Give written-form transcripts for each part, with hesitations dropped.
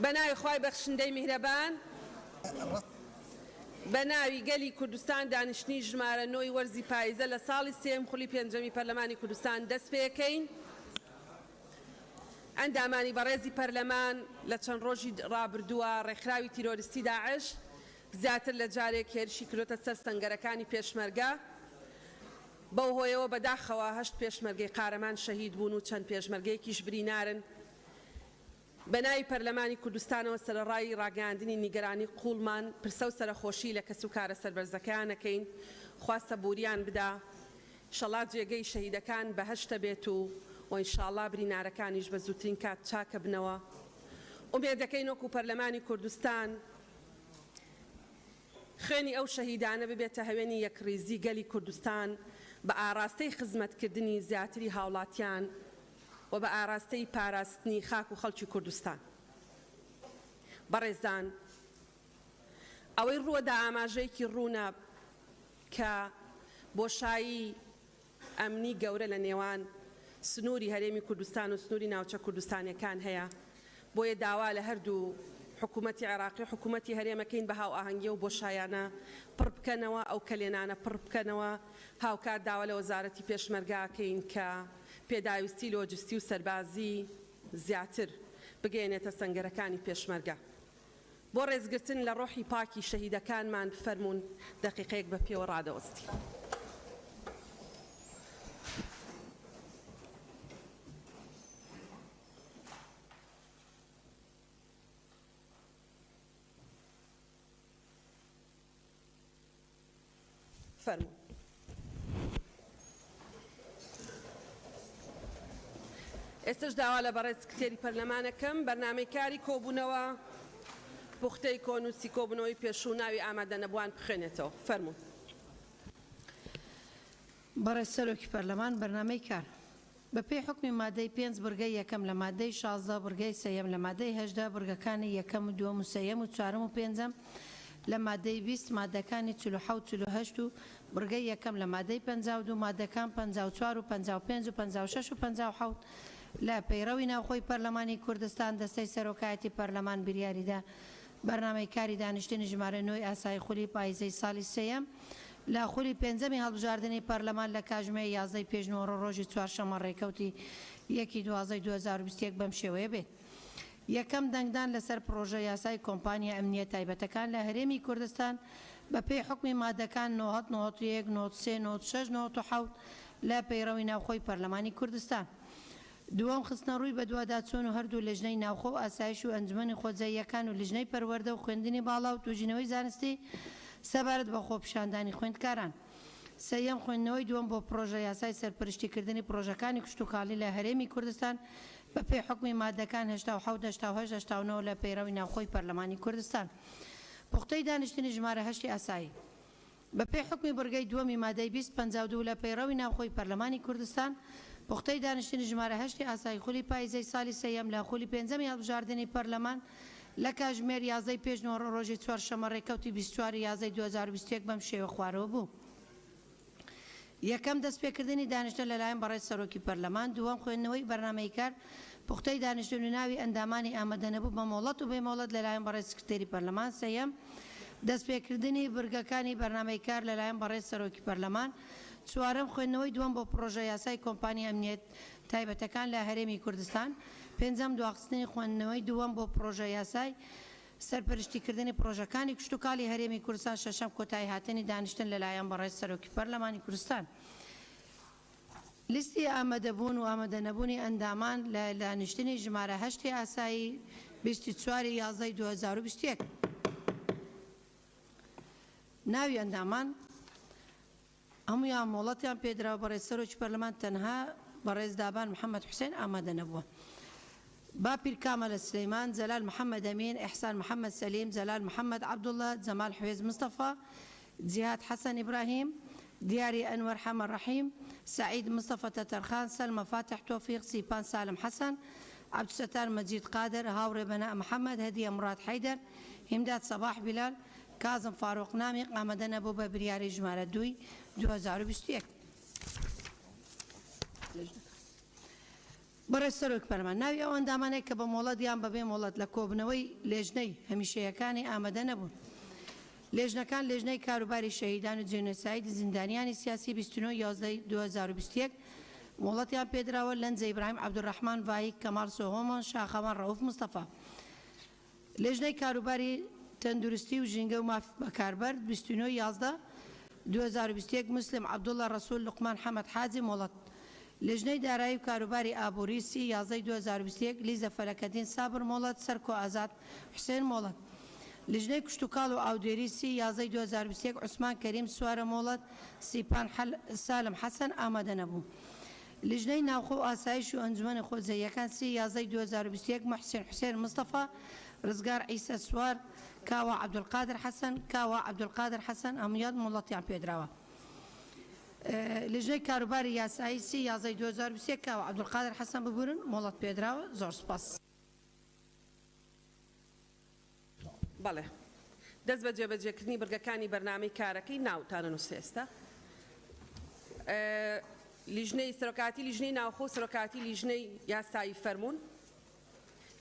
بەناوی خوای بەخشندەی میهرەبان بەناوی گەلی کوردستان دانیشتنی ژمارە 9 وەرزی پاییزە لە ساڵی سێم خولی پێنجەمی پەرلەمانی کوردستان دەست پێکەین. ئەندامانی بەڕێزی پەرلەمان لە چەند ڕۆژی ڕابردووە ڕێکخراوی تیرۆریستی داعش زیاتر لە جارێک هێرشی کردوتە سەر سەنگەرەکانی پێشمەرگە. بەو هۆیەوە بەداخەوە 8 پێشمەرگەی قارەمان شەهید بوون و چەند پێشمەرگەیەکیش برینارن. بەناوی پەرلەمانی کوردستانەوە سەرەڕای ڕاگەاندنی نیگەرانی قوڵمان پرسە و سەرخۆشی لە کەس و کارە سەربەرزەکانەکەین. خوا سەبووریان بدا، ئینشەڵڵا جێگەی شەهیدەکان بەهەشتە بێت و ئینشاءڵڵا برینارەکانیش بە زووترین کات چاکە بنەوە. ئومێدەکەین وەکو پەرلەمانی کوردستان خوێنی ئەو شەهیدانە ببێتە هەوێنی یەکڕیزی گەلی کوردستان بە ئاراستەی خزمەتکردنی زیاتری هاوڵاتیان و بە ئاراستەی پاراستنی خاک و خەڵکی کوردستان. بەڕێزان، ئەوەی ڕووەدا ئاماژەیەکی ڕوونە کە بۆشایی ئەمنی گەورە لە نێوان سنووری هەرێمی کوردستان و سنووری ناوچە کوردستانیەکان هەیە. بۆیە داوا لە هەردوو حکوومەتی عێراقی و حکوومەتی هەرێمەکەین بە هاو ئاهەنگی و بۆشایانە پڕ بکەنەوە، ئەو کەلێنانە پڕ بکەنەوە. هاوکات داوا لە وەزارەتی پێشمەرگاکەین کە پێداویستی لۆجستی و سەربازی زیاتر بگەێنێتە سەنگەرەکانی پێشمەرگە. بۆ ڕێزگرتن لە ڕۆحی پاکی شەهیدەکانمان بفەرمونون دەقیقەیەک بە پێوە ڕادەوەستی. فەرموو. ئێستش داوا لە بەڕێز سکرتێری پەرلەمانەکەم بەرنامەی کاری کۆبوونەوە پوختەی کۆنووسی کۆبوونەوەی پێشوو ناوی ئامادە نەبووان بخوێنێتەوە. فەرموو. بەڕێز سەرۆکی پەرلەمان بەرنامەی کار بە پێی حکمی مادەی 5 بڕگەی یەکەم لە مادەی 16 بڕگەی سەیەم لە مادەی 18 بڕگەکانی یەکەم و دووەم و سەیەم و چوارەم و پێنجەم لە مادەی 20 مادەکانی 47 و بڕگەی یەکەم لە مادەی 52 مادەکان 54 و 55 و 56 و 57 لە پەیڕەوی ناوخۆی پەرلەمانی کوردستان دەستەی سەرۆکایەتی پەرلەمان بریاریدا بەرنامەی کاری دانیشتنی ژمارە 9 ئاسایی خولی پاییزەی ساڵی سێیەم لە خولی پێنجەمی هەڵبژاردننی پەرلەمان لە کاتژمێر 11 پێشنەوە ڕۆژی چوارشەمە ڕێکەوتی 1/12/2021 بەم شێوەیە بێت. یەکەم دەنگدان لەسەر پرۆژە یاسای کۆمپانیا ئەمنیە تایبەتەکان لە هەرێمی کوردستان بە پێی حکمی مادەکان 90 91 93 96 97 لە پەیڕەوی ناوخۆی پەرلەمانی کوردستان. دووەم خستنە ڕووی بە دوواداچوون و هەردوو لەژنەی ناوخۆ و ئاسایش و ئەنجومەنی خۆجاییەکان و لژنەی پەروەردە و خوێندنی باڵا و توژینەوەی زانستی سەبارەت بە خۆپیشاندانی خوێندکاران. سەیەم خوێندنەوەی دووەم بۆ پرۆژە یاسای سەرپەرشتیکردنی پرۆژەکانی کشتتوکاڵی لە هەرێمی کوردستان بە پێی حکمی مادەکان 1970 لە پەیڕەوی ناوخۆی پەرلەمانی کوردستان. پوختەی دانیشتنی ژمارە 8 ئاسایی بە پێی حکمی بڕگەی دووەمی مادەی 2052 لە پەیڕەوی ناوخۆی پەرلەمانی کوردستان پوختەی دانیشتنی ژمارە 8 ئاسایی خولی پاییزەی ساڵی سەیەم لە خولی پێنجەمی هەڵبژاردننی پەرلەمان لە کاتژمێر 11 پێشنەوە ڕۆژی چوارشەمە ڕێکەوتی 24/11/2021 بەم شێوە خوارەوە بوو. یەکەم دەستپێکردنی دانیشتن لەلایەن بەڕێز سەرۆکی پەرلەمان. دووەم خوێندنەوەی بەرنامەی کار پوختەی دانیشتن و ناوی ئەندامانی ئامادەنەبوو بە مۆڵەت و بێمۆڵەت لەلایەن بەڕێز سکرتێری پەرلەمان. سەیەم دەستپێکردنی بڕگەکانی بەرنامەی کار لەلایەن بەڕێز سەرۆکی پەرلەمان. چوارەم خوێندنەوەی دووەم بۆ پرۆژە یاسای کۆمپانیا ئەمنیەت تایبەتەکان لە هەرێمی کوردستان. پێنجەم دواخستنی خوێندنەوەی دووەم بۆ پرۆژە یاسای سەرپەرشتیکردنی پرۆژەکانی کشتتوکاڵی هەرێمی کوردستان. شەشەم کۆتایی هاتنی دانیشتن لەلایەن بەڕێز سەرۆکی پەرلەمانی کوردستان. لیستی ئامادەبوون و ئامادە نەبوونی ئەندامان لە دانیشتنی ژمارە 8 ئاسایی 24/11/2021 ناوی ئەندامان هەمویان مۆڵەتیان پێدراوە. بەڕێز سەرۆکی پەرلەمان تەنها بەڕێز دابان محەممەد حوسێن ئامادە نەبووە. باپیر کامەلە سلەیمان، جەلال محەممەد ئەمین، ئیحسان محەممەد سەلیم، جەلال محەممەد عەبدوڵڵا، جەمال حوێز مستەفا، جیهاد حەسەن ئیبراهیم، دیاری ئەنوەر حەمەد ڕەحیم، سعید مستەفا تەتەرخان، سەلمە فاتح تۆفیق، سیپان سالم حەسەن، عەبدولستار مەجید قادر، هاوڕێ بەنا محەممەد، هەدیە مراد حەیدەر، هیمداد سەباح بیلال، کازم فاروق نامی ئامادە نەبوو بە بریاری ژمارە 2/2021. بەڕێز سەرۆک پەرلەمان ناوی ئەو ئەندامانەی کە بە مۆڵەت یان بەبێ مۆڵەت لە کۆبنەوەی لێژنەی هەمیشەیەکانی ئامادە نەبوون. لێژنەکان لێژنەی کاروباری شەهیدان و جێنۆسایدی زیندانیانی سیاسی 29/11/2021 مۆڵەتیان پێدراوە لەنجە ئیبراهیم عەبدوڕەحمان ڤایی کەماڵ سۆهۆمۆن شاخەوان ڕەوف مستەفا. لێژنەی کاروباری تەندروستی و ژینگە و مافی بەکاربەر 29/11/2021 مسلم عەبدوڵڵا ڕەسوول لوقمان حەمەد حاجی مۆڵەت. لێژنەی دارایی و کاروباری ئابووری 30/11/2021 لیزە فەلەکەدین سابر مۆڵەت سەرکۆ ئازاد حوسێن مۆڵەت. لێژنەی کشتتوکاڵ و ئاودێری 30/11/2021 عوسمان کەریم سوارە مۆڵەت سیپان سالم حەسەن ئامادە نەبوو. لێژنەی ناوخۆ و ئاسایش و ئەنجومەنی خۆزاییەکان 30/11/2021 محسین حوسێن مستەفا ڕزگار عیسە سوار کاوە عەبدولقادر حەسەن کاوە عەبدولقادر حەسەن ئەمنیات مۆڵەتیان پێدراوە. لێژنەی کاروباری یاسایی 30/11/2021 کاوە عەبدولقادر حەسەن ببورن مۆڵەت پێدراوە. زۆر سپاس. بەڵێ دەست بە جێبەجێکردنی بەرگەکانی بەرنامەی کارەکەی ناوتانە نووسێستا. لیژنەی سەرۆکاتی لیژنەی ناوخۆ سەرۆکاتی لیژنەی یاسایی فەرموون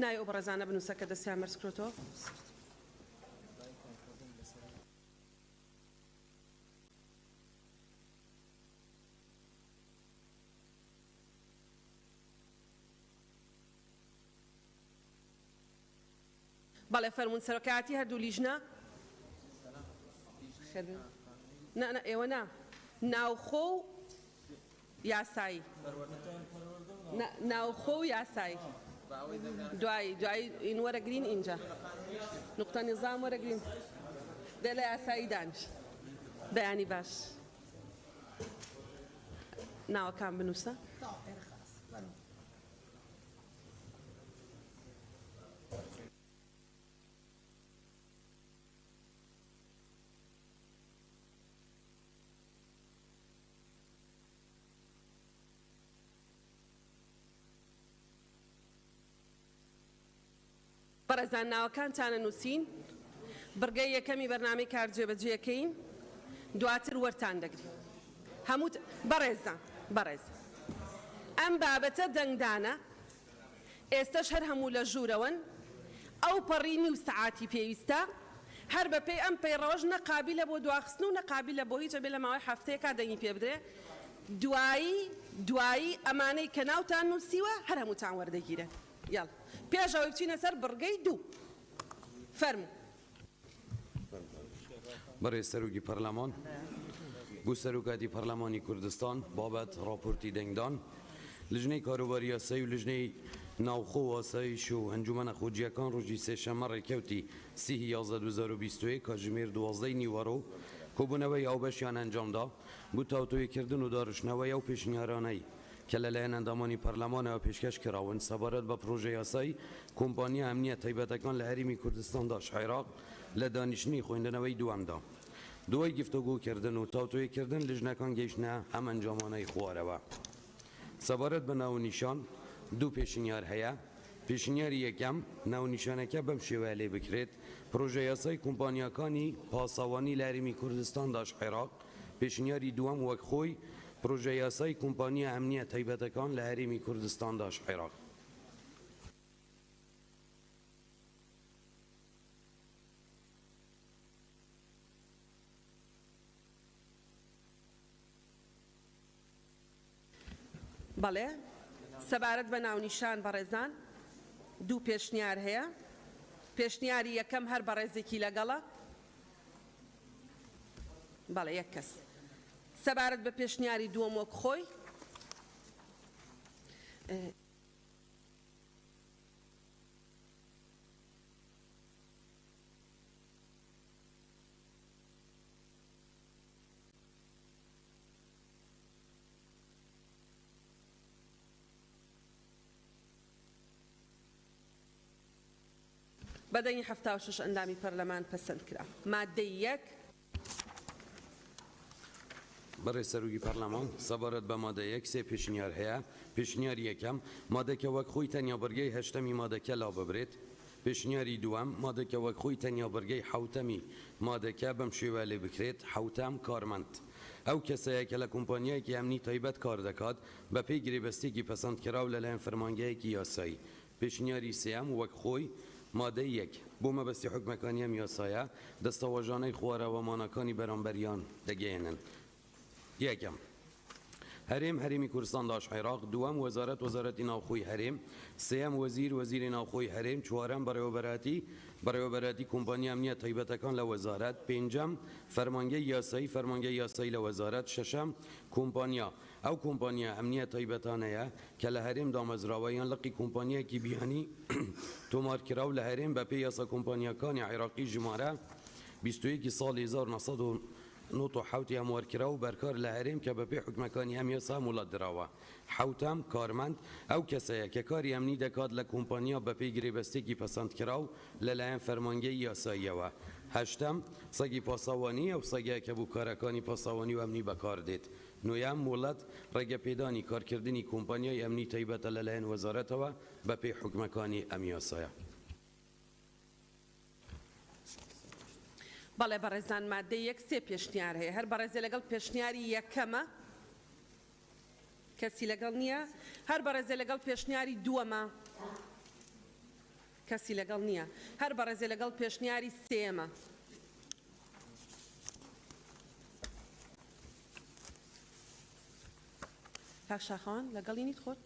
ناوی ئەو بەڕێزانە بنووسە کە دەستیان مەرجکرێتەوە. بەڵێ فەرموون سەرۆکاتی هەردوو لیژنە ئێوە نا ناوخۆ و یاسایی ناوخۆ و یاسایی دوایی این وەرەگرین اینجا نقطە نظام وەرەگرین دێ لە یاسایی دانیش بەیانی باش ناوەکان بنووسە. بەڕێزان ناوەکانتانە نووسین بڕگەی یەکەمی بەرنامەی کارجێبەجێەکەین دواتر وەرتان دەگرین هەموو بەڕێز ئەم بابەتە دەنگدانە ئێستش هەر هەموو لە ژوورەوەن ئەو پەڕینی و سەعاتی پێویستە هەر بەپێی ئەم پەیڕەوەش نەقابلە بۆ دواخستن و نەقابلە بۆ هیچ بێ لە ماوەی هەفتەیەکا دەنگی پێ بدرێ دوایی ئەمانەی کە ناوتان نووسیوە هەر هەمووتان وەردەگیرە. یاڵ پێشەوەی بچینە سەر بڕگەی 2 فەرموو. بەڕێز سەرۆکی پەرلەمان بۆ سەرۆکاتی پەرلەمانی کوردستان بابەت راپۆرتی دەنگدان لژنەی کاروباری یاسایی و لژنەی ناوخۆ و ئاسایش و ئەنجومەنە خۆجیەکان ڕۆژی سێشەممە ڕێکەوتی 30/11/2021 کاتژمێر 12 نیوەڕۆ کۆبوونەوەی ئاوبەشیان ئەنجامدا بۆ تاوتۆیەکردن و داڕشتنەوەی ئەو پێشنیارانەی کە لەلایەن ئەندامانی پەرلەمانەوە پێشکەش کراون سەبارەت بە پرۆژە یاسایی کۆمپانیا ئەمنیە تایبەتەکان لە هەرێمی کوردستاندا عێراق لە دانیشتنی خوێندنەوەی دووەمدا دوای گفتوگۆکردن و تاوتۆیەکردن لژنەکان گەیشتنە ئەم ئەنجامانەی خوارەوە. سەبارەت بە ناونیشان 2 پێشنیار هەیە. پێشنیاری یەکەم ناونیشانەکە بەم شێوەیە لێ بکرێت پرۆژە یاسای کۆمپانیاکانی پاسەوانی لە هەرێمی کوردستاندا عێراق. پێشنیاری دووەم وەک خۆی پرۆژە یاسای کۆمپانیا ئەمنیە تایبەتەکان لە هەرێمی کوردستاندا عێراق. بەڵێ سەبارەت بە ناونیشان بەڕێزان 2 پێشنیار هەیە. پێشنیاری یەکەم هەر بەڕێزێکی لەگەڵە بەڵێ یەک کەس. سەبارەت بە پێشنیاری دووەم وەک خۆی بەدەنگی 76 ئەندامی پەرلەمان پەسەند کرا. مادەی 1 بەڕێز سەرۆکی پەرلەمان سەبارەت بە مادە 1 3 پێشنیار هەیە. پێشنیاری یەکەم مادەکە وەک خۆی تەنیا بەرگەی 8ەمی مادەکە لا ببرێت. پێشنیاری دووەم مادەکە وەک خۆی تەنیا بەرگەی حوتەمی مادەکە بەم شێوە لێ بکرێت حوتەم کارمەند ئەو کەسەیە کە لە کۆمپانیایەکی ئەمنی تایبەت کار دەکات بە پێی گرێبەستێکی پەسەندکراو لەلایەن فەرمانگەیەکی یاسایی. پێشنیاری سێەم وەک خۆی مادەی یەک بۆ مەبەستی حکومەکانی ئەم یاسایە دەستەواژانەی خوارەوەمانەکانی بەرامبەریان دەگەێنن. یەکەم هەرێم هەرێمی کوردستان داش عێراق، دووەم وەزارەتی ناوخۆی هەرێم، سێەم وەزیری ناوخۆی هەرێم، چوارەم بەڕێوەبەراتی کۆمپانیا ئەمنیە تایبەتەکان لە وەزارەت، پێنجەم فەرمانگەی یاسایی لە وەزارەت، شەشەم کۆمپانیا ئەو کۆمپانیا ئەمنیە تایبەتانەیە کە لە هەرێم دامەزراوە یان لقی کۆمپانیایەکی بیانی تۆمارکراو لە هەرێم بە پێی یاسا کۆمپانیەکانی عێراقی ژمارە 21 ساڵی 1997 هەموارکرا و بەرکار لە هەرێم کە بەپێی حکومەکانی ئەم یاسا وڵات درراوە. حوتەم کارمەند ئەو کەسەیە کە کاری ئەمنی دەکات لە کۆمپانیا بەپێی گرێبەستێکی پەسەندکراو لەلایەن فەرمانگەی یاساییەوە. هەشتەم سەگی پاسەوانی ئەو سەگەیە کە بوو کارەکانی پاسەوانی و ئەمنی بەکاردێت. نوێیان وڵات ڕێگەپێدانی کارکردنی کۆمپانیای ئەمنی تایبەتە لەلایەن وەزارەتەوە بەپێی حکومەکانی ئەم یاسایە. بەڵێ بەڕێزان مادەی یەک سێ پێشنیار هەیە، هەر بەڕێزێ لەگەڵ پێشنیاری یەکەمە کەسی لەگەڵ نییە، هەر بەڕێزێ لەگەڵ پێشنیاری دووەمە کەسی لەگەڵ نییە، هەر بەڕێزێ لەگەڵ پێشنیاری سێمە. پاشاخان لەگەڵی نیت خۆت؟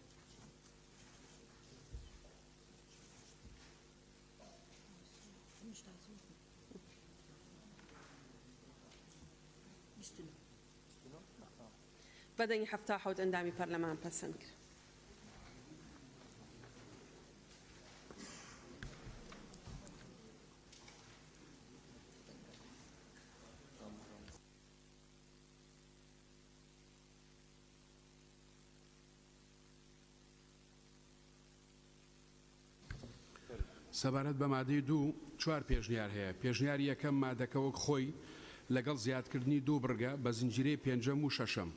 بەدەنگی 77 ئەندامی پەرلەمان پەسەند کرد. سەبارەت بە مادەی دوو چوار پێشنیار هەیە. پێشنیاری یەکەم مادەکە وەک خۆی لەگەڵ زیادکردنی دوو بڕگە بە زنجیرەی پێنجەم و شەشەم.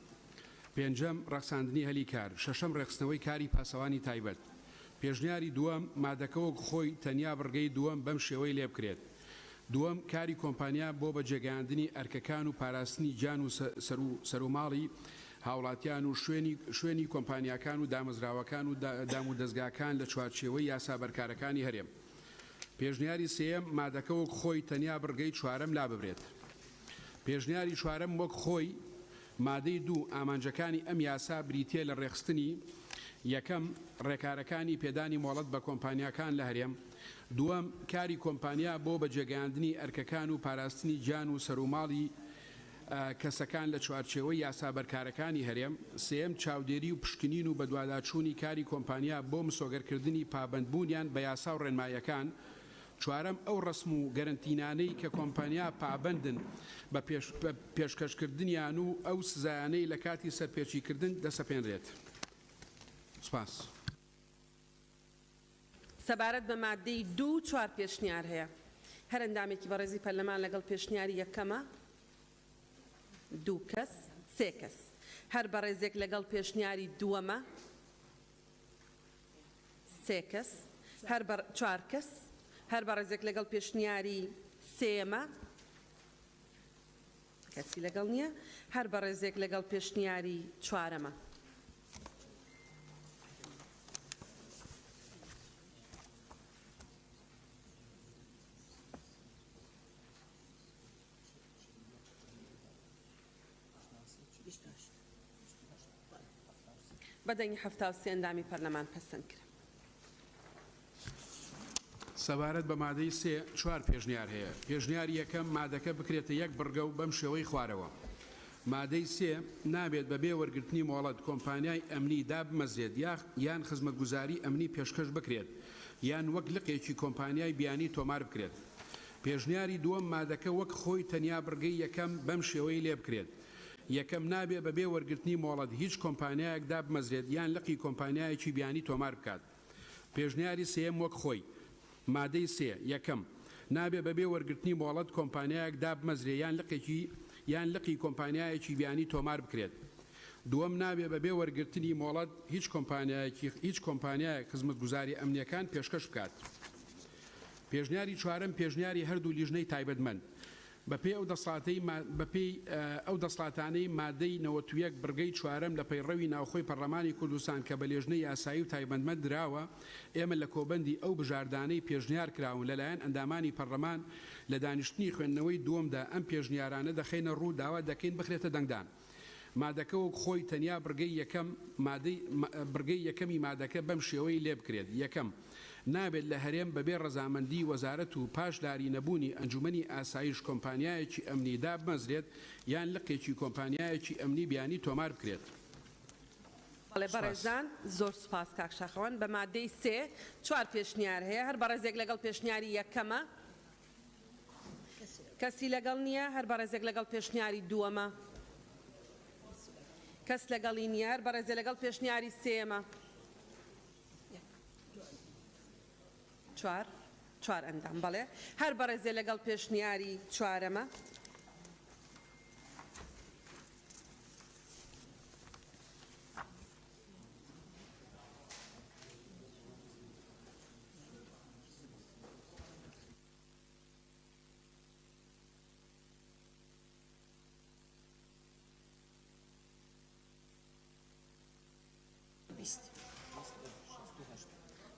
پێنجەم ڕەخساندنی هەلی کار، شەشەم ڕێخستنەوەی کاری پاسەوانی تایبەت. پێشنیاری دووەم مادەکە وەک خۆی تەنیا بڕگەی دووەم بەم شێوەی لێ بکرێت. دووەم کاری کۆمپانیا بۆ بەجێگەیاندنی ئەرکەکان و پاراستنی جان و سەروماڵی هاوڵاتیان و شوێنی کۆمپانیاکان و دامەزراوەکان و دام و دەستگاکان لە چوارچێوەی یاسا بەرکارەکانی هەرێم. پێشنیاری سێەم مادەکە وەک خۆی تەنیا بڕگەی چوارەم لا ببرێت. پێشنیاری چوارەم وەک خۆی مادەی دوو ئامانجەکانی ئەم یاسا بریتێ لە ڕێخستنی یەکەم ڕێکارەکانی پێدانی مۆڵەت بە کۆمپانیاکان لە هەرێم، دووەم کاری کۆمپانیا بۆ بەجێگەیاندنی ئەرکەکان و پاراستنی جان و سەروماڵی کەسەکان لە چوارچێوەی یاسا بەرکارەکانی هەرێم، سێم چاودێری و پشکنین و بەدواداچوونی کاری کۆمپانیا بۆ مسۆگەرکردنی پابەندبوونیان بە یاسا و ڕێنمایەکان، چوارەم ئەو ڕسم و گەرنتینانەی کە کۆمپانیا پابەندن بە پێشکەشکردنیان و ئەو سزایانەی لە کاتی سەرپێچیکردن دەسەپێنرێت. سپاس. سەبارەت بە مادەی دوو چوار پێشنیار هەیە، هەر ئەندامێکی بەڕێزی پەرلەمان لەگەڵ پێشنیاری یەکەمە دوو کەس سێ کەس، هەر بەڕێزێک لەگەڵ پێشنیاری دووەمە سێ کەس، چوار کەس، هەر بەڕێزێک لەگەڵ پێشنیاری سێمە کەسی لەگەڵ نییە، هەر بەڕێزێک لەگەڵ پێشنیاری چوارەمە. بەدەنگی 73 ئەندامی پەرلەمان پەسەند کرد. سەبارەت بە مادەی سێ چوار پێشنیار هەیە. پێشنیاری یەکەم مادەکە بکرێتە یەک بڕگە و بەم شێوەی خوارەوە. مادەی سێ نابێت بەبێ وەرگرتنی مۆڵەت کۆمپانیای ئەمنی دابمەزرێت یان خزمەتگوزاری ئەمنی پێشکەش بکرێت یان وەک لقێکی کۆمپانیای بیانی تۆمار بکرێت. پێشنیاری دووەم مادەکە وەک خۆی تەنیا بڕگەی یەکەم بەم شێوەی لێ بکرێت. یەکەم نابێ بەبێ وەرگرتنی مۆڵەت هیچ کۆمپانیایەک دابمەزرێت یان لقی کۆمپانیایەکی بیانی تۆمار بکات. پێشنیاری سێم وەک خۆی مادەی سێ یەکەم نابێ بەبێ وەرگرتنی مۆڵەت کۆمپانیایەک دابمەزرێ یان لقی کۆمپانیایەکی بیانی تۆمار بکرێت. دووەم نابێ بەبێ وەرگرتنی مۆڵەت هیچ کۆمپانیایەک خزمەتگوزاری ئەمنیەکان پێشکەش بکات. پێشنیاری چوارەم پێشنیاری هەردوو لیژنەی تایبەتمەند بەپێی ئەو دەسەڵاتانەی مادەی 91 بڕگەی چوارەم لە پەیڕەوی ناوخۆی پەرلەمانی کوردستان کە بە لێژنەی یاسایی و تایبەتمەند دراوە ئێمە لە کۆبەندی ئەو بژاردانەی پێشنیار کراون لەلایەن ئەندامانی پەرلەمان لە دانیشتنی خوێندنەوەی دووەمدا ئەم پێشنیارانە دەخینە ڕوو داوا دەکەین بخرێتە دەنگدان. مادەکەوەک خۆی تەنیا بڕگەی یەکەمی مادەکە بەم شێوەی لێ بکرێت. یەکەم نابێت لە هەرێم بەبێ ڕەزامەندی وەزارەت و پاشداری نەبوونی ئەنجومەنی ئاسایش کۆمپانیایەکی ئەمنیدا بمەزرێت یان لقێکی کۆمپانیایەکی ئەمنی بیانی تۆمار بکرێت. بەڕێزان زۆر سوپاس کاک شاخەوان. بە مادەی 3 4 پێشنیار هەیە، هەر بەڕێزێک لەگەڵ پێشنیاری یەکەمە، کەسی لەگەڵ نییە، هەر بەڕێزێک لەگەڵ پێشنیاری دووەمە، کەس لەگەڵی نییە، هەر بەڕێزێک لەگەڵ پێشنیاری سێمە. 4 ئەندام بەڵێ، هەر بەڕێزێ لەگەڵ پێشنیاری چوارەمە.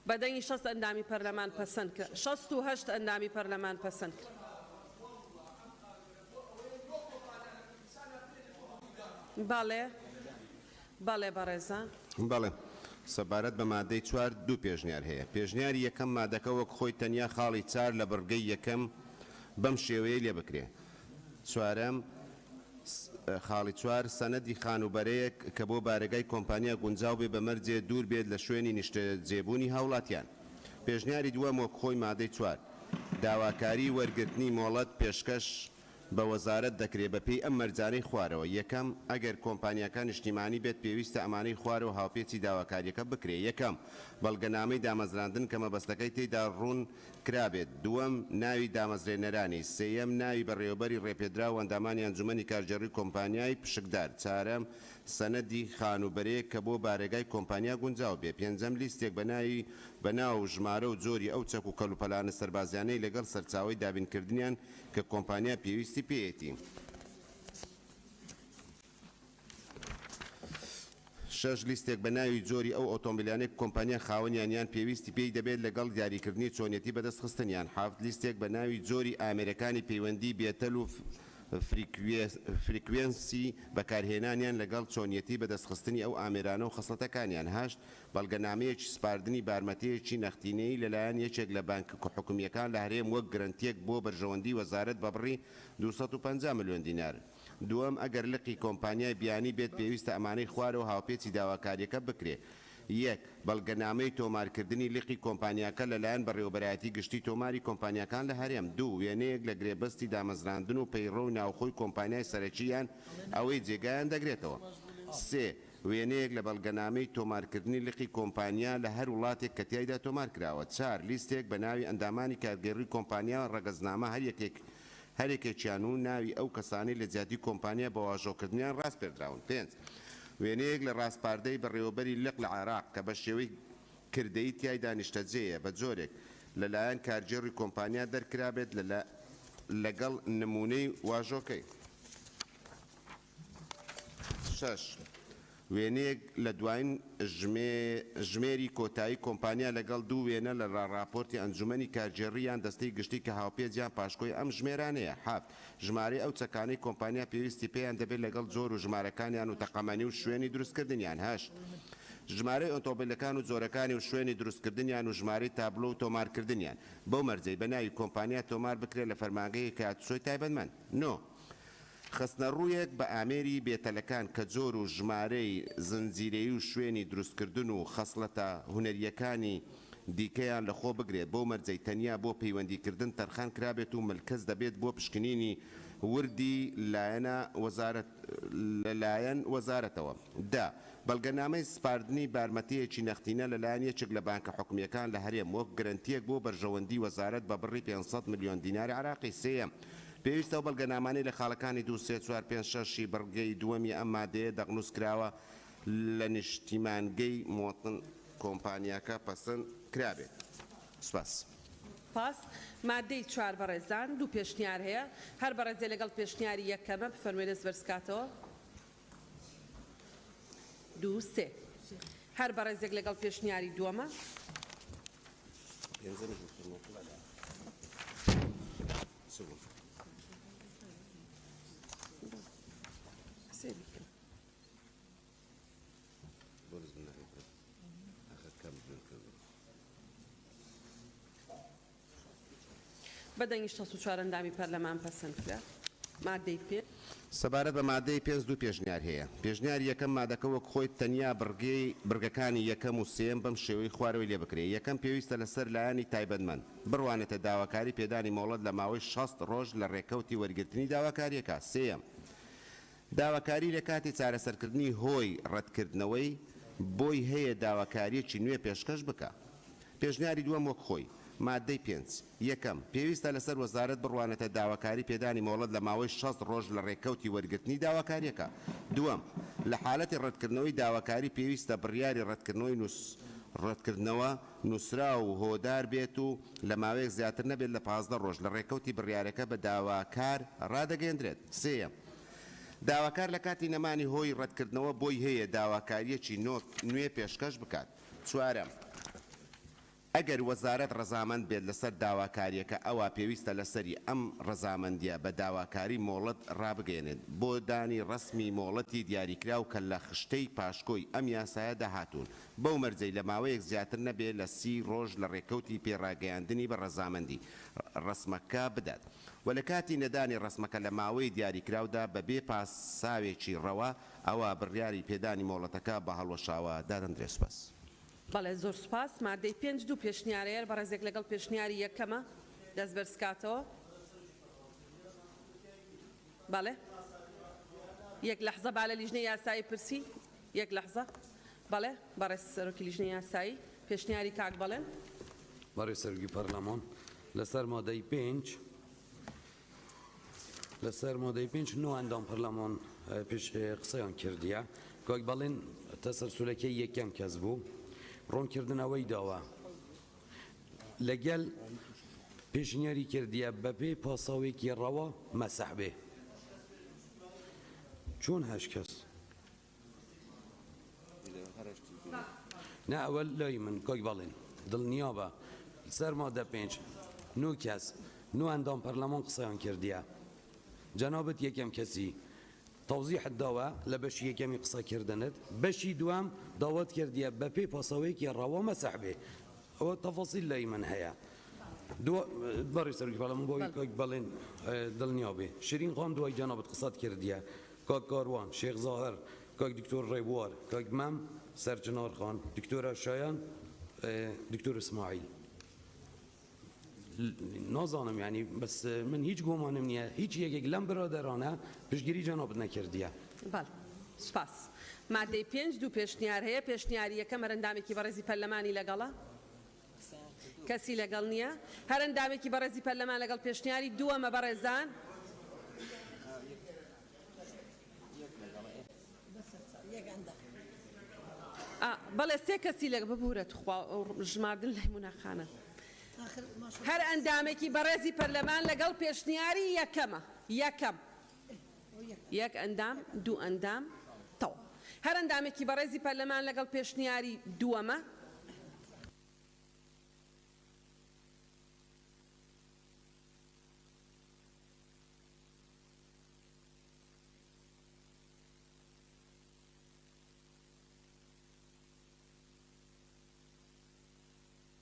بەدەنگی 6 ئەندامی پەرلەمان پەسەند کرد، 68 ئەندامی پەرلەمان پەسەند کرد. بەڵێ بەڕێزان. بەڵێ سەبارەت بە مادەی 4 دوو پێشنیار هەیە. پێشنیاری یەکەم مادەکە وەک خۆی تەنیا خاڵی 4 لە بڕگەی یەکەم بەم شێوەیە لێ بکرێ. چوارەم خاڵی 4 سەنەدی خانوبەرەیەک کە بۆ بارگای کۆمپانیا گونجاو بێ بەمەرجێ دوور بێت لە شوێنی نیشتەجێبوونی هاوڵاتیان. پێشنیاری دووەم وەک خۆی مادەی 4 داواکاری وەرگرتنی مۆڵەت پێشکەش بە وەزارەت دەکرێت بەپێی ئەم مەرجانەی خوارەوە. یەکەم ئەگەر کۆمپانیەکان نیشتیمانی بێت پێویستە ئەمانەی خوارەوە هاوپێچی داواکاریەکە بکرێت. یەکەم بەڵگەنامەی دامەزراندن کە مەبەستەکەی تێیدا ڕوون کرابێت. دووەم ناوی دامەزرێنەرانی. سێیەم ناوی بەڕێوەبەری ڕێپێدرا و ئەندامانی ئەنجومەنی کارگەڕی کۆمپانیای پشکدار. چارەم سەنەدی خانوبەرەیەک کە بۆ بارگای کۆمپانیا گونجاو بێ. پێنجەم لیستێک بەناو ژمارە و جۆری ئەو چەک و کەلوپەلانە سەربازیانەی لەگەڵ سەرچاوی دابینکردنیان کە کۆمپانیا پێویستی پێیەتی. 6 لیستێک بە ناوی جۆری ئەو ئۆتۆمبیلانێک کۆمپانیا خاوەنیان پێویستی پێی دەبێت لەگەڵ دیاریکردنی چۆنیەتی بەدەستخستنیان. 7 لیستێک بە ناوی جۆری ئامێرەکانی پەیوەندی بێتەل و فریکوێنسی بەکارهێنانیان لەگەڵ چۆنیەتی بەدەستخستنی ئەو ئامێرانە و خەسڵەتەکانیان. 8 بەڵگەنامەیەکی سپاردنی بارمەتەیەکی نەختینەی لەلایەن یەکێک لە بانکە حکومیەکان لە هەرێم وەک گرنتیەک بۆ بەرژەوەندی وەزارەت بە بڕی 250 ملیۆن دینار. دووەم ئەگەر لقی کۆمپانیای بیانی بێت پێویستە ئەمانەی خوارەوە هاوپێچی داواکاریەکە بکرێت. یەک بەڵگەنامەی تۆمارکردنی لقی کۆمپانیاکە لەلایەن بەڕێوەبەرایەتی گشتی تۆماری کۆمپانیەکان لە هەرێم. دوو وێنەیەک لە گرێبەستی دامەزراندن و پەیڕۆ و ناوخۆی کۆمپانیای سەرەکییان ئەوەی جێگایان دەگرێتەوە. سێ وێنەیەک لە بەڵگەنامەی تۆمارکردنی لقی کۆمپانیا لە هەر وڵاتێک کە تیایدا تۆمار کراوە. 4 لیستێک بە ناوی ئەندامانی کارگەڕی کۆمپانیا ڕەگەزنامە هەرێکێکیان و ناوی ئەو کەسانی لە جیاتی کۆمپانیا بە واژۆکردنیان ڕاست پێدراون. 5 وێنەیەک لە ڕاستپاردەی بەڕێوەبەری لق لە عێراق کە بە شێوەی کردەی تیایدا نیشتەجێیە بە جۆرێک لەلایەن کارگەڕی کۆمپانیا دەرکرابێت لەگەڵ نمونەی واژۆکەی. 6 وێنەیەک لە دوایین ژمێری کۆتایی کۆمپانیا لەگەڵ دوو وێنە لە راپۆرتی ئەنجومەنی کارگێڕیان دەستەی گشتی کە هاوپێچیان پاشکۆی ئەم ژمێرانەیە. 7 ژمارەی ئەو چەکانەی کۆمپانیا پێویستی پێیان دەبێت لەگەڵ جۆر و ژمارەکانیان و تەقەمەنی و شوێنی دروستکردنیان. 8 ژمارەی ئۆتۆمبیلەکان و جۆرەکانی و شوێنی دروستکردنیان و ژمارەی تابلۆ و تۆمارکردنیان بەو مەرجەی بە ناوی کۆمپانیا تۆمار بکرێت لە فەرمانگەیەکی هاتوچۆی تایبەتمەند. 9 خستنە ڕوویەک بە ئامێری بێتەلەکان کە جۆر و ژمارەی زنجیرەیی و شوێنی دروستکردن و خەسڵەتە هونەریەکانی دیکەیان لەخۆ بگرێت. بۆ مەرجەی تەنیا بۆ پەیوەندیکردن تەرخان کرابێت و ملکەس دەبێت بۆ پشکنینی وردی لەلایەن وەزارەتەوە. دا بەڵگەنامەی سپاردنی بارمەتەیەکی نەختینە لەلایەن یەکێک لە بانکە حکومیەکان لە هەرێم وەک گرنتیەک بۆ بەرژەوەندی وەزارەت بە بڕی 500 ملیۆن دیناری عراقی. سێم پێویستە و بەڵگەنامانەی لە خاڵەکانی 2 3 4 5 6 بڕگەی دووەمی ئەم مادەیە دەقنووس کراوە لە نیشتیمانگەی مۆتن کۆمپانیاکە پەسەند کرابێت. سوپاس. سپاس مادەی 4 بەڕێزان دوو پێشنیار هەیە هەر بەڕێزێ لەگەڵ پێشنیاری یەکەمە بفەرموویە دەست بەرزکاتەوە 2 3 هەر بەڕێزێک لەگەڵ پێشنیاری دووەمە بەدەنگی 64 ئەندامی پەرلەمان پەسەندکرا مادەی پێ سەبارەت بە مادەی 5 دوو پێشنیار هەیە پێشنیار یەکەم مادەکە وەک خۆی تەنیا بڕگەکانی یەکەم و سێم بەم شێوەی خوارەوەی لێ بکرێت یەکەم پێویستە لەسەر لایەنی تایبەتمەند بڕوانێتە داواکاری پێدانی مۆڵەت لە ماوەی 6 ڕۆژ لە ڕێکەوتی وەرگرتنی داواکاریەکە سێم داواکاری لە کاتی چارەسەرکردنی هۆی ڕەتکردنەوەی بۆی هەیە داواکاریەکی نوێ پێشکەش بکە پێشنیاری دووەم وەک خۆی مادەی 5 یەکەم پێویستە لەسەر وەزارەت بڕوانێتە داواکاری پێدانی مۆڵەت لە ماوەی 6 ڕۆژ لە ڕێکەوتی وەرگرتنی داواکاریەکە دووەم لە حالەتی ڕەتکردنەوەی داواکاری پێویستە بڕیاری ڕەتکردنەوە نووسرا و هۆدار بێت و لە ماوەیەک زیاتر نەبێت لە 15 ڕۆژ لە ڕێکەوتی بڕیارەکە بە داواکار ڕادەگەیەندرێت سێم داواکار لە کاتی نەمانی هۆی ڕەتکردنەوە بۆی هەیە داواکاریەکی نوێ پێشکەش بکات چوارەم ئەگەر وەزارەت ڕەزامەند بێت لەسەر داواکاریەکە ئەوە پێویستە لەسەری ئەم ڕەزامەندیە بە داواکاری مۆڵەت ڕابگەێنێت بۆ دانی ڕسمی مۆڵەتی دیاریکراو کە لە خشتەی پاشکۆی ئەم یاسایە داهاتوون بەو مەرجەی لە ماوەیەک زیاتر نەبێت لە 30 ڕۆژ لە ڕێکەوتی پێڕاگەیاندنی بە ڕەزامەندی ڕسمەکە بدات و لە کاتی نەدانی ڕسمەکە لە ماوەی دیاریکراودا بەبێ پاساوێکی ڕەوە ئەوە بڕیاری پێدانی مۆڵەتەکە بە هەڵوەشاوە دادەندرێت سپاس بەڵێ زۆر سپاس مادەی 5 دوو پێشنیارەیە بەڕێزێک لەگەڵ پێشنیاری یەکەمە دەست بەرزکاتەوە بەڵێ یەک لەحزە با لە لیژنەی یاسایی پرسی یەک لەحزە بەڵێ بەڕێز سەرۆکی لیژنەی یاسایی پێشنیاری کاک بەڵێن بەڕێز سەرۆکی پەرلەمان لەسەر مادەی 5 لەسەر مادەی 5 نو ئەندام پەرلەمان قسەیان کردیە کاک بەڵێن تەسەلسولەکەی یەکەم کەس بوو ڕوونکردنەوەی داوە لەگەل پێشنیاری کردیە بەپێی پاساوێکی ڕەوە مەسەح بێ چۆن هەشت کەس نه ئەوە لای من کاک بەڵێن دڵنیا بە سەر مادە 5 نو کەس نو ئەندام پەرلەمان قسەیان کردیە جەنابەت یەکەم کەسی توضیح الدواء لبشي كمي قصة كردنت بشي دوام دعوت كرديا ببي باسويك يا روامة سحبه هو تفاصيل لي من هيا دو بري سرك بالله مو بقول بالين دلنيابي شيرين خان دواي جناب قصة كرديا كاك كاروان شيخ ظاهر كاك دكتور ريبوار كاك مام سرجنار خان دكتور شایان دكتور اسماعیل نازانم یعنی بس من هیچ گمانم نیه هیچ یک لم برادرانه پشگیری جناب نکردیه بله سپاس ماده 5 دو پێشنیار هەیە پێشنیاری یەکەم هەرەندامێکی بەڕێزی پەرلەمانی لەگەڵە کەسی لەگەڵ نییە هەرەندامێکی بەڕێزی پەرلەمان لەگەڵ پێشنیاری دووەمە بەڕێزان بەڵێ سێ کەسی لەگە ببورێت ژماردن لای موناخانە هەر ئەندامێکی بەڕێزی پەرلەمان لەگەڵ پێشنیاری یەکەمە یەکەم یەک ئەندام دوو ئەندام تەواو هەر ئەندامێکی بەڕێزی پەرلەمان لەگەڵ پێشنیاری دووەمە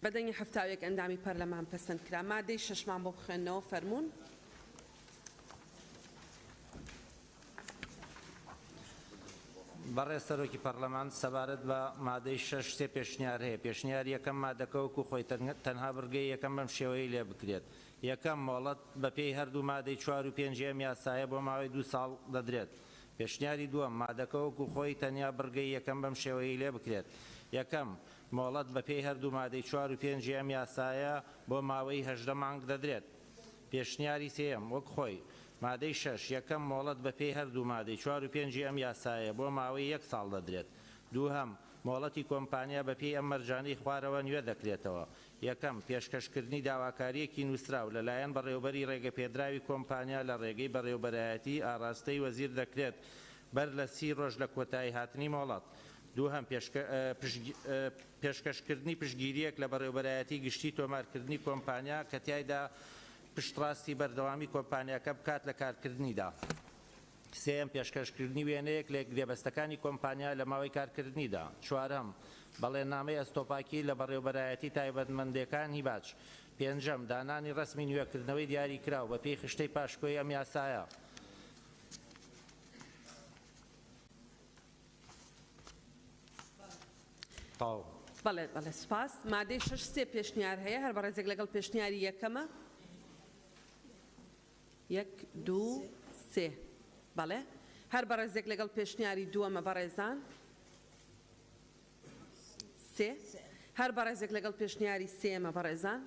بەدەنگی هەفتاوێک ئەندامی پەرلەمان پەسەند کرا مادەی 6مان بۆ بخوێنەوە فەرموون بەڕێز سەرۆکی پەرلەمان سەبارەت بە مادەی 6 سێ پێشنیار هەیە پێشنیار یەکەم مادەکە وەکو خۆی تەنها بڕگەی یەکەم بەم شێوەیە لێ بکرێت یەکەم مۆڵەت بەپێی هەردوو مادەی 4 و 5 یاسایە بۆ ماوەی 2 ساڵ دەدرێت پێشنیاری دووەم مادەکە وەکو خۆی تەنیا بڕگەی یەکەم بەم شێوەیە لێ بکرێت یەکەم مۆڵەت بەپێی هەردوو مادەی 4 و 5 یاسایە بۆ ماوەی 18 مانگ دەدرێت پێشنیاری سێم وەک خۆی مادەی 6 یەکەم مۆڵەت بەپێی هەردوو مادەی 4 و 5 یاسایە بۆ ماوەی 1 ساڵ دەدرێت دووهەم مۆڵەتی کۆمپانیا بە پێی ئەم مەرجانەی خوارەوە نوێ دەکرێتەوە. یەکەم پێشکەشکردنی داواکاریەکی نووسراو لەلایەن بەڕێوەبەری ڕێگەپێدراوی کۆمپانیا لە ڕێگەی بەڕێوەبەرایەتی ئاڕاستەی وەزیر دەکرێت بەر لە 30 ڕۆژ لە کۆتایی هاتنی مۆڵەت. دووهەم پێشکەشکردنی پشتگیریەک لە بەڕێوەبەرایەتی گشتی تۆمارکردنی کۆمپانیا کە تیایدا پشتڕاستی بەردەوامی کۆمپانیاکە بکات لە کارکردنیدا. سێم پێشکەشکردنی وێنەیەک لە گرێبەستەکانی کۆمپانیا لە ماوەی کارکردنیدا. چوارەم بەڵێننامەی ئەستۆپاکی لە بەڕێوەبەرایەتی تایبەتمەندەکانی باج. پێنجەم دانانی ڕسمی نوێکردنەوەی دیاریکراو بە پێی خشتەی پاشکۆی ئەم یاسایە. بەڵێ بەڵێ سپاس. مادەی 6 سێ پێشنیار هەیە هەر بەڕێزێک لەگەڵ پێشنیاری یەکەمە. 1 2 3 بەڵێ هەر بەڕێزێک لەگەڵ پێشنیاری دووەمە بەڕێزان. 3 هەر بەڕێزێک لەگەڵ پێشنیاری سێمە بەڕێزان.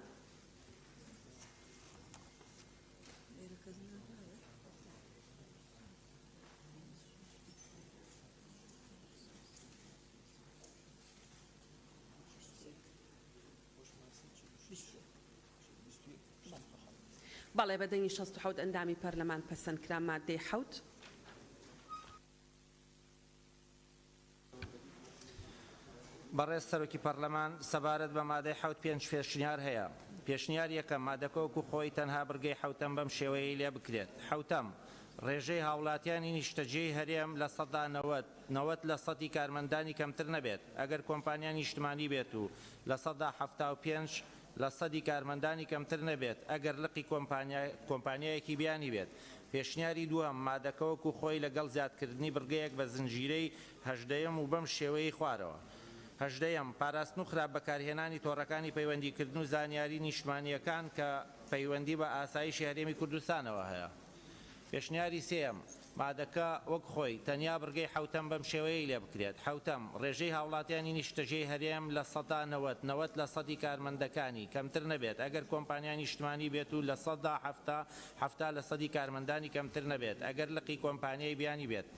بەڵێ بەدەنگی 67 ئەندامی پەرلەمان پەسەندکرا مادەی 7. بەڕێز سەرۆکی پەرلەمان سەبارەت بە مادەی 7 5 پێشنیار هەیە. پێشنیار یەکەم مادەکەوەکو خۆی تەنها بڕگەی حوتەم بەم شێوەیە لێ بکرێت. حوتەم ڕێژەی هاوڵاتیانی نیشتەجێی هەرێم لە 90 لە سەدی کارمەندانی کەمتر نەبێت ئەگەر کۆمپانیا نیشتمانی بێت و لە 75 لە سەدی کارمەندانی کەمتر نەبێت ئەگەر لقی کۆمپانیایەکی بیانی بێت. پێشنیاری دووەم مادەکەوەکو خۆی لەگەڵ زیادکردنی بڕگەیەک بە زنجیرەی هەژدەیەم و بەم شێوەیە خوارەوە. هەژدەیەم پاراستن و خراپ بەکارهێنانی تۆڕەکانی پەیوەندیکردن و زانیاری نیشتمانیەکان کە پەیوەندی بە ئاسایشی هەرێمی کوردستانەوە هەیە. پێشنیاری سێم مادەکە وەک خۆی تەنیا بڕگەی حوتەم بەم شێوەیە لێ بکرێت. حوتەم ڕێژەی هاوڵاتیانی نیشتەجێی هەرێم لە 90 لە سەدی کارمەندەکانی کەمتر نەبێت ئەگەر کۆمپانیا نیشتمانی بێت و لە 70 لە سەدی کارمەندانی کەمتر نەبێت ئەگەر لقی کۆمپانیای بیانی بێت.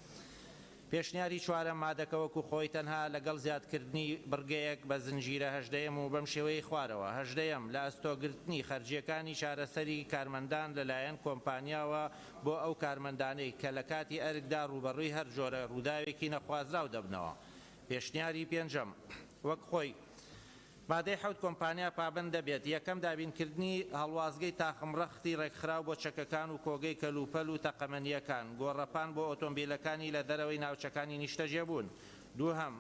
پێشنیاری چوارەم مادەکەوەکو خۆی تەنها لەگەڵ زیادکردنی بڕگەیەک بە زنجیرە هەژدەیەم و بەم شێوەیە خوارەوە. هەژدەیەم لە ئەستۆگرتنی خەرجیەکانی چارەسەری کارمەندان لەلایەن کۆمپانیاوە بۆ ئەو کارمەندانەی کە لە کاتی ئەرکدا ڕوبەڕووی هەر جۆرە ڕووداوێکی نەخوازراو دەبنەوە. پێشنیاری پێنجەم وەک خۆی مادەی 7 کۆمپانیا پابند دەبێت. یەکەم دابینکردنی هەڵوازگەی تاخمڕەختی ڕێکخراو بۆ چەکەکان و کۆگەی کەلوپەل و تەقەمەنیەکان گۆڕەپان بۆ ئۆتۆمبیلەکانی لە دەرەوەی ناوچەکانی نیشتەجێ بوون. دووهەم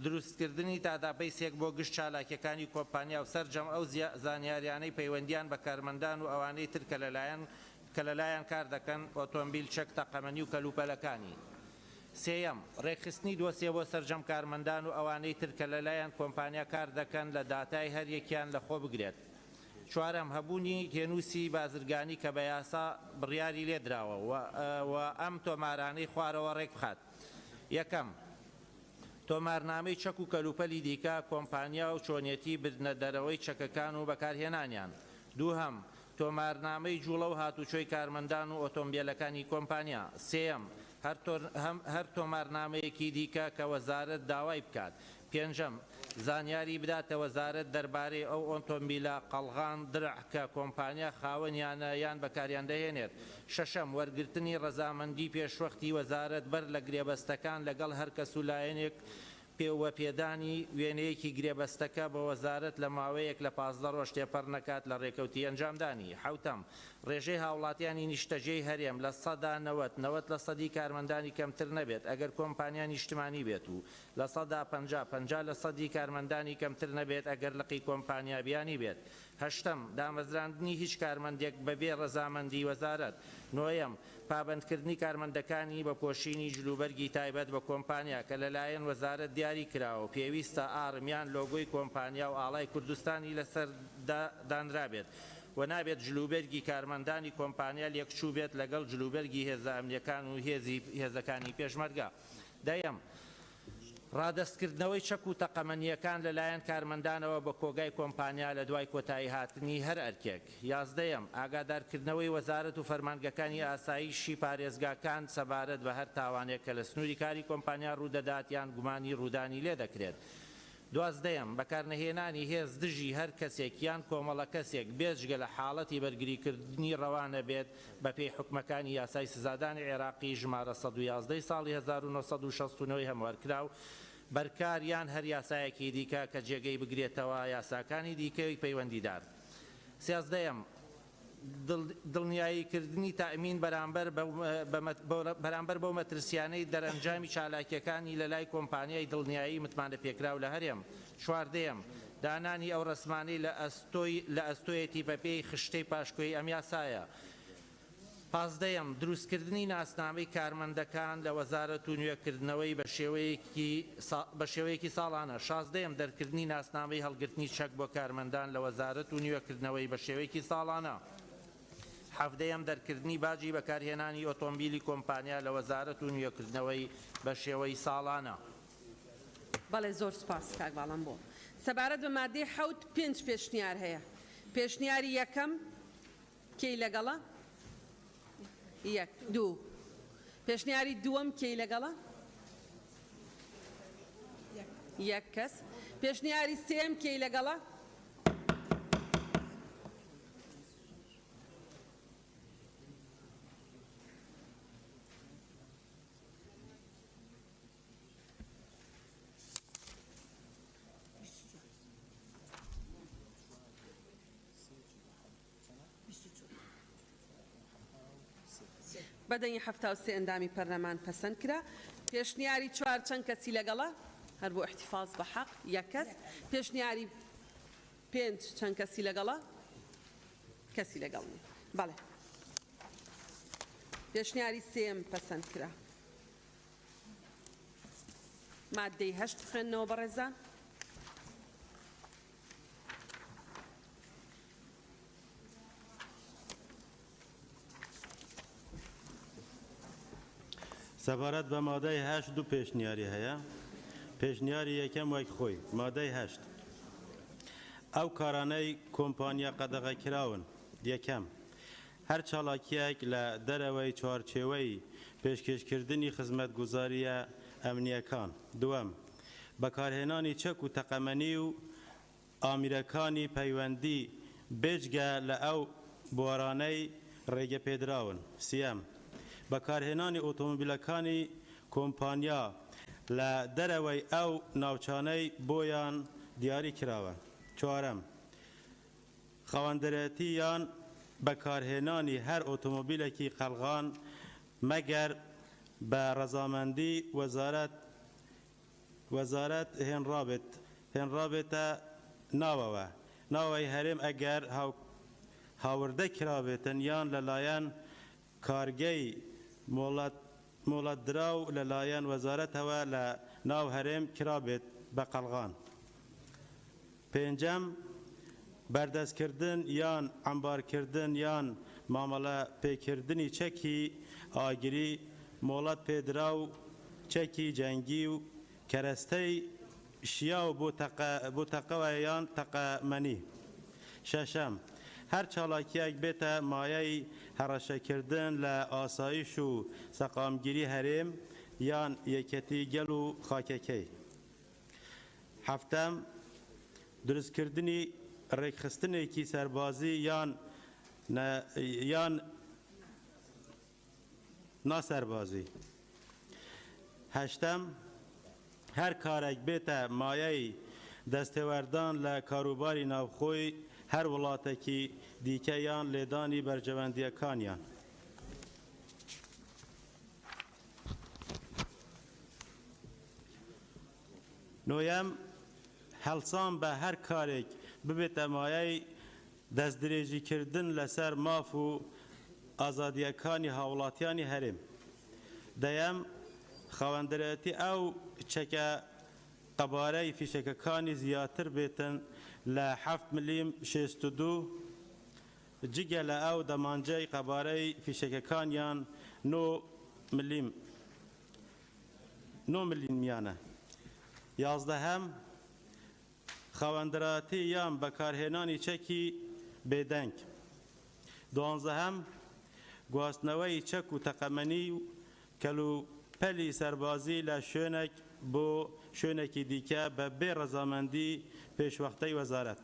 دروستکردنی تادابەیسێک بۆ گشت چالاکیەکانی کۆمپانیا و سەرجەم ئەو زانیاریانەی پەیوەندیان بە کارمەندان و ئەوانەی تر کە لەلایەن کار دەکەن ئۆتۆمبیل چەک تەقەمەنی و کەلوپەلەکانی. سێیەم ڕێکخستنی دۆسیە بۆ سەرجەم کارمەندان و ئەوانەی تر کە لەلایەن کۆمپانیا کار دەکەن لە داتای هەر یەکیان لەخۆ بگرێت. چوارەم هەبوونی هێنووسی بازرگانی کە بە یاسا بڕیاری لێدراوە و ئەم تۆمارانەی خوارەوە ڕێک بخات. یەکەم تۆمارنامەی چەک و کەلوپەلی دیکە کۆمپانیا و چۆنیەتی بردنە دەرەوەی چەکەکان و بەکارهێنانیان. دووهەم تۆمارنامەی جوڵە و هاتوچۆی کارمەندان و ئۆتۆمبیلەکانی کۆمپانیا. سێیەم هەر تۆمارنامەیەکی دیکە کە وەزارەت داوای بکات. پێنجەم زانیاری بداتە وەزارەت دەربارەی ئەو ئۆتۆمبیلە قەڵغان درع کە کۆمپانیا خاوەنیانە یان بەکاریان دەهێنێت. شەشەم وەرگرتنی ڕەزامەندی پێشوەختی وەزارەت بەر لە گرێبەستەکان لەگەڵ هەر کەس و لایەنێک پێوە پێدانی وێنەیەکی گرێبەستەکە بە وەزارەت لە ماوەیەک لە 15 ڕۆژ تێپەڕ نەکات لە ڕێکەوتی ئەنجامدانی. حوتەم ڕێژەی هاوڵاتیانی نیشتەجێی هەرێم لە 90 لە سەدی کارمەندانی کەمتر نەبێت ئەگەر کۆمپانیا نیشتمانی بێت و لە 50 لە سەدی کارمەندانی کەمتر نەبێت ئەگەر لقی کۆمپانیا بیانی بێت. هەشتەم دامەزراندنی هیچ کارمەندێک بەبێ ڕەزامەندی وەزارەت. نۆیەم پابندکردنی کارمەندەکانی بە پۆشینی جلوبەرگی تایبەت بە کۆمپانیا کە لەلایەن وەزارەت دیاری کراوە پێویستە ئارمیان لۆگۆی کۆمپانیا و ئاڵای کوردستانی لەسەر دانرابێت و نابێت جلوبەرگی کارمەندانی کۆمپانیا لێکچوو بێت لەگەڵ جلوبەرگی هێزە ئەمنیەکان و هێزەکانی پێشمەرگا. دەیەم ڕادەستکردنەوەی چەک و تەقەمەنیەکان لەلایەن کارمەندانەوە بە کۆگای کۆمپانیا لە دوای کۆتایی هاتنی هەر ئەرکێک. 11 ئاگادارکردنەوەی وەزارەت و فەرمانگەکانی ئاسایشی پارێزگاکان سەبارەت بە هەر تاوانێک کە لە سنووری کاری کۆمپانیا ڕوودەدات یان گومانی ڕوودانی لێ دەکرێت. 12 بەکارنەهێنانی هێز دژی هەر کەسێک یان کۆمەڵە کەسێک بێجگە لە حاڵەتی بەرگریکردنی ڕەوانە بێت بە پێی حکومەکانی یاسای سزادانی عێراقی ژمارە 111 ساڵی 1969 هەموارکراو بەرکاریان هەر یاسایەکی دیکە کە جێگەی بگرێتەوە یاساکانی دیکەی پەیوەندیدار. 13 دڵنیاییکردنی تامین بەرامبەر بەو مەترسیانەی دەرەنجامی چالاکیەکانی لە لای کۆمپانیای دڵنیایی متمانە پێکراو لە هەرێم. 14 دانانی ئەو ڕسمانەی لە ئەستۆیەتی بەپێی خشتەی پاشکۆی ئەم یاسایە. 15 دروستکردنی ناسنامەی کارمەندەکان لە وەزارەت و نوێکردنەوەی بە شێوەیەکی ساڵانە. 16 دەرکردنی ناسنامەی هەڵگرتنی چەک بۆ کارمەندان لە وەزارەت و نوێکردنەوەی بە شێوەیەکی ساڵانە. 17 دەرکردنی باجی بەکارهێنانی ئۆتۆمبیلی کۆمپانیا لە وەزارەت و نوێکردنەوەی بە شێوەی ساڵانە. بەڵێ زۆر سپاس کاک باڵام بۆ. سەبارەت بە مادەی 5 پێشنیار هەیە. پێشنیاری یەکەم کەی لەگەڵە؟ 2 پێشنیاری دووەم کەی لەگەڵە؟ 1 کەس. پێشنیاری سێم کەی لەگەڵە؟ بەدەنگی 73 ئەندامی پەرلەمان پەسەند کرا. پێشنیاری 4 چەند کەسی لەگەڵە؟ هەر بۆ احتیفاظ بە حەق 1 کەس. پێشنیاری 5 چەند کەسی لەگەڵە؟ کەسی لەگەڵ نیە. بەڵێ. پێشنیاری سێم پەسەند کرا. مادەی 8 بخوێننەوە بەڕێزان. سەبارەت بە مادەی 8 دوو پێشنیاری هەیە. پێشنیاری یەکەم وەک خۆی مادەی 8 ئەو کارانەی کۆمپانیا قەدەغەکراون. یەکەم هەر چالاکیەک لە دەرەوەی چوارچێوەی پێشکەشکردنی خزمەتگوزاریە ئەمنیەکان. دووەم بەکارهێنانی چەک و تەقەمەنی و ئامیرەکانی پەیوەندی بێجگە لە ئەو بوارانەی ڕێگەپێدراون. سیەم بەکارهێنانی ئۆتۆمۆبیلەکانی کۆمپانیا لە دەرەوەی ئەو ناوچانەی بۆیان دیاری کراوە. چوارەم خەوەندەرەتی یان بەکارهێنانی هەر ئۆتۆمۆبیلێکی قەلغان مەگەر بە ڕەزامەندی وەزارەت هێنرابێتە ناوەوە ناوەی هەرێم ئەگەر هاوردە کرابێتن یان لەلایەن کارگەی مۆڵەتدراو لەلایەن وەزارەتەوە لە ناو هەرێم کرابێت بە قەلغان. پێنجەم بەردەستکردن یان ئەمبارکردن یان مامەڵە پێکردنی چەکی ئاگری مۆڵەت پێدراو چەکی جەنگی و کەرەستەی شیاو بۆ تەقەوە یان تەقەمەنی. شەشەم هەر چالاکیەک بێتە مایەی هەڕەشەکردن لە ئاسایش و سەقامگیری هەرێم یان یەکەتی گەل و خاکەکەی. هەفتەم دروستکردنی ڕێکخستنێکی سەربازی یان ناسەربازی. هەشتەم هەر کارێک بێتە مایەی دەستێوەردان لە کاروباری ناوخۆی هەر وڵاتێکی دیکە یان لێدانی بەرژەوەندیەکانیان. نۆیەم هەڵسان بە هەر کارێک ببێتە مایەی دەستدرێژیکردن لەسەر ماف و ئازادیەکانی هاوڵاتیانی هەرێم. دەیەم خەوەندەرەتی ئەو چەکە قەبارەی فیشەکەکانی زیاتر بێتن لە 7 ملیم 62 جگە لە ئەو دەمانجەی قەبارەی فیشەکەکانیان 9 ملیم میانە. 11 خواندراتی یان بەکارهێنانی چەکی بێدەنگ 12 گواستنەوەی چەک و تەقەمەنی و کەلوپەلی سەربازی لە شوێنێک بۆ شوێنێکی دیکە بە بێ ڕەزامەندی پێشوەختەی وەزارەت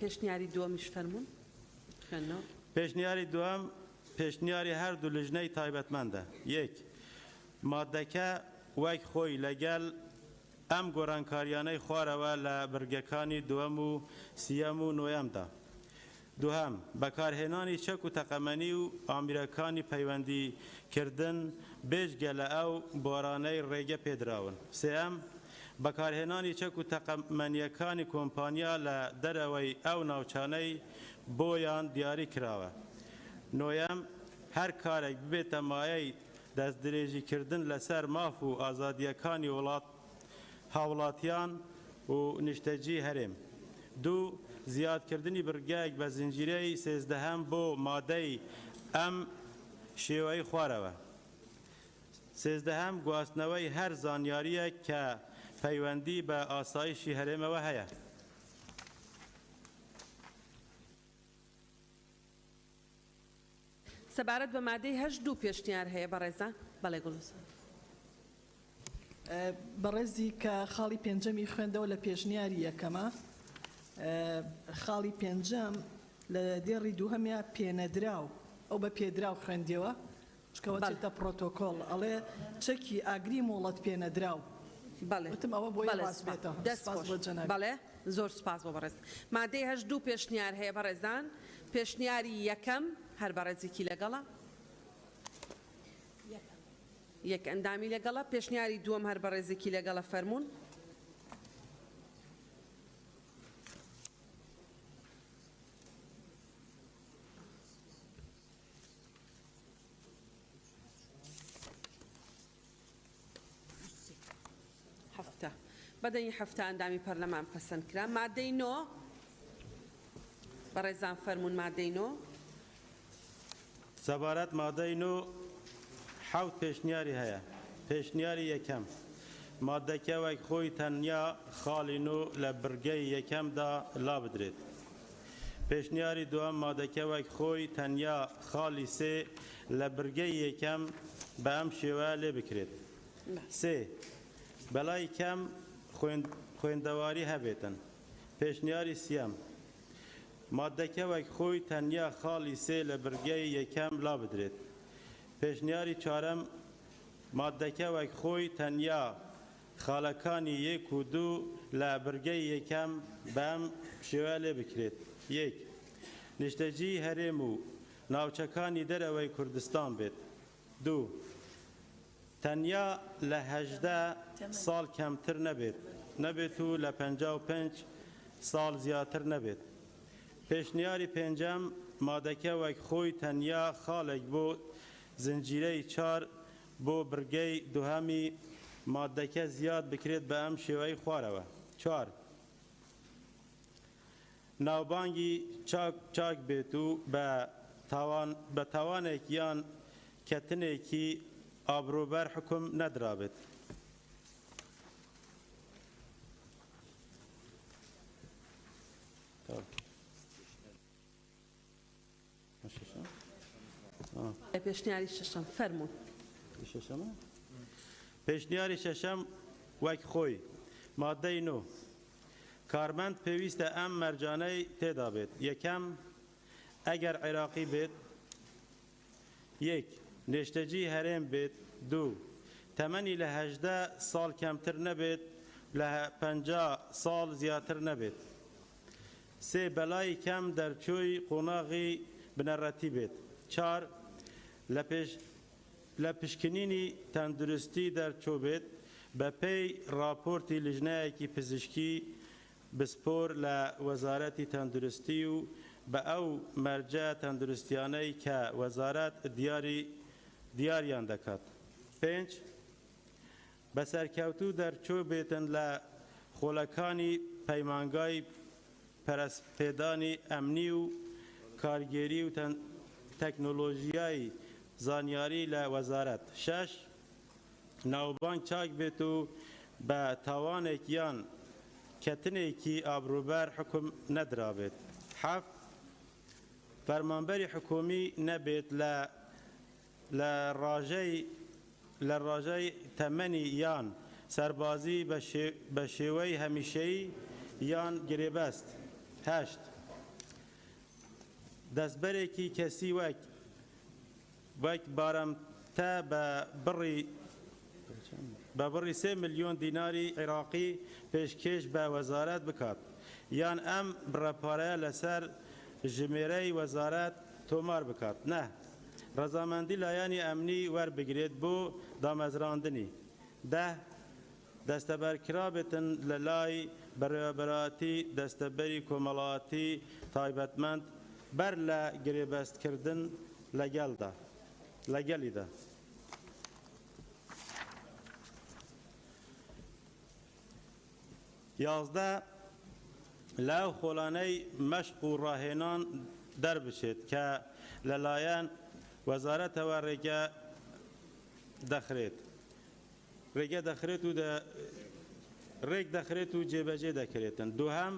پێشنیاری دووەمیش فەرموون خوێندنەوە. پێشنیاری دووەم پێشنیاری هەردوو لیژنەی تایبەتمەندە. یەک مادەکە وەک خۆی لەگەڵ ئەم گۆڕانکاریانەی خوارەوە لە بەرگەکانی دووەم و سیەم و نۆیەمدا. دووهەم بەکارهێنانی چەک و تەقەمەنی و ئامرەکانی پەیوەندیکردن بێژگە لە ئەو بۆرانەی ڕێگە پێدراون. سێەم بەکارهێنانی چەک و تەقەمەنیەکانی کۆمپانیا لە دەرەوەی ئەو ناوچانەی بۆیان دیاری کراوە. نۆیەم هەر کارێک ببێتە مایەی دەستدرێژیکردن لەسەر ماف و ئازادیەکانی هاوڵاتیان و نیشتەجی هەرێم. دوو زیادکردنی بڕگایەک بە زنجیرەی سێزدەهەم بۆ مادەی ئەم شێوەی خوارەوە. سێزدەهەم گواستنەوەی هەر زانیاریەک کە پەیوەندی بە ئاسایشی هەرێمەوە هەیە. سەبارەت بە مادەی 8 پێشنیار هەیە بەڕێزان بەڵێ گوڵووس. بەڕێزی کە خاڵی پێنجەمی خوێندەوە لە پێشنیاری یەکەمە خاڵی پێنجەم لە دێڕی دووهەمیا پێنەدراو ئەو بە پێدراو خوێندیەوە چکەوە چێتە پرۆتۆکۆڵ ئەڵێ چەکی ئاگری مۆڵەت پێنەدراو. وتم ئەوە بۆی ڕاست بێتەوە. بەڵێ زۆر سپاس بۆ بەڕێز. مادەی 8 پێشنیار هەیە بەڕێزان. پێشنیاری یەکەم هەر بەڕێزێکی لەگەڵە یەک ئەندامی لەگەڵە. پێشنیاری دووەم هەر بەڕێزێکی لەگەڵە فەرموون. هەفتە بەدەنی هەفتە ئەندامی پەرلەمان پەسەند کرا. مادەی 9 بەڕێزان فەرموون. مادەی 9 سەبارەت مادەی 9 حەوت پێشنیاری هەیە. پێشنیاری یەکەم مادەکە وەک خۆی تەنیا خاڵی 9 لە بڕگەی یەکەمدا لا بدرێت. پێشنیاری دووەم مادەکە وەک خۆی تەنیا خاڵی 3 لە بڕگەی یەکەم بە ئەم شێوە لێ بکرێت. 3 بەلای کەم خوێندەواری هەبێتن. پێشنیاری سیەم مادەکە وەک خۆی تەنیا خاڵی 3 لە بڕگەی یەکەم لا بدرێت. پێشنیاری چوارەم مادەکە وەک خۆی تەنیا خاڵەکانی 1 و 2 لە بڕگەی یەکەم بە ئەم شێوە لێ بکرێت. 1 نیشتەجی هەرێم و ناوچەکانی دەرەوەی کوردستان بێت. 2 تەنیا لە 18 ساڵ کەمتر نەبێت و لە 55 ساڵ زیاتر نەبێت. پێشنیاری پێنجەم مادەکە وەک خۆی تەنیا خاڵێک بۆ زنجیرەی 4 بۆ بڕگەی دووهەمی مادەکە زیاد بکرێت بە ئەم شێوەی خوارەوە. 4 ناوبانگی چاک بێت و بە تاوانێک یان کەتنێکی ئابروبەر حکم نەدرابێت. پێشنیاری شەشەم فەرموون. پێشنیاری شەشەم وەک خۆی مادەی 9 کارمەند پێویستە ئەم مەرجانەی تێدا بێت. یەکەم ئەگەر عێراقی بێت. 1 نێشتەجی هەرێم بێت. 2 تەمەنی لە 18 ساڵ کەمتر نەبێت لە 50 ساڵ زیاتر نەبێت. 3 بەلای کەم دەرچووی قۆناغی بنەڕەتی بێت. 4 لە پشکنینی تەندروستی دەرچوو بێت بە پێی راپۆرتی لیژنەیەکی پزیشکی بسپۆر لە وەزارەتی تەندروستی و بە ئەو مەرجە تەندروستیانەی کە وەزارەت دیاریان دەکات. 5 بە سەرکەوتوو دەرچوو بێتن لە خۆلەکانی پەیمانگای پەرسپێدانی ئەمنی و کارگێری و تەکنۆلۆژیای زانیاری لە وەزارەت 6 ناوبانگ چاک بێت و بە تاوانێکیان کەتنێکی ئابروبەر حکم نەدرابێت 7 فەرمانبەری حکومی نەبێت لە ڕاژەی تەمەنی یان سەربازی بە شێوەی هەمیشەیی یان گرێبەست 8 دەستبەرێکی کەسی وەک بارەمتە بە بڕی 3 ملیۆن دیناری عێراقی پێشکەش بە وەزارەت بکات یان ئەم بڕەپارەیە لەسەر ژمێرەی وەزارەت تۆمار بکات نە ڕەزامەندی لایەنی ئەمنی وەربگرێت بۆ دامەزراندنی 10 دەستەبەرکرا بێتن لە لای بەڕێوەبەراتی دەستەبەری کۆمەڵایەتی تایبەتمەند بەر لە گرێبەستکردن لەگەڵیدا یازدە لەو خۆلانەی مەشق و ڕاهێنان دەربچێت کە لەلایەن وەزارەتەوە ڕێگە دەخرێت و جێبەجێ دەکرێتن دووهەم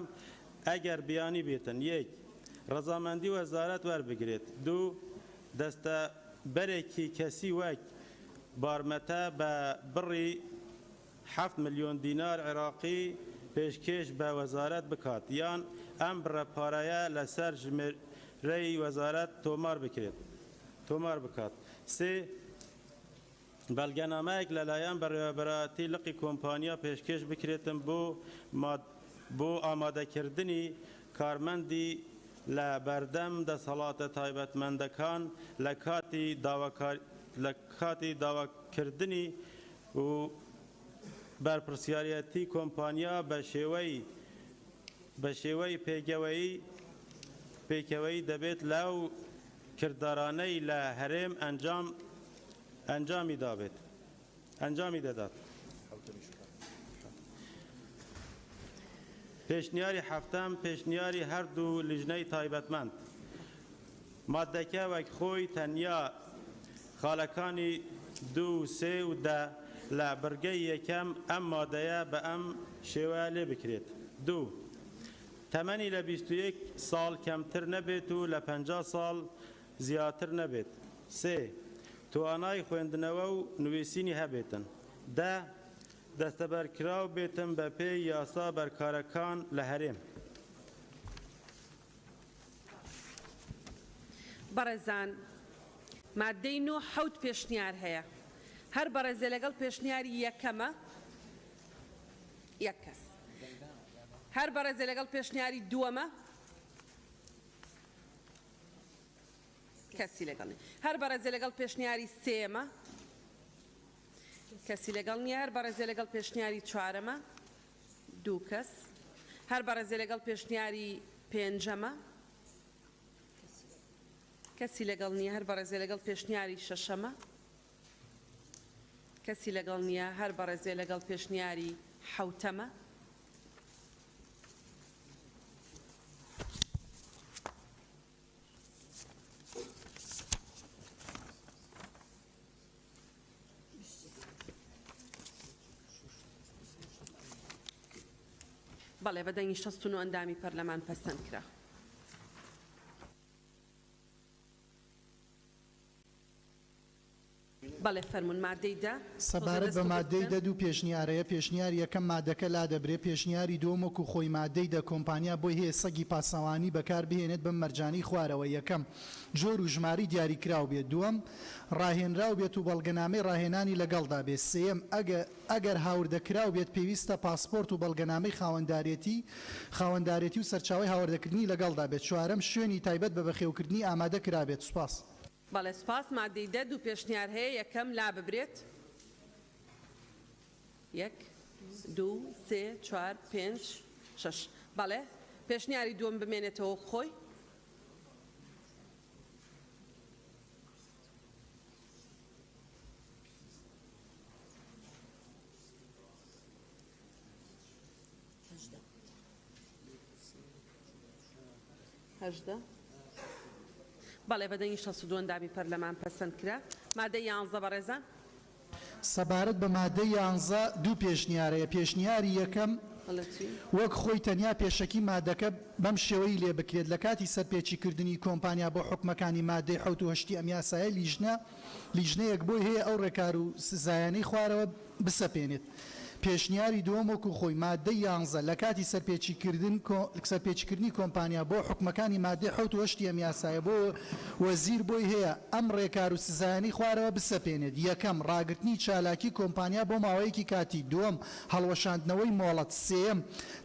ئەگەر بیانی بێتن 1 ڕەزامەندی وەزارەت وەربگرێت 2 دەستەبەرێکی کەسی وەک بارمەتە بە بڕی 7 ملیۆن دینار عێراقی پێشکەش بە وەزارەت بکات یان ئەم بڕەپارەیە لەسەر ژمێرەی وەزارەت تۆمار بکات 3 بەڵگەنامەیەک لەلایەن بەڕێوەبەراتی لقی کۆمپانیا پێشکەش بکرێتن بۆ ئامادەکردنی کارمەندی لە بەردەم دەسەڵاتە تایبەتمەندەکان لە کاتی داواکردنی و بەرپرسیارەتی کۆمپانیا بە شێوەی پێکەوەی دەبێت لەو کردارانەی لە هەرێم ئەنجامی دەدات پێشنیاری هەفتەم پێشنیاری هەردوو لیژنەی تایبەتمەند مادەکە وەک خۆی تەنیا خاڵەکانی 2 و 3 و 10 لە بەرگەی یەکەم ئەم مادەیە بە ئەم شێوەیە لێ بکرێت 2 تەمەنی لە 21 ساڵ کەمتر نەبێت و لە 50 ساڵ زیاتر نەبێت 3 توانای خوێندنەوە و نوویسینی هەبێتن 10 دەستەبەرکراو بێتن بە پێی یاسا بەرکارەکان لە هەرێم بەڕێزان مادەی 9 حەوت پێشنیار هەیە هەر بەڕێزە لەگەڵ پێشنیاری یەکەمە یەک کەس هەر بەڕێزە لەگەڵ پێشنیاری دووەمە کەسی لەگەڵ هەر بەڕێزە لەگەڵ پێشنیاری سێمە کەسی لەگەڵ نییە هەر بەڕێزە لەگەڵ پێشنیاری چوارەمە 2 کەس هەر بەڕێزە لەگەڵ پێشنیاری پێنجەمە کەسی لەگەڵ نییە هەر بەڕێزە لەگەڵ پێشنیاری شەشەمە کەسی لەگەڵ نییە هەر بەڕێزێ لەگەڵ پێشنیاری حەوتەمە بەڵێ بەدەنگی 69 ئەندامی پەرلەمان پەسەند کرا بەڵێ فەرمون مادەی دا سەبارەت بە مادەی دە دوو پێشنیارەیە پێشنیاری یەکەم مادەکە لا دەبرێت پێشنیاری دووەمەک و خۆی مادەی دە کۆمپانیا بۆی هەیە سەگی پاسەوانی بەکار بهێنێت بە مەرجانی خوارەوە یەکەم جۆر و ژماری دیاریکراو بێت دووەم ڕاهێنراو بێت و بەڵگەنامەی ڕاهێنانی لەگەڵدا بێت سێم ئەگەر هاوردەکراو بێت پێویستە پاسپۆرت و بەڵگەنامەی خاوەندارێتی و سەرچاوی هاوردەکردنی لەگەڵدا بێت چوارەم شوێنی تایبەت بە بەخێوکردنی ئامادە کرابێت سوپاس بەڵێ سپاس مادەی دە دوو پێشنیار هەیە یەکەم لا ببرێت 1 2 3 4 5 6 بەڵێ پێشنیاری دووەم بمێنێتەوە خۆی هەژدە بەڵێ بەدەنگی 62 ئەندامی پەرلەمان پەسەند کرا. مادەی 11 بەڕێزان. سەبارەت بە مادەی 11 دوو پێشنیارەیە. پێشنیاری یەکەم وەک خۆی تەنیا پێشەکی مادەکە بەم شێوەی لێ بکرێت لە کاتی سەرپێچیکردنی کۆمپانیا بۆ حکومەکانی مادەی 1970 ئەم یاسایە لیژنەیەک بۆی هەیە ئەو ڕێکار و سزایانەی خوارەوە بسەپێنێت. پێشنیاری دووەم وەکو خۆی مادەی 11 لە کاتی سەرپێچیکردنی کۆمپانیا بۆ حکومەکانی مادەی 1970 ئەم یاسایە بۆ وەزیر بۆی هەیە ئەم ڕێکار و سزایانی خوارەوە بسەپێنێت. یەکەم ڕاگررتنی چالاکی کۆمپانیا بۆ ماوەیەکی کاتی. دووەم هەڵوەشاندنەوەی مۆڵەت. سێم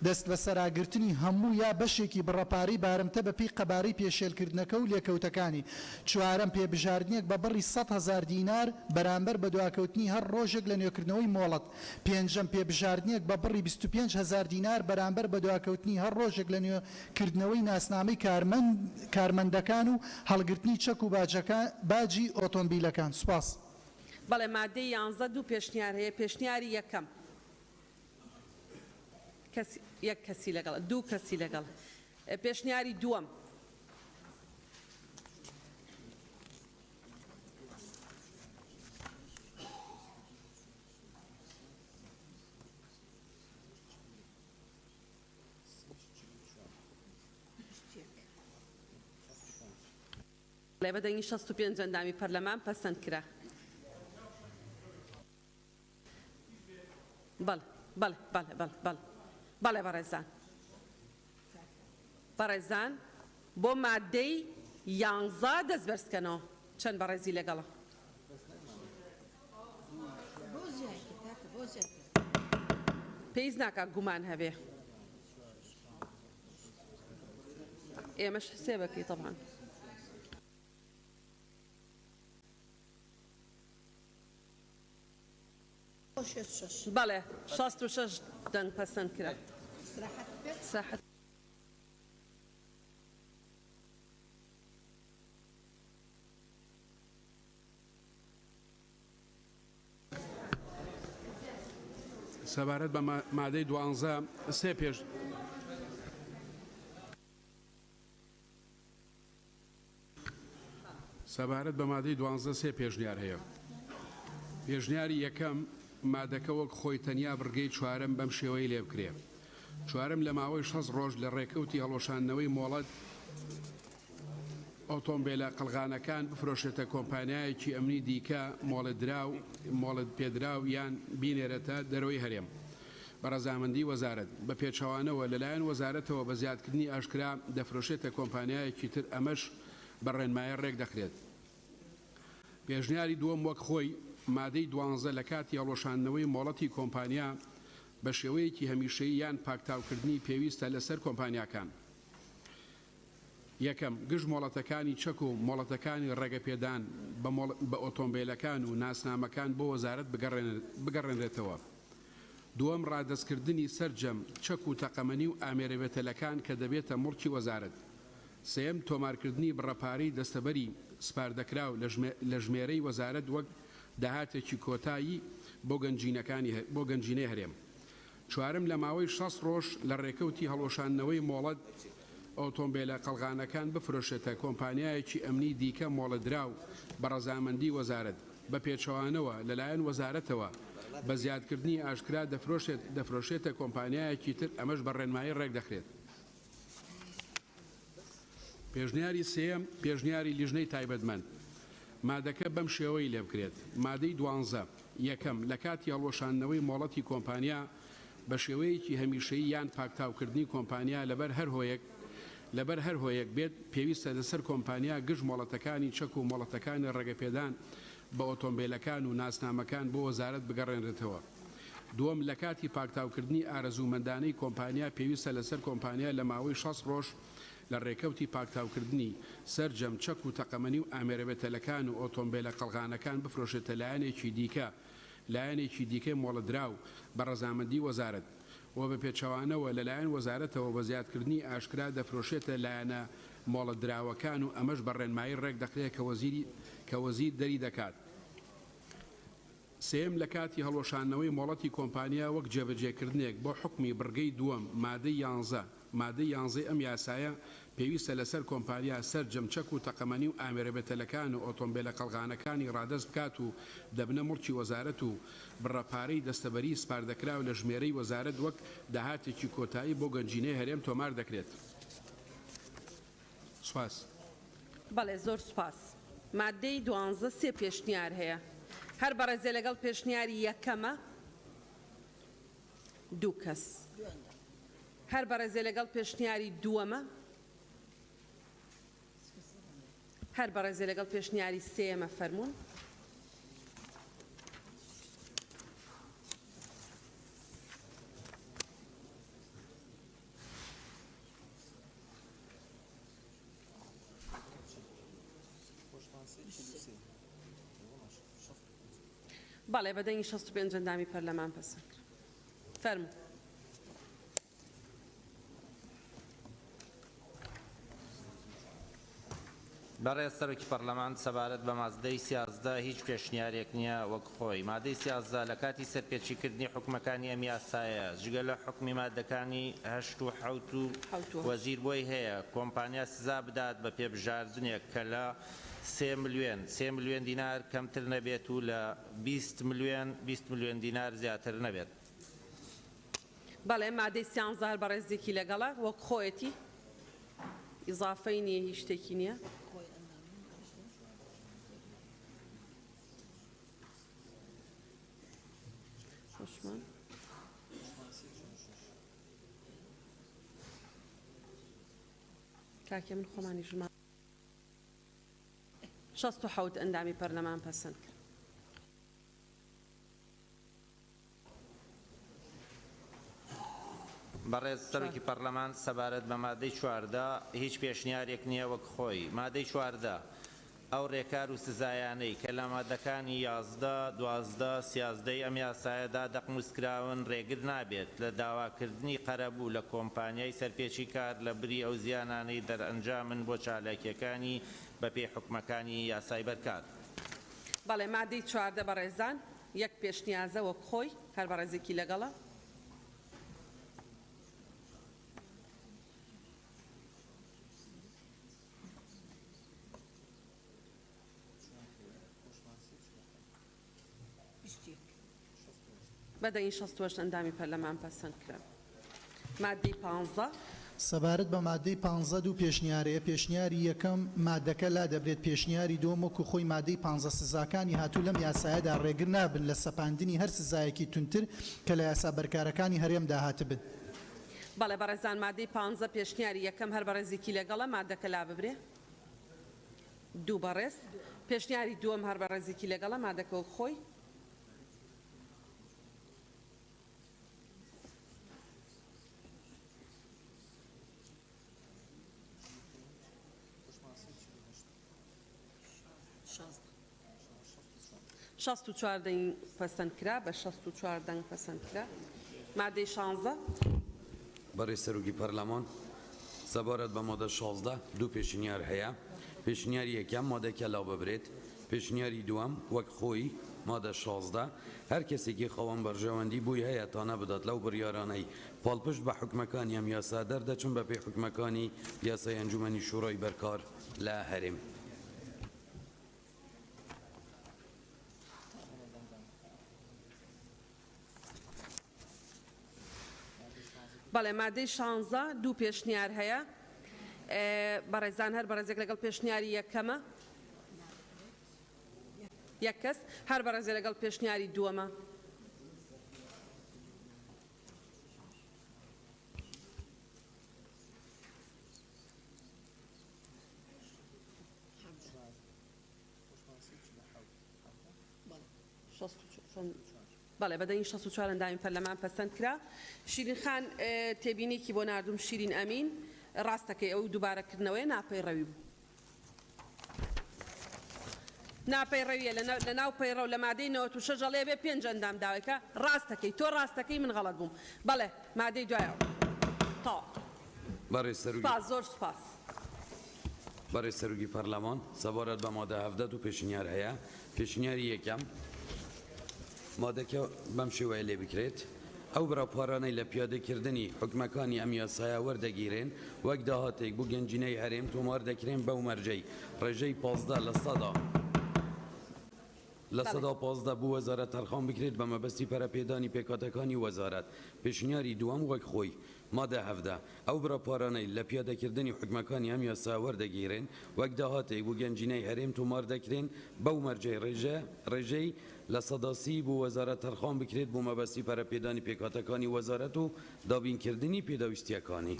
دەست بە سەراگررتنی هەموو یا بەشێکی بڕەپاری بارمتە بە پێی قەبارەی پێشێلکردنەکە و لێکەوتەکانی. چوارەم پێبژاردنێک بە بڕی 100,000 دینار بەرامبەر بە دواکەوتنی هەر ڕۆژێک لە نوێکردنەوەی مۆڵەت. پێنجەم پێبژاردنێک بە بڕی 25,000 دینار بەرامبەر بە دواکەوتنی هەر ڕۆژێک لە نوێکردنەوەی ناسنامەی کارمەندەکان و هەڵگرتنی چەک و باجی ئۆتۆمبیلەکان. سوپاس. بەڵێ مادەی 11 دوو پێشنیار هەیە. پێشنیاری یەکەم یەک کەسی لەگەڵ دوو کەسی لەگەڵ. پێشنیاری دووەم لێ بەدەنگی 65 ئەندامی پەرلەمان پەسەند کرا. بەڵێ بەڕێزان بۆ مادەی 11 دەست بەرزکەنەوە. چەند بەڕێزی لەگەڵە؟ پێیز ناکات گومان هەبێ. ئێمەش حسێبەکەی تەبعاً. بەڵێ 66 دەنگ پەسەند کرا. سەبارەت بە مادەی 12 سێ پێش سەبارەت بە مادەی 12 سێ پێشنیار هەیە. پێشنیاری یەکەم مادەکە وەک خۆی تەنیا بڕگەی چوارەم بەم شێوەی لێ بکرێ. چوارەم لە ماوەی 6 ڕۆژ لە ڕێکەوتی هەڵۆشاندنەوەی مۆڵەت ئۆتۆمبیلە قەلغانەکان بفرۆشێتە کۆمپانیایەکی ئەمنی دیکە مۆڵەت پێدراو یان بینێرەتە دەرەوەی هەرێم بە ڕەزامەندی وەزارەت بە پێچەوانەوە لەلایەن وەزارەتەوە بە زیادکردنی ئاشکرا دەفرۆشێتە کۆمپانیایەکی تر ئەمەش بە ڕێنمایە ڕێک دەکرێت. پێشنیاری دووەم وەک خۆی مادەی 12 لە کاتی هەڵۆشاندنەوەی مۆڵەتی کۆمپانیا بە شێوەیەکی هەمیشەیی یان پاکتاوکردنی پێویستە لەسەر کۆمپانیاکان. یەکەم گشت مۆڵەتەکانی چەک و مۆڵەتەکانی ڕێگەپێدان بە ئۆتۆمبیلەکان و ناسنامەکان بۆ وەزارەت بگەڕێنرێتەوە. دووەم ڕادەستکردنی سەرجەم چەک و تەقەمەنی و ئامێرەبێتەلەکان کە دەبێتە موڵکی وەزارەت. سێم تۆمارکردنی بڕەپاری دەستەبەری سپاردەکراو لە ژمێرەی وەزارەت وەک داهاتێکی کۆتایی بۆ گەنجینەی هەرێم. چوارم لە ماوەی 6 ڕۆژ لە ڕێکەوتی هەڵۆشاندنەوەی مۆڵەت ئۆتۆمبیلە قەلغانەکان بفرۆشێتە کۆمپانیایەکی ئەمنی دیکە مۆڵەدراو بە ڕەزامەندی وەزارەت بە پێچەوانەوە لەلایەن وەزارەتەوە بە زیادکردنی ئاشکرا دەفرۆشێتە کۆمپانیایەکی تر ئەمەش بە ڕێنمایی ڕێک دەخرێت. پێشنیاری سێم پێشنیاری لیژنەی تایبەتمەند مادەکە بەم شێوەی لێ بکرێت. مادەی 12 یەکەم لە کاتی هەڵۆشاندنەوەی مۆڵەتی کۆمپانیا بە شێوەیەکی هەمیشەیی یان پاکتاوکردنی کۆمپانیا لەبەر هەر هۆیەک بێت پێویستە لەسەر کۆمپانیا گشت مۆڵەتەکانی چەک و مۆڵەتەکانی ڕێگەپێدان بە ئۆتۆمبیلەکان و ناسنامەکان بۆ وەزارەت بگەڕێنرێتەوە. دووەم لە کاتی پاکتاوکردنی ئارەزومەندانەی کۆمپانیا پێویستە لەسەر کۆمپانیا لە ماوەی 6 ڕۆژ لە ڕێکەوتی پاکتاوکردنی سەرجەم چەک و تەقەمەنی و ئامێرەبێتەلەکان و ئۆتۆمبیلە قەلغانەکان بفرۆشێتە لایەنێکی دیکە مۆڵەدراو بە ڕەزامەندی وەزارەت و بە پێچەوانەوە لەلایەن وەزارەتەوە بە زیادکردنی ئاشکرا دەفرۆشێتە لایەنە مۆڵەتدراوەکان و ئەمەش بە ڕێنمایی ڕێک دەخرێت کە وەزیر دەری دەکات. سێم لە کاتی هەڵۆشاندنەوەی مۆڵەتی کۆمپانیا وەک جێبەجێکردنێک بۆ حکمی بڕگەی دووەم مادەی 11 ئەم یاسایە پێویستە لەسەر کۆمپانیا سەر جەمچەک و تەقەمەنی و ئامێرەبێتەلەکان و ئۆتۆمبیلە قەڵغانەکانی ڕادەست بکات و دەبنە مڵکی وەزارەت و بڕەپارەی دەستەبەری سپاردەکراو لە ژمێرەی وەزارەت وەک داهاتێکی کۆتایی بۆ گەنجینەی هەرێم تۆمار دەکرێت. سوپاس. بەڵێ زۆر سوپاس. مادەی 12 سێ پێشنیار هەیە. هەر بەڕێزێ لەگەڵ پێشنیاری یەکەمە دوو کەس. هەر بەڕێزێ لەگەڵ پێشنیاری دووەمە هەر بەڕێزێ لەگەڵ پێشنیاری سێمە فەرموون. بەڵێ بەدەنگی 65 ئەندامی پەرلەمان پەسەند کرد. فەرموو. بەڕێز سەرۆکی پەرلەمان سەبارەت بە مادەی 13 هیچ پێشنیارێک نییە وەک خۆی. مادەی 13 لە کاتی سەرپێچیکردنی حکومەکانی ئەم یاسایە جگە لە حکمی مادەکانی 8 و 7 و وەزیر بۆی هەیە کۆمپانیا سزا بدات بە پێبژاردنێک کە لە 3 ملیۆن دینار کەمتر نەبێت و لە 20 ملیۆن دینار زیاتر نەبێت. بەڵێ مادەی 13 بەڕێزێکی لەگەڵە وەک خۆیەتی ئیزافەی نییە هیچ شتێکی نییە. کاکێ من خۆمانی ژما 67 ئەندامی پەرلەمان پەسەند کرد. بەڕێز سەرۆکی پەرلەمان سەبارەت بە مادەی 14 هیچ پێشنیارێک نییە وەک خۆی. مادەی 14 ئەو ڕێکار و سزایانەی کە لە مادەکانی 11 12 13 ئەم یاسایەدا دەقموسکراون ڕێگر نابێت لە داواکردنی قەرەبوو لە کۆمپانیای سەرپێچی کار لە بری ئەو زیانانەی دەرئەنجامن بۆ چالاکیەکانی بە پێی حکومەکانی یاسای بەرکار. بەڵێ مادەی 14 بەڕێزان یەک پێشنیازە وەک خۆی هەر بەڕێزێکی لەگەڵە. بەدەنگی 68 ئەندامی پەرلەمان پەسەند کرا. مادەی 15 سەبارەت بە مادەی 15 دوو پێشنیارەیە. پێشنیاری یەکەم مادەکە لا دەبرێت پێشنیاری دووەم وەکو خۆی مادەی 15 سزاکانی هاتوو لەم یاسایەدا ڕێگر نابن لە سەپاندنی هەر سزایەکی تونتر کە لە یاسا بەرکارەکانی هەرێمدا هاتبن. بەڵێ بەڕێزان مادەی 15 پێشنیاری یەکەم هەر بەڕێزێکی لەگەڵە مادەکە لا ببرێ دوو بەڕێز. پێشنیاری دووەم هەر بەڕێزێکی لەگەڵە مادەکە وەک خۆی. شەست و چوار دەنگ پەسەند کرا بە 64 دەنگ پەسەند کرا. مادەی 16 بەڕێز سەرۆکی پەرلەمان سەبارەت بە مادە 16 دوو پێشنیار هەیە. پێشنیاری یەکەم مادەکە لاو ببرێت. پێشنیاری دووەم وەک خۆی مادە 16 هەر کەسێکی خەوەن بەرژەوەندی بووی هەیە تا نەبدات لەو بڕیارانەی پاڵپشت بە حکومەکانی ئەم یاسا دەردەچن بە پێی حکومەکانی یاسای ئەنجومەنی شوڕای بەرکار لە هەرێم. بەڵێ مادەی 16 دوو پێشنیار هەیە. بەڕێزان هەر بەڕێزێک لەگەڵ پێشنیاری یەکەمە یەک کەس هەر بەڕێزێ لەگەڵ پێشنیاری دووەمە. بەڵێ بەدەنگی 64 ئەندامی پەرلەمان پەسەند کرا. شیرین خان تێبینێکی بۆ ناردوم شیرین ئەمین ڕاستەکەی ئەو دووبارەکردنەوەی ناپەیڕەوی بوو. ناپەیڕەویە لە ناو پەیڕە و لە مادەی 96 ژەڵێ بێ 5 ئەندام داوێکە ڕاستەکەی تۆ ڕاستەکەی من غەڵەت بووم. بەڵێ مادەی دوایەوە تا زۆر سوپاس. بەڕێز سەرۆکی پەرلەمان سەبارەت بە مادە 17 دوو پێشنیار هەیە. پێشنیاری یەکەم مادەکە بەم شێوەیە لێ بکرێت. ئەو بڕاپارانەی لە پیادەکردنی حکومەکانی ئەم یاسایە وەردەگیرێن وەک داهاتێک بۆ گەنجینەی هەرێم تۆمار دەکرێن بەو مەرجەی ڕێژەی 15 لە سەدا 15 بوو وەزارەت تەرخان بکرێت بە مەبەستی پەرەپێدانی پێکاتەکانی وەزارەت پێشنیاری دووەم وەک خۆی مادە 17 ئەو بڕاپارانەی لە پیادەکردنی حکومەکانی ئەم یاسا وەردەگیرێن وەک داهاتێک بۆ گەنجینەی هەرێم تۆمار دەکرێن بەو مەرجەی ڕێژەی لە سەداسی بۆ وەزارەت تەرخان بکرێت بۆ مەبەستی پەرەپێدانی پێکاتەکانی وەزارەت و دابینکردنی پێدەویستیەکانی.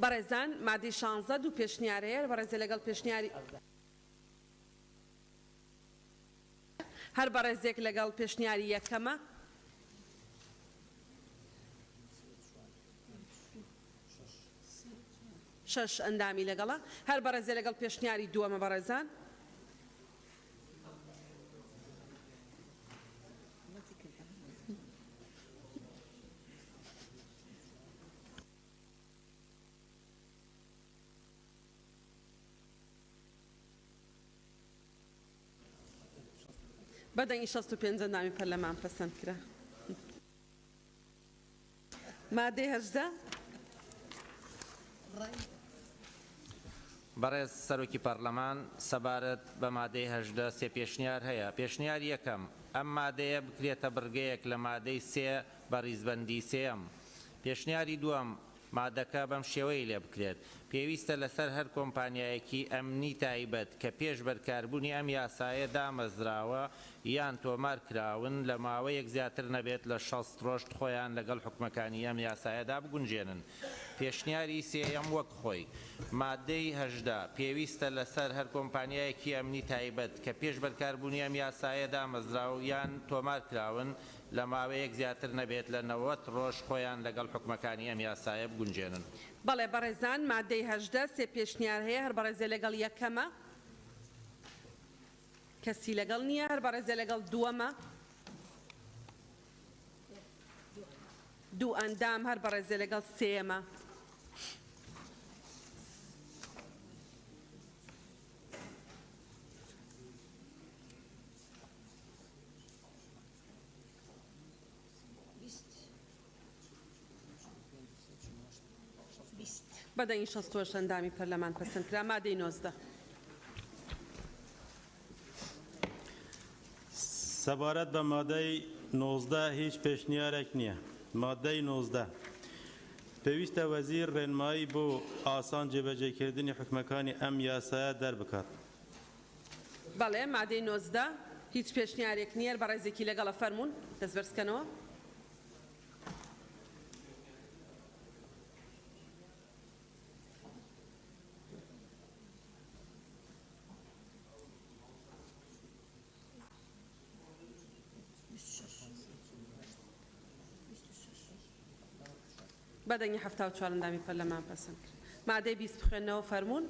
بەڕێزان مادەی 16 دوو پێشنیارەیە بەڕێزە لەگەڵ پێشنیاری هەر بەڕێزێک لەگەڵ پێشنیاری یەکەمە شش ئەندامی لەگەڵە هەر بەڕێزێ لەگەڵ پێشنیاری دووەمە بەڕێزان بەدەنگی 65 ئەندامی پەرلەمان پەسەند کرا. مادەی 18 بەڕێز سەرۆکی پەرلەمان سەبارەت بە مادەی 18 سێ پێشنیار هەیە. پێشنیار یەکەم ئەم مادەیە بکرێتە بڕگەیەک لە مادەی 3 بە ڕیزبەندی سێم. پێشنیاری دووەم مادەکە بەم شێوەیە لێ بکرێت. پێویستە لەسەر هەر کۆمپانیایەکی ئەمنی تایبەت کە پێش بەرکاربوونی ئەم یاسایە دامەزراوە یان تۆمار کراون لە ماوەیەک زیاتر نەبێت لە 60 ڕۆژ خۆیان لەگەڵ حکومەکانی ئەم یاسایەدا بگونجێنن. پێشنیاری سێیەم وەک خۆی مادەی 18 پێویستە لەسەر هەر کۆمپانیایەکی ئەمنی تایبەت کە پێش بەرکاربوونی ئەم یاسایە دامەزراو یان تۆمار کراون لە ماوەیەک زیاتر نەبێت لە 90 ڕۆژ خۆیان لەگەڵ حکومەکانی ئەم یاسایە بگونجێنن. بەڵێ بەڕێزان مادەی 18 سێ پێشنیار هەیە هەر بەڕێزێ لەگەڵ یەکەمە کەسی لەگەڵ نییە هەر بەڕێزێ لەگەڵ دووەمە دوو ئەندام هەر بەڕێزێ لەگەڵ سێمە. بەدەنگی 68 ئەندامی پەرلەمان پەسەند کرا. مادەی 19 سەبارەت بە مادەی 19 هیچ پێشنیارێک نییە. مادەی 19 پێویستە وەزیر ڕێنمایی بۆ ئاسان جێبەجێکردنی حکومەکانی ئەم یاسایە دەربکات. بەڵێ مادەی 19 هیچ پێشنیارێک نییە بەڕێزێکی لەگەڵە فەرموون دەستبەرزکەنەوە. بەدەنگی 74 ئەندامی پەرلەمان پەسەند کرد. مادەی 20 بخوێنەوە فەرموون.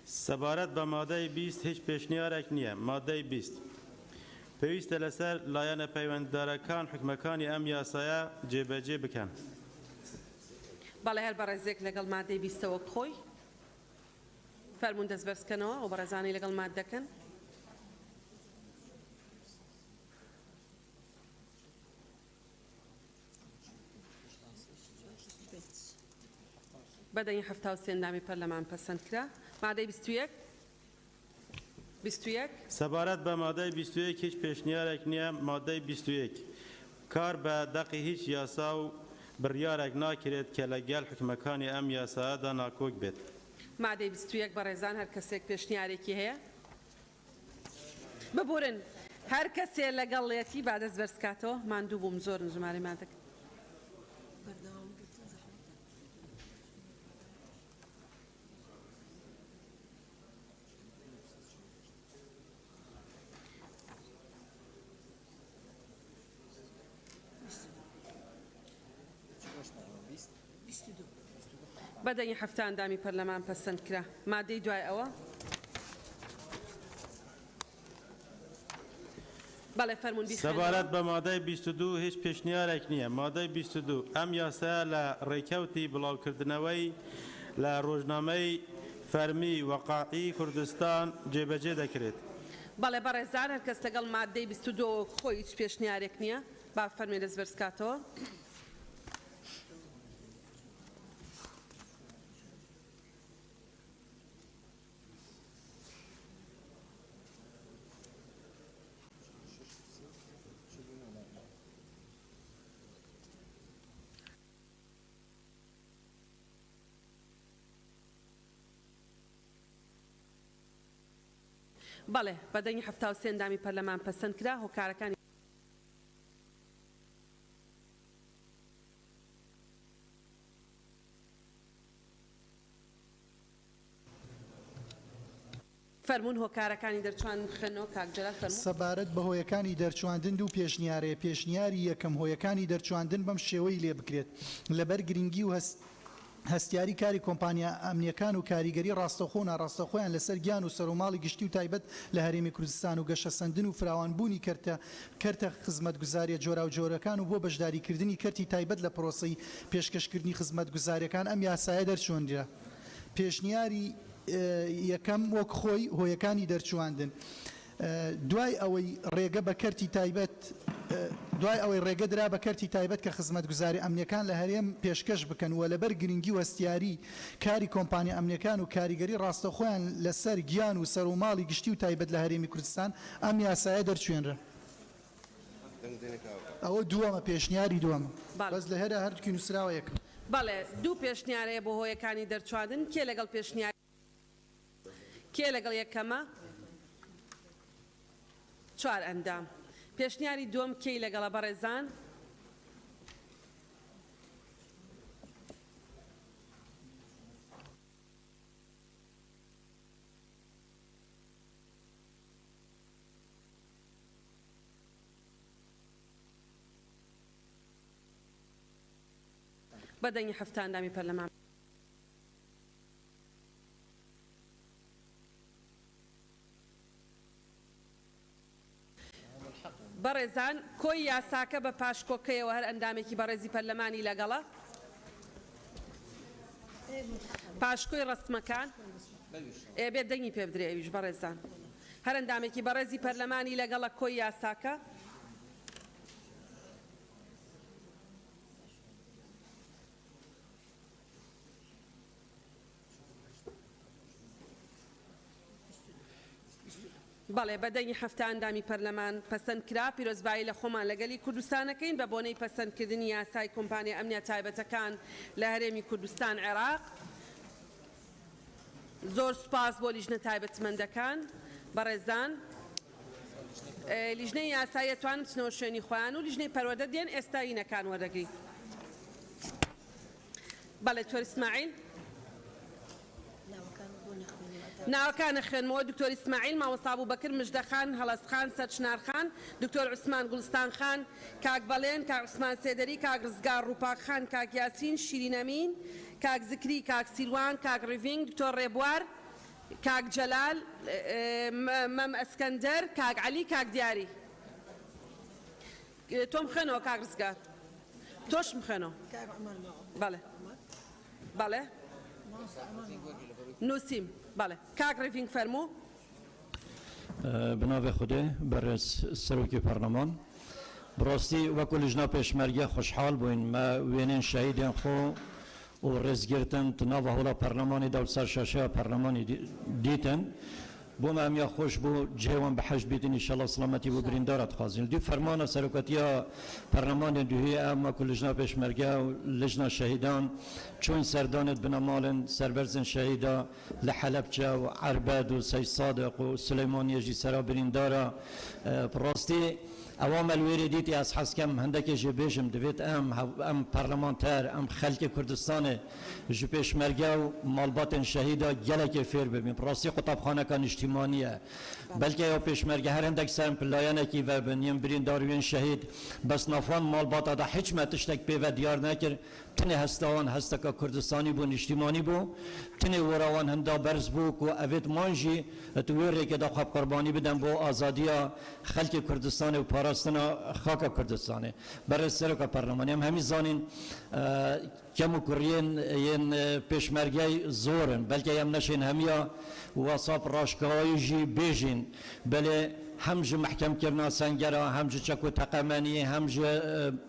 سەبارەت بە مادەی 20 هیچ پێشنیارێک نییە. مادەی 20 پێویستە لەسەر لایەنە پەیوەنددارەکان حکومەکانی ئەم یاسایە جێبەجێ بکەن. بەڵێ هەر بەڕێزێک لەگەڵ مادەی 20 وەک خۆی فەرموون دەستبەرزکەنەوە و بەڕێزانی لەگەڵ مادەکەن. بەدەنگی 73 ئەندامی پەرلەمان پەسەند کرا. مادەی 21 سەبارەت بە مادەی 21 هیچ پێشنیارێک نییە. مادەی 21 کار بە دەقی هیچ یاسا و بڕیارێک ناکرێت کە لەگەڵ حکومەکانی ئەم یاسایەدا ناکۆک بێت. مادەی 21 بەڕێزان هەر کەسێک پێشنیارێکی هەیە ببورن هەر کەسێ لەگەڵێتی با دەستبەرزکاتەوە. ماندوو بووم زۆرن ژمارەی مادەکە. بەدەنگی 70 ئەندامی پەرلەمان پەسەند کرا. مادەی دوای ئەوە بەڵێ فەرموون بیخوێنەوە. سەبارەت بە مادەی 22 هیچ پێشنیارێک نییە. مادەی 22 ئەم یاسایە لە ڕێکەوتی بڵاوکردنەوەی لە ڕۆژنامەی فەرمی وەقاعی کوردستان جێبەجێ دەکرێت. بەڵێ بەڕێزان هەر کەس لەگەڵ مادەی 22 خۆی هیچ پێشنیارێک نییە با فەرمی دەستبەرزکاتەوە. بەڵێ بەدەنگی 73 ئەندامی پەرلەمان پەسەند کرا هۆکارەکانی فەرمونون هۆکارەکانی دەرچوان بخێنەوە کاک جەلال فەرموون. سەبارەت بە هۆیەکانی دەرچواندن و پێشنیارەیە پێشنیاری یەکەم هۆیەکانی دەرچواندن بەم شێوەی لێ بکرێت لەبەر گرنگی و هەستیاری کاری کۆمپانیا ئەمنیەکان و کاریگەری ڕاستەخۆ و ناڕاستەخۆیان لەسەر گیان و سەرۆماڵی گشتی و تایبەت لە هەرێمی کوردستان و گەشەسەندن و فراوانبوونی کەرتە خزمەتگوزاریە جۆرا و جۆرەکان و بۆ بەشداریکردنی کەرتی تایبەت لە پرۆسەی پێشکەشکردنی خزمەتگوزاریەکان ئەم یاسایە دەرچۆنرا. پێشنیاری یەکەم وەک خۆی هۆیەکانی دەرچواندن دوای ئەوەی ڕێگە بە کەرتی تایبەت دوای ئەوەی ڕێگە درا بە کەرتی تایبەت کە خزمەتگوزاری ئەمنیەکان لە هەرێم پێشکەش بکەن و لەبەر گرنگی و هەستیاری کاری کۆمپانیا ئەمنیەکان و کاریگەری ڕاستەخۆیان لەسەر گیان و سەرۆماڵی گشتی و تایبەت لە هەرێمی کوردستان ئەم یاسایە دەرچوێنرا. ئەوە دووەمە پێشنیاری دووەمە بەس لە هەرە هەردووکی نووسراوە یەکەم. بەڵێ دوو پێشنیارەیە بۆ هۆیەکانی دەرچواندن کێ لەگەڵ پێشنیار کێ لەگەڵ یەکەمە؟ 4 ئەندام. پێشنیاری دووەم کێی لەگەڵە بەڕێزان؟ بەدەنگی 7 ئەندامی پەرلەمان. بەڕێزان کۆی یاساکە بە پاشکۆکەیەوە هەر ئەندامێکی بەڕێزی پەرلەمانی لەگەڵە پاشکۆی ڕسمەکان بێت دەنگی پێ بدرێ ئەویش بەڕێزان هەر ئەندامێکی بەڕێزی پەرلەمانی لەگەڵە کۆی یاساکە بەڵێ بەدەنگی 7 ئەندامی پەرلەمان پەسەند کرا پیرۆزبایی لە خۆمان لەگەلی کوردستانەکەین بە بۆنەی پەسەندکردنی یاسای کۆمپانیا ئەمنیە تایبەتەکان لە هەرێمی کوردستان عێراق. زۆر سوپاس بۆ لیژنە تایبەتمەندەکان بەڕێزان لیژنەی یاسایی توانن بچنەوە شوێنی خۆیان و لیژنەی پەروەردە دێن ئێستا ئینەکان وەرەگری. بەڵێ دکتۆر ئیسماعیل ناوەکانە خوێنمەوە دکتۆر ئیسماعیل مامۆستا بووبەکر مژدەخان هەڵەسخان سەرچنارخان دکتۆر عوسمان گوڵستانخان کاک بەڵێن کاک عوسمان سێدەری کاک ڕزگار ڕووپاکخان کاک یاسین شیرینەمین کاک زکری کاک سیلوان کاک ڕیڤینگ دکتۆر ڕێبوار کاک جەلال مەم ئەسکەندەر کاک عەلی کاک دیاری. تۆم خوێنەوە کاک ڕزگار تۆشم خوێنەوە. بەڵێ بەڵێ نووسیم بەڵێ کاک ڕیڤینگ فەرموو. بناوێ خودێ بەڕێز سەرۆکی پەرلەمان بڕاستی وەکو لیژنا پێشمەرگە خوشحال بووین مە وێنێن شەهیدیان خۆ و ڕێزگرتن ناوە هەوڵە پەرلەمانی دەوسەر شەشەیە پەرلەمانی دیتن بۆ ئەمیا خۆش بوو جێوان بە حەشت بیتن ئینشەڵڵا سڵامەتی بۆ بریندارە دخوازین. دوو فەرمانە سەرۆکەتیە پەرلەمانی دوهەیە ئەم وەکو لیژنا پێشمەرگە و لیژنا شەهیدان چۆن سەردانت بنەماڵن سەربەرزن شەهیدا لە حەلەبجە و عەربەد و سەید سادق و سلەیمانیەژی سەرا بریندارە بڕاستی ئەوام ئەلوێرە دیتی ئەس حەزکەم هەندێکێکی بێژم دەبێت ئەم پەرلەمانتەر ئەم خەلکی کوردستانê ji pêşmerge û malbatên şehîda gelekê fêr bibin. Rastî qutabxanekan niştîmanî ye. Belkê ya pêşmerge her hindek serin pilayanekî vebin yên birîndariyên şehîd bes nafan malbata da hiç me tiştek pê ve diyar nekir. Tinê hestawan hesteka Kurdistanî bû niştîmanî bû. Tinê werawan hinda berz bû ku evêt man jî tu wê rêkê da xwe qurbanî bidin bo azadiya xelkê Kurdistanê û parastina xaka Kurdistanê. Berê serokka Perlemanê em hemî zanîn kem û kuriyên yên pêşmergey zor in. Belkê em neşên hemiya wasap raşkayî jî bêjin. Belê hem ji mehkemkirina sengera, hem ji çek û teqemenî, hem ji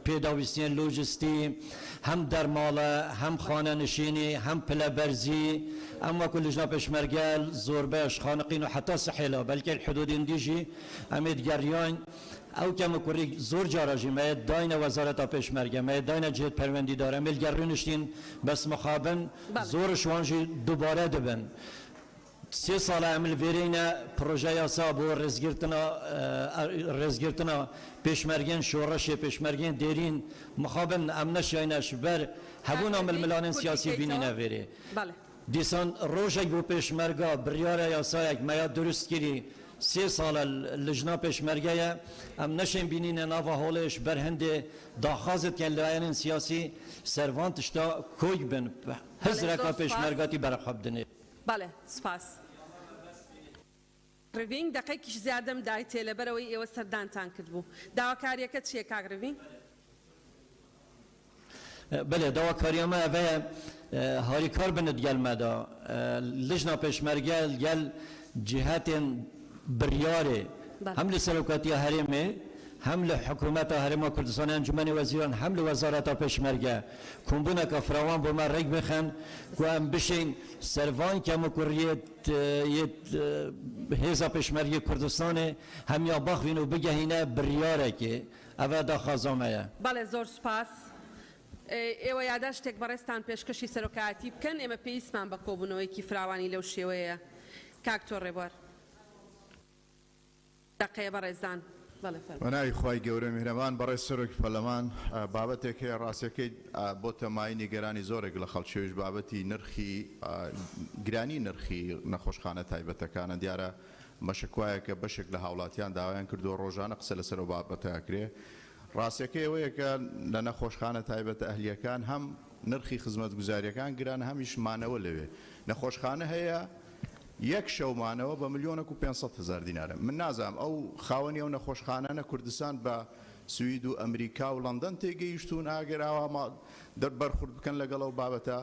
pêdawîstiyên lojistî, hem dermala, hem xanenişînî, hem pileberzî, em wekû lijna pêşmergel zorbeş, xaniqîn û heta sihêla, belkê hududên dî jî em ê digeriyan ew kem û kurî zor cara jî me yê dayne wezareta pêşmerge, me yê dayne cihêt perwendîdar, em ê li ger rûniştîn bes mixabin, zor wan jî dubare dibin. سێ ساڵە ئەمل vêreyne proje yasa بۆ rêzgirtina pêşmergên şoreşê pêşmergên dêrîn mixabin em neşayîne ji ber hebûna milmilanên siyasî bînîne vêrê. Dîsan rojek bû pêşmerga biryara yasayek me ya durust kirî سێ ساڵە lijna pêşmergeye em neşên bînîne nava holê ji ber hindê daxwazetken layyanên siyasî servan tişta koyk bin hizreka pêşmergatî berxwe bidinê. بله سپاس ڕڤین دقەیەکیش زیادەم دایتێ لەبەرەوەی ئێوە سەردانتان کردبوو داواکاریەکە چییە کاک ڕڤین؟ بله داواکاریە me ev ye harîkar bin gelmeda lijna pêşmerge gel cihetên biryarê hem li serokatiya herêmê hem li hikûmeta Herêma Kurdistanê Encûmenê Wezîran hem li wezareta pêşmerge kombûneka firawan bû me rêk bixin ku em bişên servankêm û kuriyê hêza pêşmergê Kurdistanê hem ya baxvîn û bigehîne biryarekê ev e daxwaza me ye. بەڵێ زۆر سوپاس ئێوە یادا شتێک بەڕێستان پێشکەشی سەرۆکایەتی بکەن ئێمە پێویستمان بە کۆبوونەوەیەکی فراوانی لەو شێوەیە کاک تۆ ڕێبوار دقەیە بەڕێزان وەناوی خوای گەورە میهرەبان بەڕێز سەرۆکی پەرلەمان بابەتێک هەیە ڕاستیەکەی بۆ تەمای نیگەرانی زۆرێک لە خەڵکیێش بابەتی نرخی گرانی نرخی نەخۆشخانە تایبەتەکانە دیارە مەشکوایە کە بەشێک لە هاوڵاتیان داوایان کردو ڕۆژانە قسە لەسەر و بابەتەکرێ ڕاستیەکەی ئەوەیە کە لە نەخۆشخانە تایبەتە ئەهلیەکان هەم نرخی خزمەت گوزاریەکان گران هەمیش مانەوە لەوێ نەخۆشخانە هەیە یەک شەومانەوە بە 1,500,000 دینارە من نازام ئەو خاوەنی ئەو نەخۆشخانانە کوردستان بە سوید و ئەمریکا و لەندەن تێگەیشتون ئاگەراوە بەرخورد بکەن لەگەڵ ئەو بابەتە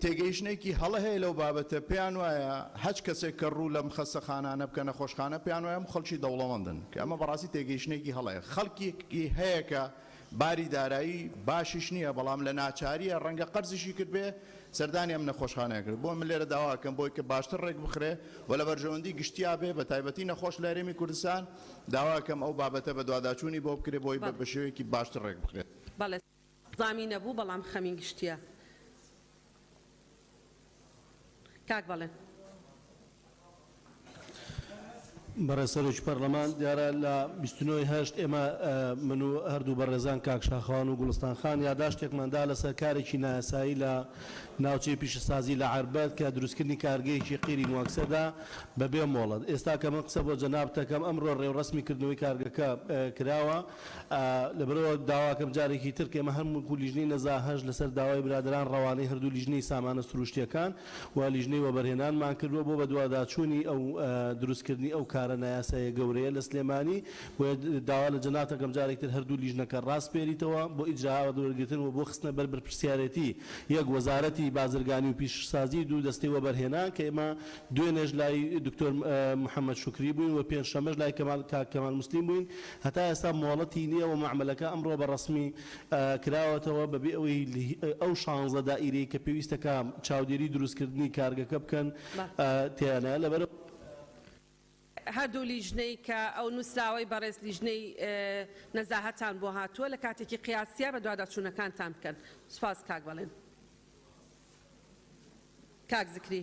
تێگەیشتێکی هەڵە هەیە لەو بابەتە پێیان وایە هەچ کەسێک کە ڕوو لەم خەستەخانانە بکە نەخۆشخانە پێیان وایە خەڵکی دەوڵەمەندن کە ئەمە بەڕاستی تێگەیشتێکی هەڵەیە خەڵکێکی هەیە کە باری دارایی باشیش نییە بەڵام لە ناچاریە ڕەنگە قەرزیشی کرد بێ سەردانی ئەم نەخۆشخانەیە کرد بۆ من لێرە داواکەم بۆی کە باشتر ڕێک بخرێ و لە بەرژەوەندی گشتیا بێ بە تایبەتی نەخۆش لە هەرێمی کوردستان داواکەم ئەو بابەتە بە دوواداچوونی بۆ بکرێ بۆی بە شێوەیەکی باشتر ڕێک بخرێت. بەڵێ زامی نەبوو بەڵام خەمین گشتیە کاک بەڵێن بەڕێسەرۆکی پەرلەمان دیارە لە 29/8 ئێمە من و هەردوو بەڕێزان کاک شاخەوان و گوڵستان خان یاداشتێکماندا لەسەر کارێکی نایاسایی لە ناوچەی پیشەسازی لە عربەت کە دروستکردنی کارگەیەکی قیری نواکسەدا بەبێ مۆڵەت ئێستا کە من قسە بۆ جەناب دەکەم ئەمڕۆ ڕێوڕسمیکردنەوەی کارگەکە کراوە لەبەرەوە داواکەم جارێکی تر کە ئێمە هەموو لیژنەی نەزاهەش لەسەر داوای برادران ڕەوانەی هەردوو لیژنەی سامانە سروشتیەکان و لیژنەی وەبەرهێنانمان کردووە بۆ بە دوواداچوونی ئەو دروستکردنی ئەو کارە نایاسایە گەورەیە لە سلێمانی و داوا لە جەناتەکەم جارێکتر هەردوو لیژنەکە ڕاستپێریتەوە بۆ ئیجراوە دوورگرتن و بۆ خستنە بەر بەرپرسیارەتی یەک وەزارەتی بازرگانی و پیشسازی دوو دەستەی وەبەرهێنان کە ئێمە دوێنێژ لای دکتۆر محەممەد شکری بووین و پێنجشەمەش لای کەمال موسلیم بووین هەتا ئێستا مۆڵەتی نییە و معاملەکە ئەمڕۆ بە ڕسمی کراوەتەوە بەبێ ئەوەی ئەو 16 دائیرەی کە پێویستەکە چاودێری دروستکردنی کارگەکە بکەن تیانە لەبەر هەردوو لیژنەی کە ئەو نووسراوەی بەڕێز لیژنەی نەزاهەتان بۆ هاتووە لە کاتێکی قیاسیە بە دوواداچوونەکانتان بکەن سوپاس کاک بەڵێن کاک زکری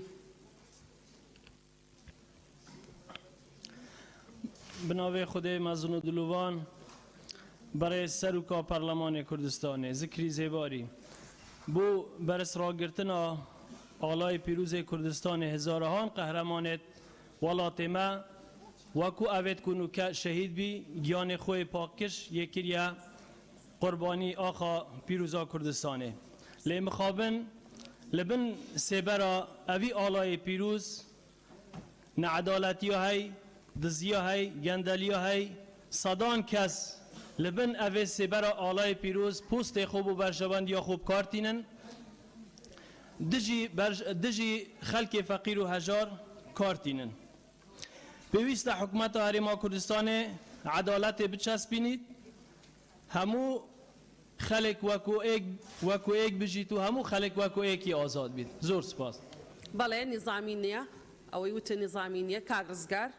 بناوی خدای مزن و دلوان برای سروکا پارلمان کردستان زکری زیباری بو برس راگرتنا آلای پیروز کردستان هزارهان قهرمانت ولات ما وکو اوید کنو که شهید بی گیان خوی پاکش یکیریا قربانی آخا پیروزا کردستانه لی مخابن لبن سبرا اوی آلای پیروز نعدالتی های دزی های گندلی های صدان کس لبن اوی سبرا آلای پیروز پوست خوب و برشوند یا خوب کارتینن دجی خلق فقیر و هجار کارتینن پێویستە حکوومەتە هەرێما کوردستانê عەدالەتێ بچەسبینیت هەموو خەڵک وەکو ئێک بژیت و هەموو خەڵک وەکو ئێکی ئازاد بیت زۆر سپاس بەڵێ نیزامی نییە ئەوەی وتە نیزامی نییە کاک ڕزگار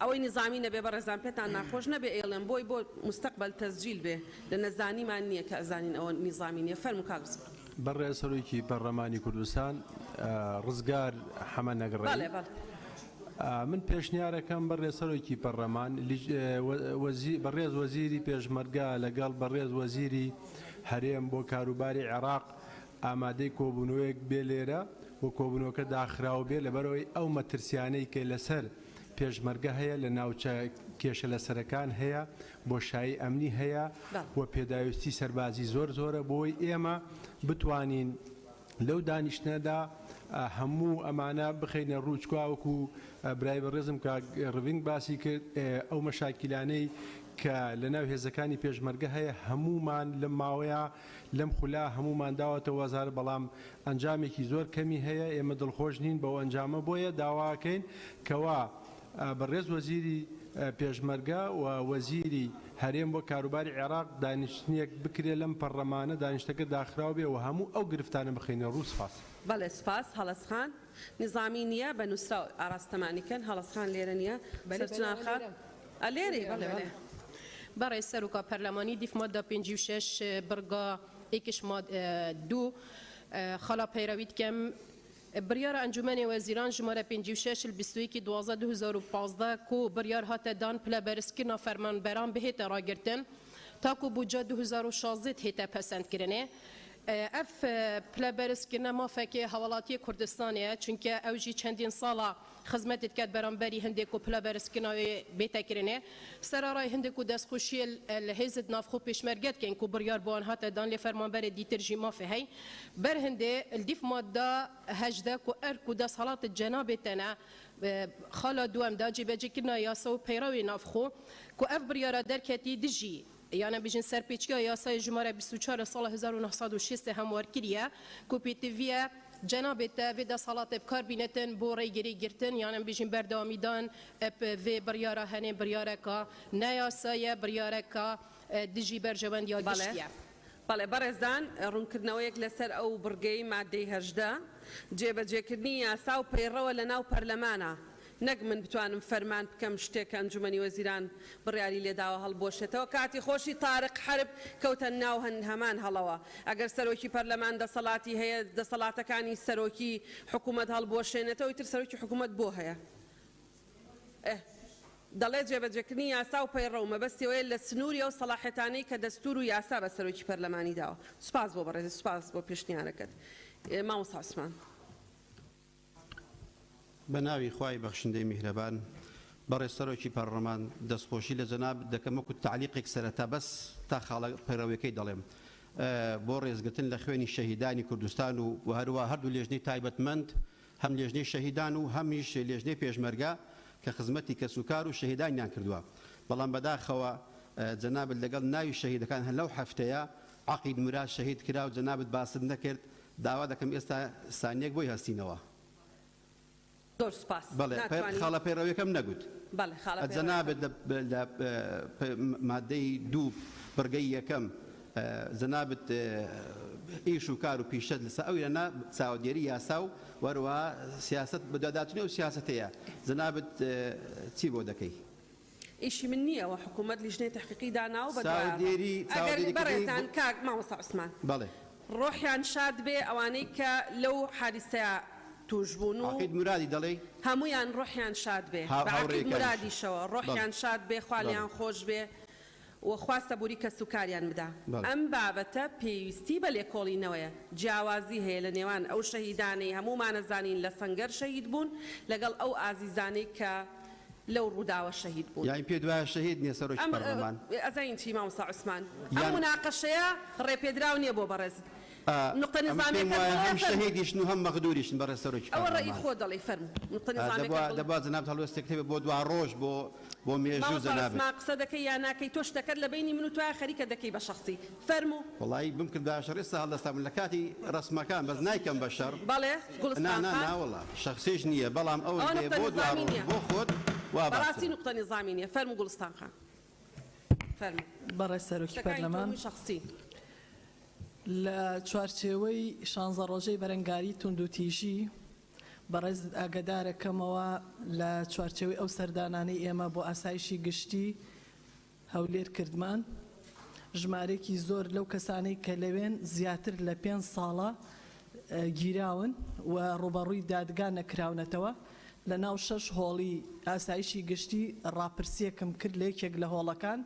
ئەوەی نیزامی نەبێ بە ڕێزان پێتان ناخۆش نەبێ ئێڵێن بۆی بۆ مستەقبەل تەسجیل بێ لە نەزانیمان نییە کە ئەزانین ئەوە نیزامی نییە فەرموو کاک ڕزگار بەڕێ سەرۆکی پەرلەمانی کوردستان ڕزگار حەمە نەگڕێ من پێشنیارەکەم بەڕێ سەرۆکی پەرلەمان بەڕێز وەزیری پێشمەرگا لەگەڵ بەڕێز وەزیری هەرێم بۆ کاروباری عێراق ئامادەی کۆبوونەوەیەک بێ لێرە و کۆبوونەوەکە داخراو بێ لەبەرەوەی ئەو مەترسیانەی کە لەسەر پێشمەرگە هەیە لە ناوچە کێشە لە سەرەکان هەیە بۆشایی ئەمنی هەیە و پێداویستی سەربازی زۆرە بۆی ئێمە بتوانین لەو دانیشتنەدا هەموو ئەمانە بخینە ڕووچکواوەکو برای بەڕێزم کە ڕڤنگ باسی کرد ئەو مەشاکیلانەی کە لە ناو هێزەکانی پێشمەرگە هەیە هەمومان لەم ماوەیە لەم خولا هەمومان داوەتەوە وەزارە بەڵام ئەنجامێکی زۆر کەمی هەیە ئێمە دڵخۆش نین بەو ئەنجامە بۆیە داواکەین کەوا بەڕێز وەزیری پێشمەرگە و وەزیری هەرێم بۆ کاروباری عێراق دانیشتنیەک بکرێ لەم پەرلەمانە دانیشتەکە داخراو بێ و هەموو ئەو گرفتانە بخینە ڕوو سپاس. بەڵێ سپاس هەڵەسخان نظامی نییە بە نووسرا ئاراستەمانیکەن هەڵەسخان لێرە نییە لێرێ برای سروکا پارلمانی دیف ماده 56 برگا ایکش ماده 2 خلا پیروید کم بریار انجمن وزیران جمهور 56 22 12 2015 کو بریار هات دان پلا برسکنا فرمان بران بهت راگرتن تا کو بودجه 2016 هت پسند کرنه اف پلا برسکنا ما فکه حوالاتی کردستانیه چونکه اوجی چندین سالا خدمت کرد برانبری هندی کو پلا برسکنا بیت کرنه سرارای هندی کو دستخوشی الهزت نافخو پیشمرگت کن کو بریار بوان هات دان لفرمانبر دیترجی ما فهی بر هندی الدیف ماده 18 کو ارکو دست حالات جناب تنا خالا دوام دا جیبجی کنا یاسو پیروی نافخو کو اف بریار درکتی دجی یعنی بیشتر سرپیچی یاسای جمهوری 24 سال 1906 هموار کریه کوپیتیویه جناب تا و دستالات بکار بینتن بوری گری گرتن یعنی بیشتر بردامیدان و بریاره هنی بریاره کا نیاسای بریاره کا دیجی برجوان یا گشتیه. بله برزان رونکردنەوەیەک لەسەر ئەو بڕگەی مادەی 18 جێبەجێکردنی یاسا و پەیڕەوە لە ناو پەرلەمانە نەک من بتوانم فەرمان بکەم شتێک ئەنجومەنی وەزیران بڕیاری لێداوە هەڵبۆشێتەوە کاتی خۆشی تارق حرب کەوتە ناو هەمان هەڵەوە ئەگەر سەرۆکی پەرلەمان دەسەڵاتی هەیە دەسەڵاتەکانی سەرۆکی حکوومەت هەڵبۆشێنێتەوە ئیتر سەرۆکی حکوومەت بۆ هەیە دەڵێ جێبەجێکردنی یاسا و پەیڕەو مەبەستیەوەی لە سنووری ئەو سەلاحێتانەی کە دەستور و یاسا بە سەرۆکی پەرلەمانی داوە. سوپاس بۆ بەڕێز سوپاس بۆ پێشنیارەکەت مامۆستا عوسمان. بناوی خوای بەخشندەی میهرەبان بەڕێز سەرۆکی پەرلەمان دەستخۆشی لە جەناب دەکەم وەکو تعلیقێک سەرەتا بەس تا خاڵە پەیڕەوەکەی دەڵێم بۆ ڕێزگرتن لە خوێنی شەهیدانی کوردستان و هەروە هەردوو لێژنەی تایبەتمەند هەم لێژنەی شەهیدان و هەمیش لێژنەی پێشمەرگە کە خزمەتی کەسوکار و شەهیدانیان کردووە بەڵام بەداخەوە جەنابەت لەگەڵ ناوی شەهیدەکان هەر لەو هەفتەیە عەقید مراد شەهید کرا و جەنابەت باست نەکرد داوا دەکەم ئێستا سانیەک بۆی هەستینەوە. زۆر سوپاس. بەڵێ خاڵە پەیڕەویەکەم نەگوت. جەنابەت لە مادەی 2 بڕگەی یەکەم جەنابەت ئیش و کار و پیشەت لەسەر ئەو لەنا چاودێری یاسا و وەروە سیاست بەداداتنی ئەو سیاسەتەیە جەنابەت چی بۆ دەکەی؟ ئیشی من نییەوە حکوومەت لیژنەی تحقیقی داناوە بەداوەری بەڕێزان کاک مامۆستا عوسمان بەڵێ ڕۆحیان شاد بێ ئەوانەی کە لەو حادیسەیە توش بوون و عەقید مرادی دەڵێ هەمویان ڕۆحیان شاد بێ بە عەقید مرادیشەوە ڕۆحیان شاد بێ خوالیان خۆش بێ وەخواستە بوری کە سوکاریان بدا ئەم بابەتە پێویستی بە لێکۆڵینەوەیە جیاوازی هەیە لە نێوان ئەو شەهیدانەی هەمومانەزانین لە سەنگەر شەهید بوون لەگەڵ ئەو ئازیزانەی کە لەو ڕووداوە شەهید بوون یان پێ دوایە شەهید نییە سەرۆکی پەرلەمان ئەزاین چی مامۆستا عوسمان ئەم مناقەشەیە ڕێپێدراو نییە بۆ بەڕێز نقطة نظامية هم شهيديشن وهم مغدوريشن برا سروج أول رأي خود الله يفرم نقطة نظامية دبا زناب هلو استكتب بود وعروج بو ميجو زناب ما قصدك يا ناكي توش تكر بيني من وتوا خريكة دكي بشخصي فرمو والله ممكن بعشر لسه هذا استعمل لكاتي رسم مكان بس ناي كم بشر بله قول لا والله شخصيش نية بلام أول بود وعروج بو خود براسي نقطة نظامية فرمو قولستان خان فرمو برا سروج برلمان شخصي لە چوارچێوەی 16 ڕۆژەی بەرەنگاری توندوتیژی بەڕێز ئاگدارەکەمەوە لە چوارچێوەی ئەو سەردانانەی ئێمە بۆ ئاسایشی گشتی هەولێر کردمان ژمارێکی زۆر لەو کەسانەی کە لەوێن زیاتر لە 5 ساڵە گیراون و ڕوبەڕووی دادگا نەکراونەتەوە لە ناو 6 هۆڵی ئاسایشی گشتی ڕاپرسیەکەم کرد لە یەکێک لە هۆڵەکان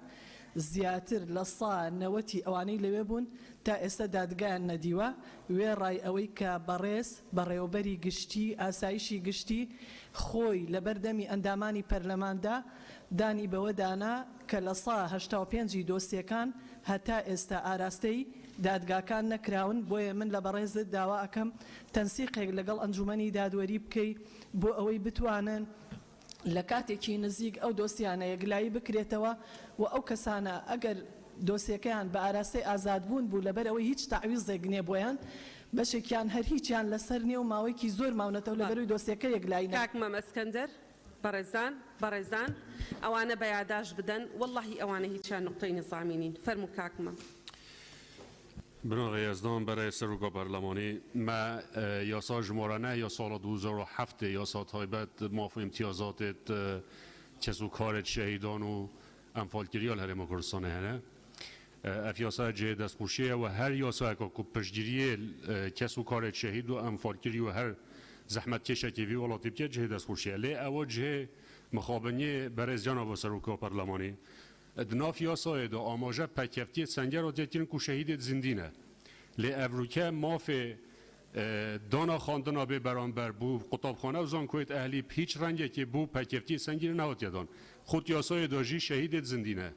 زیاتر لە 90 ئەوانەی لەوێ بوون تا ئێستا دادگایان نەدیوە وێ ڕای ئەوەی کە بەڕێز بەڕێوەبەری گشتی ئاسایشی گشتی خۆی لە بەردەمی ئەندامانی پەرلەماندا دانی بەوەدانا کە لە 185 دۆسیەکان هەتا ئێستا ئاراستەی دادگاکان نەکراون بۆیە من لە بەڕێزت داوا ئەەکەم تەنسیقێک لەگەڵ ئەنجومەنی دادوەری بکەی بۆ ئەوەی بتوانن لە کاتێکی نزیک ئەو دۆسیانە یەکلایی بکرێتەوە و ئەو کەسانە ئەگەر دۆسیەکەیان بە ئاراستەی ئازادبوون بوو لەبەرەوەی هیچ تاویزێک نییە بۆیان بەشێکیان هەر هیچیان لەسەر نیێ و ماوەیەکی زۆر ماونەتەوە لەبەروی دۆسیەکە یەکلایی کاکمە مەسکەندەر بەڕێزان ئەوانە بە یاداش بدەن واللهی ئەوانە هیچیان نقطەی نظامی نین فەرموو کاکمە. بناغ یزدان برای سروکا پارلمانی ما یاسا جمهورانه یا سال 2007 یاسا تایبت مافو امتیازات کسو کار شهیدان و انفالگیریال هرم کردستان هنه اف یاسا جه دستخوشیه و هر یاسا که پشگیری کسو کار شهید و انفالگیری و هر زحمت کشه که وی ولاتی بکه جه دستخوشیه لی او جه مخابنی برای جناب سروکا پارلمانی دناف یاسای دا آماجه پکفتی سنگر را دیدن که شهید زندینه لی اوروکه ماف دانا خاندنا به برانبر بو قطابخانه و زانکویت اهلی هیچ رنگی که بو پکفتی سنگیر نهات یدان خود یاسای داجی شهید زندینه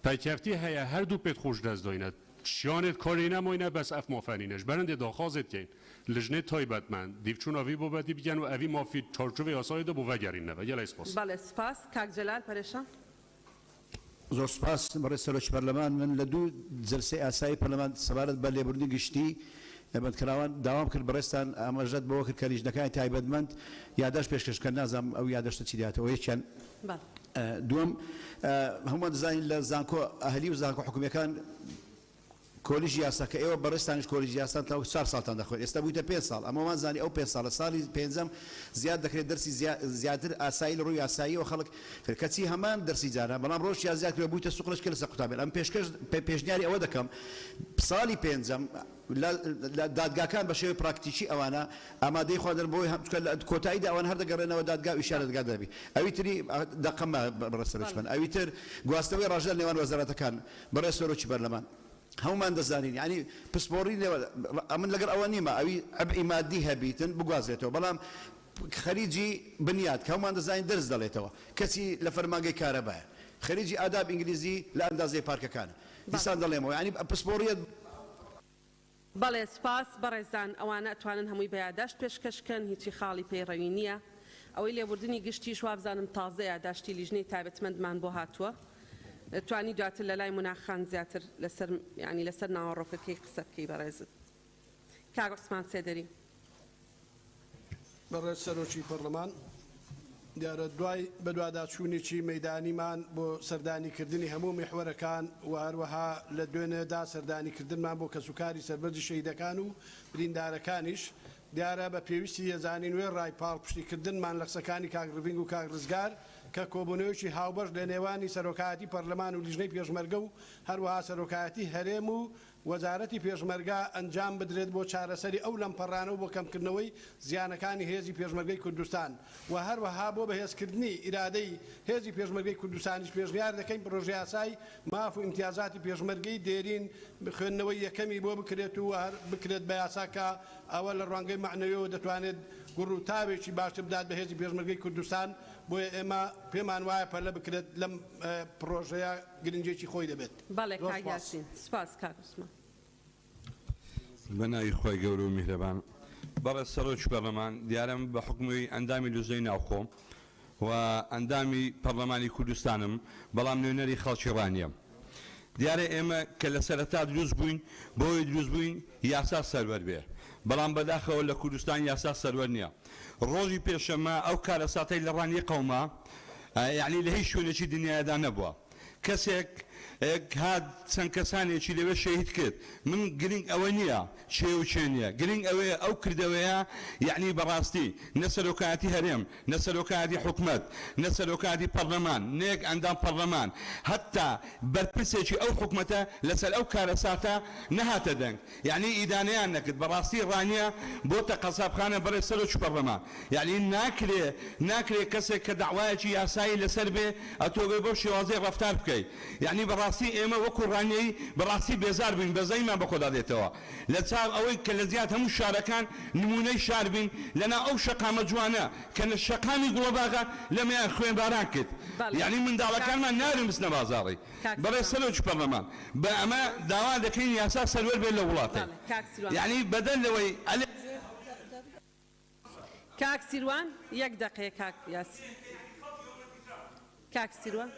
پکفتی هیا هر دو پت خوش دست داینه شیانت کاری نماینه بس اف مافنینش برنده داخازت کن لجنه تایبت من دیوچون آوی بابدی بگن و اوی مافی چارچوب یاسای دا بو وگرین نه یلا اسپاس بله سپاس کاک جلال پرشان زۆر سپاس بەڕێز سەرۆکی پەرلەمان من لە دوو جلسەی ئاسایی پەرلەمان سەبارەت بە لێبوردنی گشتی بەندکراوان داوام کرد بەڕێستان ئاماژەت بەوە کرد کە لیژنەکانی تایبەتمەند یادداشت پێشکەشکە نازانم ئەو یادداشتە چی دێتەوە یەکیان دووەم هەمووان دەزانین لە زانکۆ ئەهلی و زانکۆ حکوومیەکان کۆلیژی یاسا کە ئێوە بەڕێستانیش کۆلیژی یاسان تا 4 ساڵتان دەخوێت ئێستا بوویتە 5 ساڵ ئەمەوان زانی ئەو 5 ساڵە ساڵی پێنجەم زیاد دەکرێت دەرسی زیاتر ئاسایی لە ڕووی یاساییەوە خەڵک کەچی هەمان دەرسی جارە بەڵام ڕۆژ یا زیاد کرێ بوویتە سوقلش کە لەسەر قوتابێت ئەم پێشنیاری ئەوە دەکەم ساڵی پێنجەم دادگاکان بە شێوەی پراکتیکی ئەوانە ئامادەی خواردن بۆی کۆتاییدا ئەوان هەر دەگەڕێنەوە دادگا و ئیشارەتگا دەبی ئەوی تری دەقەمە بەڕێسەرچمن ئەوی تر گواستنەوەی ڕژدە نێوان وەزارەتەکان بەڕێز سەرۆکی پەرلەمان هەمومان دەزانین ینی پسپۆڕی من لەگەڵ ئەوە نیمە ئەوی ئەبعی مادی هەبیتن بگوازێتەوە بەڵام خەریجی بنیاد کە هەمومان دەزانین دەرز دەڵێتەوە کەسی لە فەرمانگەی کارەبایە خەریجی ئاداب ئینگلیزی لە ئەندازەی پارکەکانە دیسان دەڵێمەوە ینی پسپۆڕیەت بەڵێ سپاس بەڕێزان ئەوانە ئەتوانن هەمووی بە یادداشت پێشکەشکەن هیچی خاڵی پێڕەوی نییە ئەوەی لێبوردنی گشتی شوابزانم تازە یادداشتی لیژنەی تایبەتمەندمان بۆ هاتووە توانی دواتر لە لای مناخان زیاتر لەسەر ینی لەسەر ناوەڕۆکەکەی قسە بکەی بەڕێزت کاک عوسمان سێدەری بەڕێز سەرۆکی پەرلەمان دیارە دوای بەدواداچوونێکی مەیدانیمان بۆ سەردانیکردنی هەموو میحوەرەکان و هەروەها لە دوێنێدا سەردانیکردنمان بۆ کەسوکاری سەربەرزی شەهیدەکان و بریندارەکانیش دیارە بە پێویستی هێزانی نوێ ڕای پاڵپشتیکردنمان لە قسەکانی کاک ڕڤینگ و کاک ڕزگار کە کۆبوونەوەیکی هاوبەش لە نێوانی سەرۆکایەتی پەرلەمان و لیژنەی پێشمەرگە و هەروەها سەرۆکایەتی هەرێم و وەزارەتی پێشمەرگە ئەنجام بدرێت بۆ چارەسەری ئەو لەمپەڕانە و بۆ کەمکردنەوەی زیانەکانی هێزی پێشمەرگەی کوردستان و هەروەها بۆ بەهێزکردنی ئیرادەی هێزی پێشمەرگەی کوردستانیش پێشنیار دەکەین پرۆژەی یاسای ماف و ئیمتیازاتی پێشمەرگەی دێرین خوێندنەوەی یەکەمی بۆ بکرێت و بکرێت بە یاساکە ئەوە لە ڕوانگەی معنەویەوە دەتوانێت گوڕ و تاوێکی باشتر بدات بە هێزی پێشمەرگەی کوردستان بۆیە ئێمە پێمان وایە پەلە بکرێت لەم پرۆژەیە گرنگێکی خۆی دەبێت. بەڵێ کاک یاسین سپاس کاک عوسمان. بەناوی خۆی گەورە و میهرەبان بەڕێز سەرۆکی پەرلەمان دیارەم بە حکومی ئەندامی لوزەی ناوخۆم و ئەندامی پەرلەمانی کوردستانم بەڵام نوێنەری خەڵکی ڕانیە دیارە ئێمە کە لە سەرەتا دروست بووین بۆی دروست بووین یاسا سەربەر بێ بەڵام بەداخەوە لە کوردستان یاسا سەربەر نییە ڕۆژی پێشەمە ئەو کارە ساتەی لە ڕانی قەوما یعنی لە هیچ شوێنێکی دنیادا نەبووە کەسێک هات چەند کەسانێکی لەوێ شەهید کرد من گرنگ ئەوە نییە چێ و چێ نییە گرنگ ئەوەیە ئەو کردەوەیە یعنی بەڕاستی نەسەرۆکایەتی هەرێم نەسەرۆکایەتی حکومەت نەسەرۆکایەتی پەرلەمان نەیەک ئەندام پەرلەمان هەتا بەرپرسێکی ئەو حکومەتە لەسەر ئەو کارە ساتە نەهاتە دەنگ یعنی ئیدانەیان نەکرد بەڕاستی ڕانیە بۆتە قەسابخانە بەڕێ سەرۆکی پەرلەمان یعنی ناکرێ کەسێک کە داوایەکی یاسایی لەسەر بێ ئەتۆ بۆ شێوازەی ڕەفتار بکەیت یعنی بەڕاستی ئێمە وەکو ڕانیەی بەڕاستی بێزار بین بەزەیمان بەخۆدا دێتەوە لە چاو ئەوەی کە لە زیاد هەموو شارەکان نمونەی شار بین لەنا ئەو شەقامە جوانە کە لە شەقامی گوڵەباغە لەمەیان خوێن باران کرد یعنی منداڵەکانمان نارن بستنە بازاڕی بەڕێ سەرۆکی پەرلەمان بە ئەمە داوا دەکەین یاسا سەروەر بێت لە وڵاتێ یعنی بەدەل لەوەی کاک سیروان یەک دقەیە کاک یاسی کاک سیروان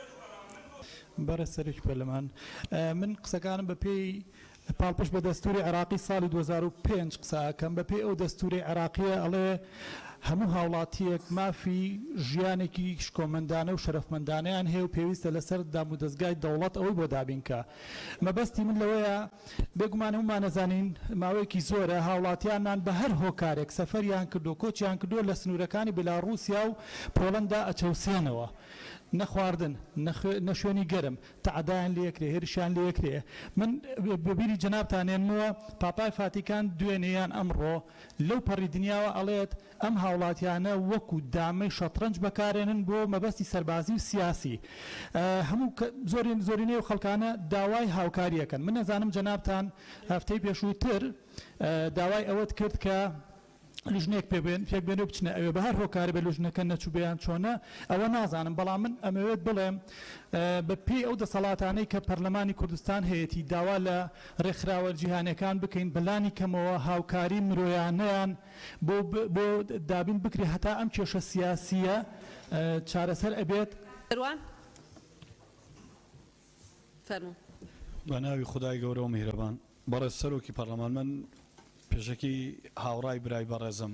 بەرە سەرۆکی پەرلەمان من قسەکانم بە پێی پاڵپشت بە دەستوری عراقی ساڵی 2005 قساکەم بە پێی ئەو دەستوری عراقیە ئەڵێ هەموو هاوڵاتیەک مافی ژیانێکی شکۆمەندانە و شەرەفمەندانەیان هەیە و پێویستە لەسەر دام و دەستگای دەوڵەت ئەوەی بۆ دابینکە مەبەستی من لەوەیە بێگومان هەمومان نەزانین ماوەیەکی زۆرە هاوڵاتیانمان بە هەر هۆکارێک سەفەریان کردو کۆچیان کردووە لە سنوورەکانی بێلاڕووسیا و پۆڵەندا ئەچەوسێنەوە نەخواردن نەشوێنی گەرم تەعادایان لە یەکرێ هێرشیان لە یەکرێ من بەبیری جەنابتانێنمەوە پاپای فاتیکان دوێنێیان ئەمڕۆ لەو پەڕی دنیاوە ئەڵێت ئەم هاوڵاتیانە وەکو دامەی شەترەنج بەکارێنن بۆ مەبەستی سەربازی و سیاسی هەموو زۆرینەی و خەڵکانە داوای هاوکاریەکەن من نەزانم جەنابتان هەفتەی پێشووتر داوای ئەوەت کرد کە لژنێک پێک بێنێ و بچنە ئەوێ بە هەر هۆکارە بە لژنەکە نەچوبیان چۆنە ئەوە نازانم بەڵام من ئەمەوێت بڵێم بە پێی ئەو دەسەڵاتانەی کە پەرلەمانی کوردستان هەیەی داوا لە ڕێکخراوە جیهانیەکان بکەین بەلانی کەمەوە هاوکاری مرۆیانەیان بۆ دابین بکرێ هەتا ئەم کێشە سیاسیە چارەسەر ئەبێت بە ناوی خدای گەورە و میهرەبان بەڕێز سەرۆکی پەرلەمان من پێشەکی هاوڕای برای بەڕێزم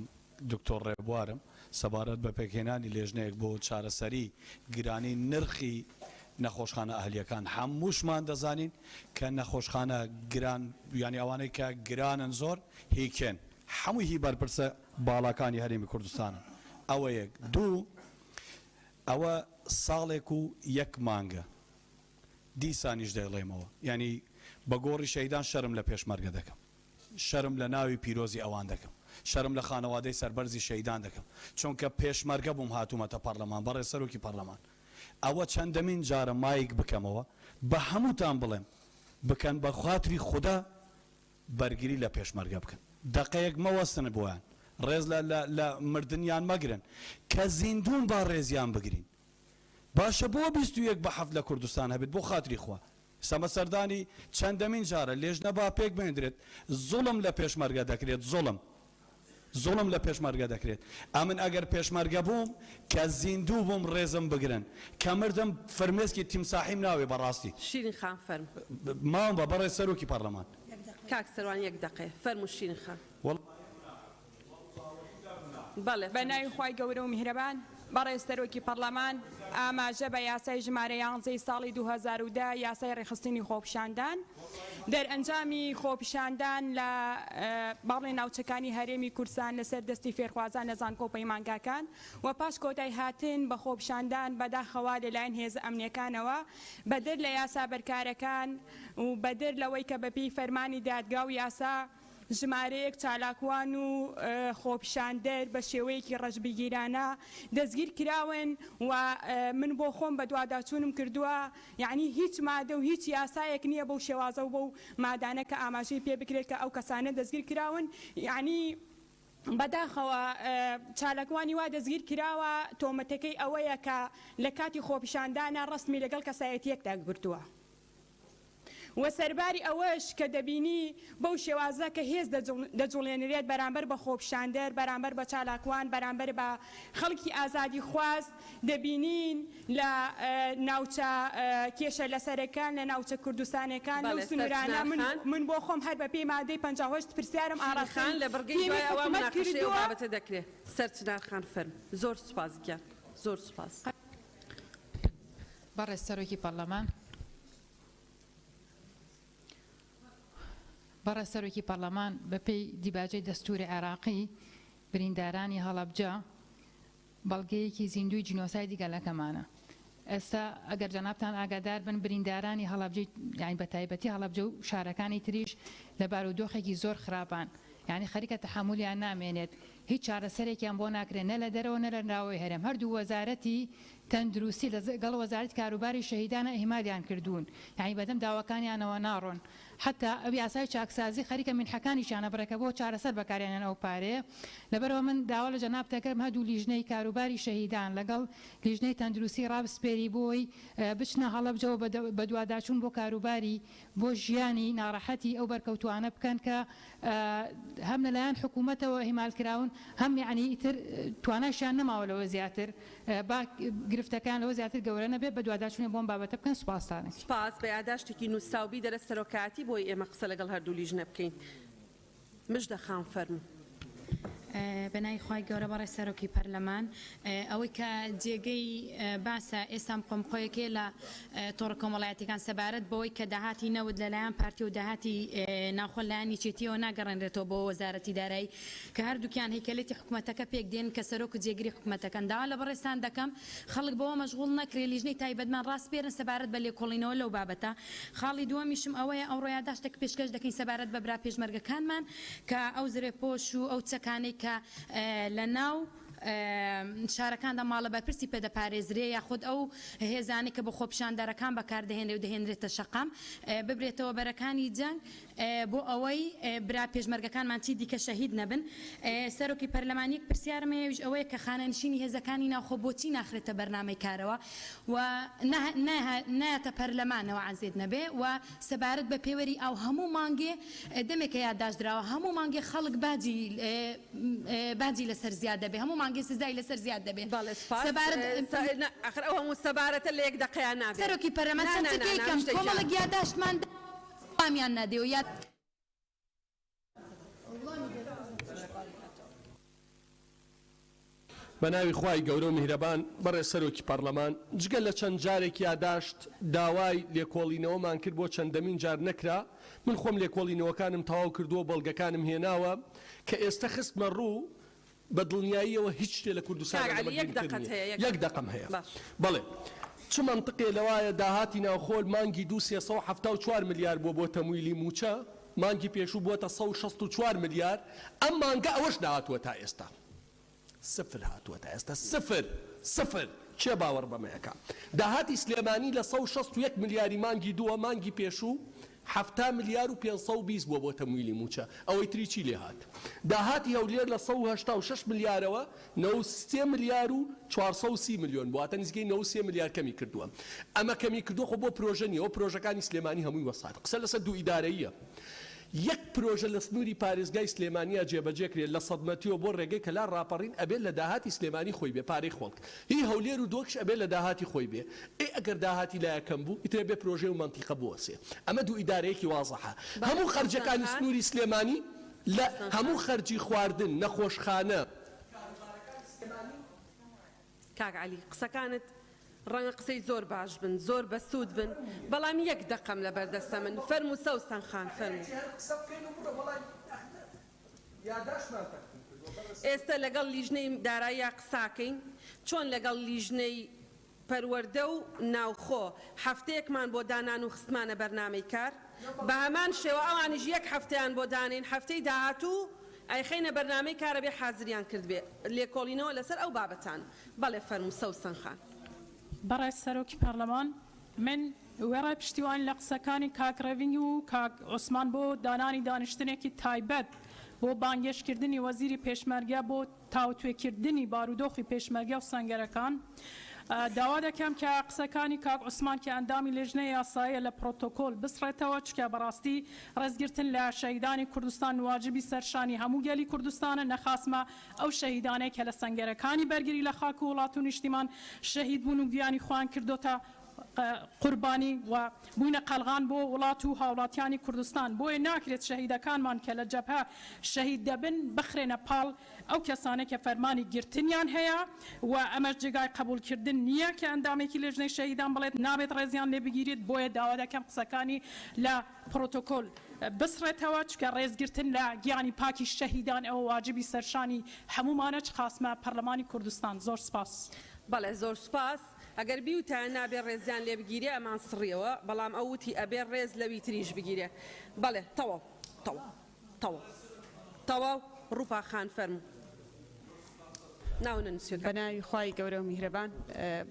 دکتۆر ڕێبوارم سەبارەت بە پێکهێنانی لێژنەیەک بۆ چارەسەری گرانی نرخی نەخۆشخانە ئەهلیەکان هەمووشمان دەزانین کە نەخۆشخانە گران یانی ئەوانەی کە گرانن زۆر هیکێن هەمووی هی بەرپرسە باڵاکانی هەرێمی کوردستانە ئەوە یەک دوو ئەوە ساڵێک و یەک مانگە دیسانیش دەڵێمەوە ینی بە گۆڕی شەیدان شەرم لە پێشمەرگە دەکەم شەرم لە ناوی پیرۆزی ئەوان دەکەم شەرم لە خانەوادەی سەربەرزی شەیدان دەکەم چونکە پێشمەرگە بووم هاتوومەتە پەرلەمان بەڕێز سەرۆکی پەرلەمان ئەوە چەندەمین جارە مایک بکەمەوە بە هەمووتان بڵێم بکەن بە خاتری خوددا بەرگری لە پێشمەرگە بکەن دقەیەک مەوەستن بۆیان ڕێز لە مردنیان مەگرن کە زیندون با ڕێزیان بگرین باشە بۆ 21 بە حەفت لە کوردستان هەبێت بۆ خاتری خوا سەمە سەردانی چەندەمین جارە لێژنە با پێک بێندرێت زوڵم لە پێشمەرگە دەکرێت زوڵم لە پێشمەرگە دەکرێت ئەمن ئەگەر پێشمەرگە بووم کە زیندوو بووم ڕێزم بگرن کە مردم فەرمێسکی تیمساحیم ناوێ بەڕاستی شیرین خان فەرم ماوەم بە بەڕێز سەرۆکی پەرلەمان کاک سەروان یەک دقەیە فەرموو شیرین خان بە ناوی خوای گەورە و میهرەبان بەڕێز سەرۆکی پەرلەمان ئاماژە بە یاسای ژمارە 11 ساڵی 2010 یاسای ڕێخستنی خۆپیشاندان دەرئەنجامی خۆپیشاندان لە باڵێ ناوچەکانی هەرێمی کوردستان لەسەر دەستی فێرخوازان لە زانکۆ پەیمانگاکان و پاش کۆتای هاتن بە خۆپیشاندان بەداخەوا لەلایەن هێزە ئەمنیەکانەوە بەدر لە یاسا بەرکارەکان و بەدر لەوەی کە بەپێی فەرمانی دادگا و یاسا ژمارەیەک چالاکوان و خۆپیشاندەر بە شێوەیەکی ڕەشبگیرانە دەستگیر کراون و من بۆ خۆم بە دوواداچوونم کردووە یعنی هیچ مادە و هیچ یاسایەک نییە بەو شێوازە و بەو مادانە کە ئاماژەی پێ بکرێت کە ئەو کەسانە دەستگیر کراون یعنی بەداخەوە چالاکوانی وا دەستگیر کراوە تۆمەتەکەی ئەوەیە کە لە کاتی خۆپیشاندانە ڕستمی لەگەڵ کەسایەتیەکدا گرتووە و سەرباری ئەوەش کە دەبینی بەو شێوازە کە هێز دەجوڵێنرێت بەرامبەر بە خۆپیشاندەر بەرامبەر بە چالاکوان بەرامبەر بە خەڵکی ئازادی خواست دەبینین لە ناوچە کێشە لەسەرەکان لە ناوچە کوردستانەکان لەو سنوورانە من بۆ خۆم هەر بە پێی مادەی 58 پرسیارم ئاڕاستان لە بەرگەی ئەوە مناقەشەی بابەتە دەکرێت سەرچنار خان فەرم زۆر سوپاس گیان زۆر سوپاس بەڕێز سەرۆکی پەرلەمان بەڕێز سەرۆکی پەرلەمان بەپێی دیباجەی دەستوری عێراقی بریندارانی هەڵەبجە بەڵگەیەکی زیندوی جینۆسایدی گەلەکەمانە. ئێستا ئەگەر جەنابتان ئاگادار بن بریندارانی هەڵەبجەی یعنی بە تایبەتی هەڵەبجە و شارەکانی تریش لە بارودۆخێکی زۆر خراپان، یعنی خەریکە تەحمولیان نامێنێت، هیچ چارەسەرێکیان بۆ ناکرێت نە لە دەرەوە نە لە ناوەی هەرێم. هەردوو وەزارەتی تەندروستی لەگەڵ وەزارەتی کاروباری شەهیدانە ئیهمالیان کردوون، یعنی بەدەم داواکانیانەوە ناڕۆن. حتا ئەو یاسای چاکسازی خەریکە منحەکانیشیانە بڕێکە بۆ چارەسەر بەکارێنان ئەو پارەیە. لەبەرەوە من داوا لە جەناب دەکەم هەردوو لیژنەی کاروباری شەهیدان لەگەڵ لیژنەی تەندروستی ڕابسپێری بۆی بچنە هەڵەبجەوە بە دوواداچوون بۆ کاروباری بۆ ژیانی ناڕەحەتی ئەو بەرکەوتوانە بکەن کە هەم لەلایەن حکوومەتەوە هیمالکراون، هەم یعنی ئیتر توانایشیان نەماوە لەوە زیاتر با گرفتەکان لەوە زیاتر گەورە نەبێت بە دوواداچوونی بۆم بابەتە بکەن. سوپاسانە. سپاس بە یادداشتێکی نووسراوبی دەرەسەرۆکاتی بۆی ئێمە قسە لەگەڵ هەردوو لیژنە بکەین. مژدە خان فەرموو. بەنای خی گەورە بەڕێ سەرۆکی پەرلەمان ئەوەی کە جێگەی باسە ئێستا قۆمخۆیەکێ لە تۆڕە کۆمەڵایەتەکان سەبارەت بەوەی کە داهاتی نەود لەلایەن پارتی و داهاتی ناخۆلایانی چێتیەوە ناگەڕێنرێتەوە بۆ وەزارەتی دارایی کە هەردووکیان هیکەلێتی حکوومەتەکە پێک دێن کە سەرۆک و جێگیری حکوومەتەکەن داوا لە بەڕێستان دەکەم خەڵک بەوە مەشغوڵ نەکرێ لیژنەی تایبەتمان ڕاست بێرن سەبارەت بە لێکۆڵینەوە لەو بابەتە. خاڵی دووەمیشم ئەوەیە ئەو ڕۆیاداشتێک پێشکەش دەکەین سەبارەت بە برا پێشمەرگەکانمان کە ئەو زرێپۆش و ئەو چەکانەی کە لە ناو شارەکاندا ماڵە بەرپرسی پێدەپارێزرێ یاخود ئەو هێزانی کە بە خۆپشاندەرەکان بەکاردەهێنێ و دەهێنرێتە شەقام ببرێتەوە بەرەکانی جەنگ بۆ ئەوەی برا پێشمەرگەکانمان چی دیکە شەهید نەبن. سەرۆکی پەرلەمانیەک پرسیارمەیەویش ئەوەیە کە خانەنشینی هێزەکانی ناوخۆ بۆچی ناخرێتە بەرنامەی کارەوە و نایەتە پەرلەمانەوە عەزیز نەبێ و سەبارەت بە پێوەری ئەو هەموو مانگێ دەمێکە یادداشتراوە هەموو مانگێ خەڵک باجی لەسەر زیاد دەبێ، هەموو مانگێ سزای لەسەر زیاد دەبێ. ئەخر ئەو هەموو سەبارەتە لە یەک دقەیان نابێت. سەرۆکی پەرلەمان چەندێکم کۆمەڵک یادداشتمان وامیان نەدێ و یاد بە ناوی خوای گەورە و میهرەبان بەڕێز سەرۆکی پەرلەمان جگە لە چەند جارێک یادداشت داوای لێکۆڵینەوەمان کرد بۆ چەندەمین جار نەکرا. من خۆم لێکۆڵینەوەکانم تەواو کردووە بەڵگەکانم هێناوە کە ئێستا خستمە ڕوو بە دڵنیاییەوە هیچ شتێ لە کوردستان یەک دەقەم هەیە. بەڵێ چ منطقێ لەوایە داهاتی ناوخۆل مانگی 274 ملیار بۆ تەمویلی موچە، مانگی پێشوو بۆتە 164 ملیار، ئەم مانگە ئەوەش داهاتووە تا ئێستا سفر هاتووە تا ئێستا سفر چێ باوەڕ بەمەیەکە. داهاتی سلێمانی لە 161 ملیاری مانگی دووە، مانگی پێشوو 7 ملیار و 520 بۆ تەمویلی موچە، ئەوەی تریچی لێ هات. داهاتی هەولێر لە 186 ملیارەوە 93 ملیار و 430 میلیۆن بۆ هاتە نزگەی 93 ملیار کەمی کردووە. ئەمە کەمی کردووە خۆ بۆ پرۆژە نیە، ئەو پرۆژەکانی سلێمانی هەمووی وەسات. قسە لەسەر دوو ئیدارەیە. یەک پرۆژە لە سنووری پارێزگای سلێمانیە جێبەجێکرێت لە سەدمەتیەوە بۆ ڕێگەی کە لا ڕاپەڕین ئەبێت لە داهاتی سلێمانی خۆی بێ پارەی خۆڵک. هی هەولێر و دۆکش ئەبێت لە داهاتی خۆی بێ. ئەگەر داهاتی لایەکەم بوو ئیترێ بێ پرۆژێ و مەنتیقە بوەسێ. ئەمە دوو ئیدارەیەکی وازەحە. هەموو خەرجەکانی سنووری سلێمانی لە هەموو خەرجی خواردن نەخۆشخانە. کاک عەلی قسەکانت ڕەنگە قسەی زۆر باش بن، زۆر بەسوود بن، بەڵام یەک دەقەم لە بەردەستە من. فەرموو سەوسەن خان فەرموو. ئێستا لەگەڵ لیژنەی دارایی قساکەین، چۆن لەگەڵ لیژنەی پەروەردە و ناوخۆ هەفتەیەکمان بۆ دانان و خستمانە بەرنامەی کار، بە هەمان شێوە ئەوانیش یەک هەفتەیان بۆ دانین، هەفتەی داهاتوو ئەیخەینە بەرنامەی کارە بێ حازریان کرد بێ لێکۆڵینەوە لەسەر ئەو بابەتان. بەڵێ فەرموو سەوسەن خان. بەڕێز سەرۆکی پەرلەمان من وێڕای پشتیوان لە قسەکانی کاک ڕەڤینگ و کاک عوسمان بۆ دانانی دانیشتنێکی تایبەت بۆ بانگێشکردنی وەزیری پێشمەرگە بۆ تاوتوێکردنی بارودۆخی پێشمەرگە و سەنگەرەکان داوا دەکەم کە قسەکانی کاک عوسمان کە ئەندامی لێژنەی یاساییە لە پرۆتۆکۆل بسڕێتەوە، چکە بەڕاستی ڕێزگرتن لە شەهیدانی کوردستان واجبی سەرشانی هەموو گەلی کوردستانە، نەخاسمە ئەو شەهیدانەی کە لە سەنگەرەکانی بەرگری لە خاک و وڵات و نیشتیمان شەهید بوون و گیانی خوان کردوتە قوربانی و بوونە قەلغان بۆ وڵات و هاوڵاتیانی کوردستان بۆیە ناکرێت شەهیدەکانمان کە لە جەبهە شەهید دەبن بخرێنە پاڵ ئەو کەسانە کە فەرمانی گرتنیان هەیە و ئەمەش جێگای قبولکردن نییە کە ئەندامێکی لێژنەی شەهیدان بڵێت نابێت ڕێزیان لێ بگیرێت بۆیە داوا دەکەم قسەکانی لە پرۆتۆکۆل بسڕێتەوە چکە ڕێزگرتن لە گیانی پاکی شەهیدان ئەوە واجبی سەرشانی هەمومانە چ خاسمە پەرلەمانی کوردستان. زۆر سپاس. بەڵێ زۆر سپاس. ئەگەر بیوتە نابێ ڕێزیان لێ بگیرێ ئەمان سڕیەوە بەڵام ئەوتی ئەبێ ڕێز لەوی تریش بگیرێ. بەڵێ تەواو تەواو تەواو تەواو ڕووپاخان فەرموو. بەناوی خوای گەورە و میهرەبان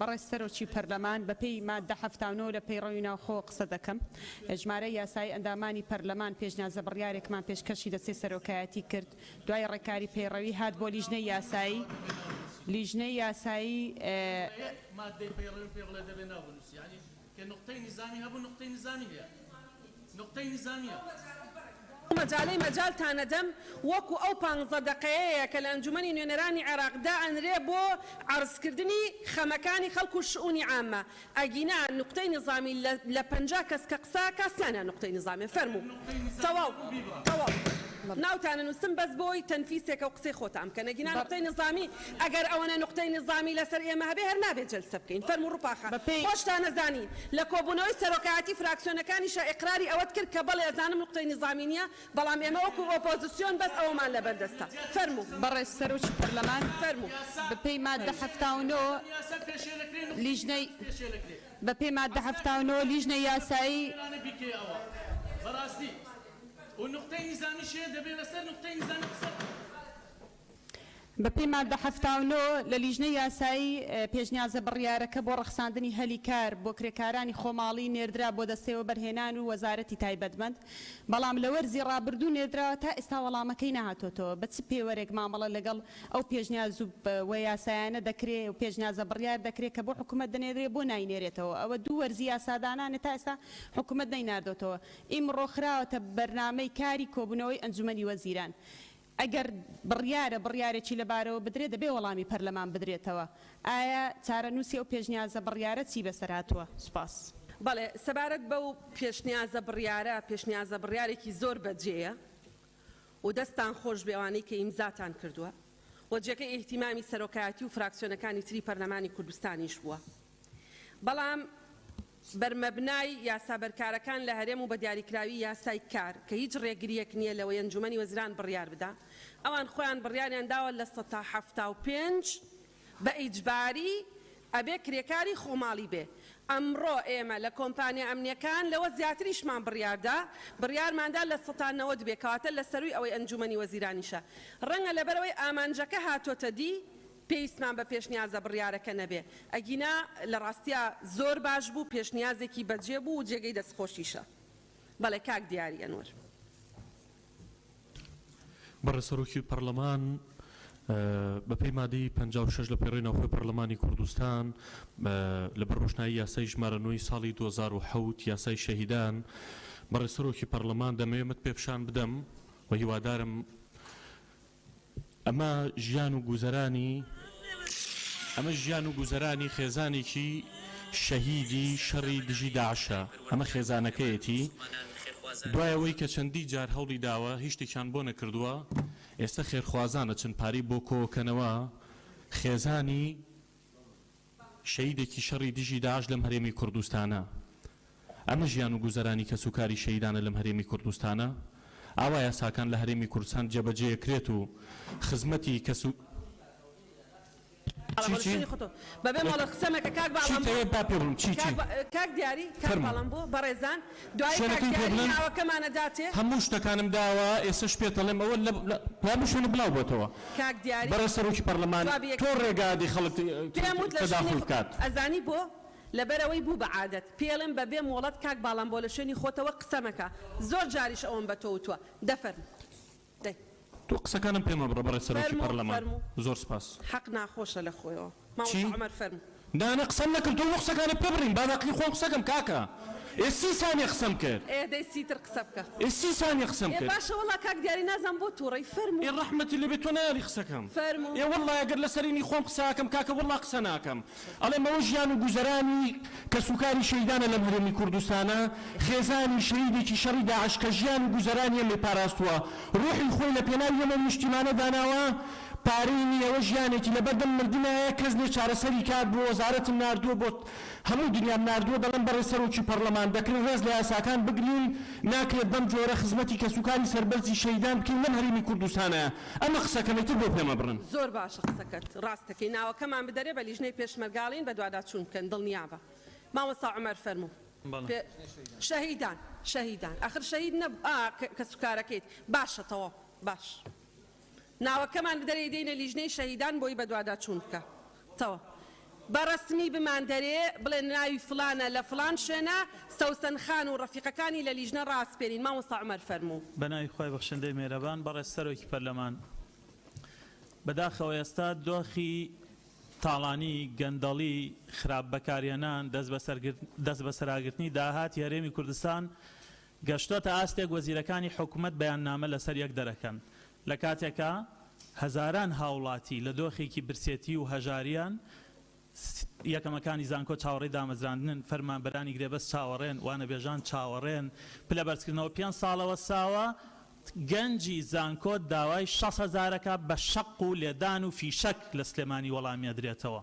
بەڕێز سەرۆکی پەرلەمان بەپێی مادە 79 لە پەیڕەوی ناوخۆ قسە دەکەم. ژمارە یاسای ئەندامانی پەرلەمان پێشنیازە بڕیارێکمان پێشکەشی دەستەی سەرۆکایەتی کرد دوای ڕێکاری پەیڕەوی هات بۆ لیژنەی یاسایی لیژنەی یاسایی مادەی پەیڕەوی پێ بڵێ دەبێ ناونووسی یعنی کە نقطەی نظامی هەبوو نقطەی نظامی هەیە نقطەی نظامیە. مەجالەی مەجالتانەدەم وەکو ئەو 15 دقەیەیە کە لە ئەنجومەنی نوێنەرانی عێراقدا ئەنرێ بۆ عرضکردنی خەمەکانی خەڵکو و شئونی عامە ئەگینا نقطەی نظامی لە 50 کەس کە قسا کاسیانە نقطەی نظامی فەرموو تەواو تەواو ناوتانە نووسم بەس بۆی تەنفیسێکە و قسەی خۆتان کە نەگینا نقطەی نظامی ئەگەر ئەوەنە نقطەی نظامی لەسەر ئێمە هەبێ هەر نابێت جەلسە بکەین. فەرموو ڕووپاخە خۆشتان نەزانین لە کۆبوونەوەی سەرۆکایەتی فراکسیۆنەکانیشە ئیقراری ئەوەت کرد کە بەڵێ ئەزانم نقطەی نظامی نییە بەڵام ئێمە وەکو ئۆپۆزیسیۆن بەس ئەومان لەبەردەستە. فەرموو بەڕێز سەرۆکی پەرلەمان فەرموو بەپێی مادە 79 لیژنەی بەپێی مادە 79 لیژنەی یاسایی بەڕاستی و نقطەی نظامی شێ دەبێت لەسەر نقطەی نظامی قسە بەپێی مادە 79 لە لیژنەی یاسایی پێشنیازە بڕیارەکە بۆ ڕەخساندنی هەلی کار بۆ کرێکارانی خۆماڵی نێردرا بۆ دەستەوە بەرهێنان و وەزارەتی تایبەتمەند بەڵام لە وەرزی ڕابردوو نێردراوە تا ئێستا وەڵامەکەی نهاتۆتەوە بە چ پێوەرێک مامەڵە لەگەڵ ئەو پێشنیاز و یاسایانە دەکرێت و پێشنیازە بڕیار دەکرێت کە بۆ حکوومەت دەنێرێت بۆ ناینێرێتەوە ئەوە دوو وەرزی یاسادانانە تا ئێستا حکوومەت نەیناردۆتەوە ئیمڕۆ خراوەتە بەرنامەی کاری کۆبوونەوەی ئەنجومەنی وەزیران. ئەگەر بڕیارێکی لەبارەوە بدرێت دەبێ وەڵامی پەرلەمان بدرێتەوە. ئایا چارەنووسی ئەو پێشنیازە بڕیارە چی بەسەر هاتووە؟ سوپاس. بەڵێ سەبارەت بەو پێشنیازە بڕیارە پێشنیازە بڕیارێکی زۆر بەجێیە و دەستان خۆش بێوانەی کە ئیمزاتان کردووە وەجێکە ئیحتیمامی سەرۆکایەتی و فراکسیۆنەکانی تری پەرلەمانی کوردستانیش بووە. بەڵام بەرمەبنای یاسابەرکارەکان لە هەرێم و بە دیاریکراوی یاسای کار کە هیچ ڕێگریەک نییە لەوەی ئەنجومەنی وەزیران بڕیار بدا ئەوان خۆیان بڕیاریان داوە لە 1975 بە ئیجباری ئەبێ کرێکاری خۆماڵی بێ. ئەمڕۆ ئێمە لە کۆمپانیا ئەمنیەکان لەوە زیاتریشمان بڕیاردا بڕیارماندا لە 90 بێ کەواتە لە سەروی ئەوەی ئەنجومەنی وەزیرانیشە ڕەنگە لەبەرەوەی ئامانجەکە هاتۆتە دی پێویستمان بە پێشنیازە بڕیارەکە نەبێ ئەگینا لە ڕاستیە زۆر باش بوو پێشنیازێکی بەجێ بوو و جێگەی دەستخۆشیشە. بەڵێ کاک دیاری ئەنوەر. بەڕێز سەرۆکی پەرلەمان بەپێی مادەی 56 لە پەیڕەوی ناوخۆی پەرلەمانی کوردستان لەبەر ڕۆژنایی یاسای ژمارە 9 ساڵی 2007 یاسای شەهیدان بەڕێز سەرۆکی پەرلەمان دەمەوێت پێپشان بدەم و هیوادارم ئەمە ژیان و گوزەرانی خێزانێکی شەهیدی شەڕی دژی داعشە ئەمە خێزانەکەیەتی دوایەوەی کە چەندی جار هەوڵی داوە هیچ شتێکیان بۆ نەکردووە ئێستا خێرخوازانە چەند پاری بۆ کۆکەنەوە خێزانی شەهیدێکی شەڕی دژی داعش لەم هەرێمی کوردستانە ئەمە ژیان و گوزەرانی کە سوکاری شەهیدانە لەم هەرێمی کوردستانە ئاوا یاساکان لە هەرێمی کوردستان جێبەجێکرێت و خزمەتی کەس و بەبێ مۆڵە قسەمەکە کاک دیاری کاک باڵام بۆ بەڕێزان دوای کاکیاوەکەمانە داتێ هەموو شتەکانم داوە ئێسش پێتەڵێم ئەوە شوێنە بڵاو بۆتەوە کاک دیاری بەڕێز سەرۆکی پەرلەمان تۆ ڕێگادی خەڵک تەداخل بکات ئەزانی بۆ لەبەرەوەی بوو بە عادەت پێڵم بەبێ مۆڵەت کاک باڵام بۆ لە شوێنی خۆتەوە قسەمەکە زۆر جاریش ئەوم بە تۆوتوە دەفەرم تو قسەکانم پێمە بڕە بەڕێز سەرۆکی پەرلەمان زۆر سپاس حەق ناخۆشە لە خۆیەوە ماوە عومەر فەرموو دانە قسەم نەکرد تۆ قسەکانە پێ بڕین باداقی خۆم قسەکەم کاکە سی ثانیە قسەم کرد ئێدەی سیتر قسە بکە سی ثانیە قسەم کرد باشە وڵا کاک دیاری نازان بۆ تووڕی فەرموو ڕەحمەتی لەبێت تۆ ناری قسەکەم فەرموو وەڵڵا ئەگەر لە سەرینی خۆم قساکەم کاکە وەڵڵا قسە ناکەم ئەڵێ مەوە ژیان و گوزەرانی کە سوکاری شەیدانە لەم هەرێمی کوردستانە خێزانی شەیدێکی شەڕی داعش کە ژیان و گوزەرانی ئەمێ پاراستووە ڕوحی خۆی لە پێناوی ئەمە نیشتیمانە داناوە پارەی نیەوە ژیانێکی لەبەردەم مردنایە کەس لێ چارەسەری کات بۆ وەزارەتم ناردووە بۆ هەموو دنیام ناردووە دەڵێن بەڕێ سەرۆکی پەرلەمان دەکرێت ڕێز لە یاساکان بگرین ناکرێت بەم جۆرە خزمەتی کەسوکاری سەربەرزی شەیدان بکەین لەم هەرێمی کوردستانە ئەمە قسەکەمێتر بۆ پێمە بڕن زۆر باشە قسەکەت ڕاستەکەی ناوەکەمان بدەرێ بە لیژنەی پێشمەرگاڵین بە دواداچوون بکەن دڵنیابە مامۆستا عومەر فەرموو شەهیدان ئاخر شەهید کەسوکارەکەیت باشەتەوە باش ناوەکەمان بدەرێ دێنە لیژنەی شەهیدان بۆی بە دواداچوون بکە تەوە بەڕەسمی بمان دەرێ بڵێ ناوی فلانە لە فلان شوێنە سەوسەن خان و ڕەفیقەکانی لە لیژنە ڕاستپێرین مامۆستا عومەر فەرموو بەناوی خۆی بەخشندەی مێرەبان بەڕێز سەرۆکی پەرلەمان بەداخەوە ئێستا دۆخی تاڵانی گەندەڵی خراپ بەکارهێنان دەست بە سەراگرتنی داهاتی هەرێمی کوردستان گەشتۆتە ئاستێک وەزیرەکانی حکوومەت بەیاننامە لەسەر یەک دەرەکەن لە کاتێکە هەزاران هاوڵاتی لە دۆخێکی برسێتی و هەژاریان یەکەمەکانی زانکۆ چاوەڕێی دامەزراندن فەرمانبەرانی گرێبەست چاوەڕێن وانە بێژان چاوەڕێن پلە بەرزکردنەوە 5 ساڵەوە ساوە گەنجی زانکۆ داوای 6,000ەکە بە شەق و لێدان و فیشەک لە سلێمانی وەڵامیە درێتەوە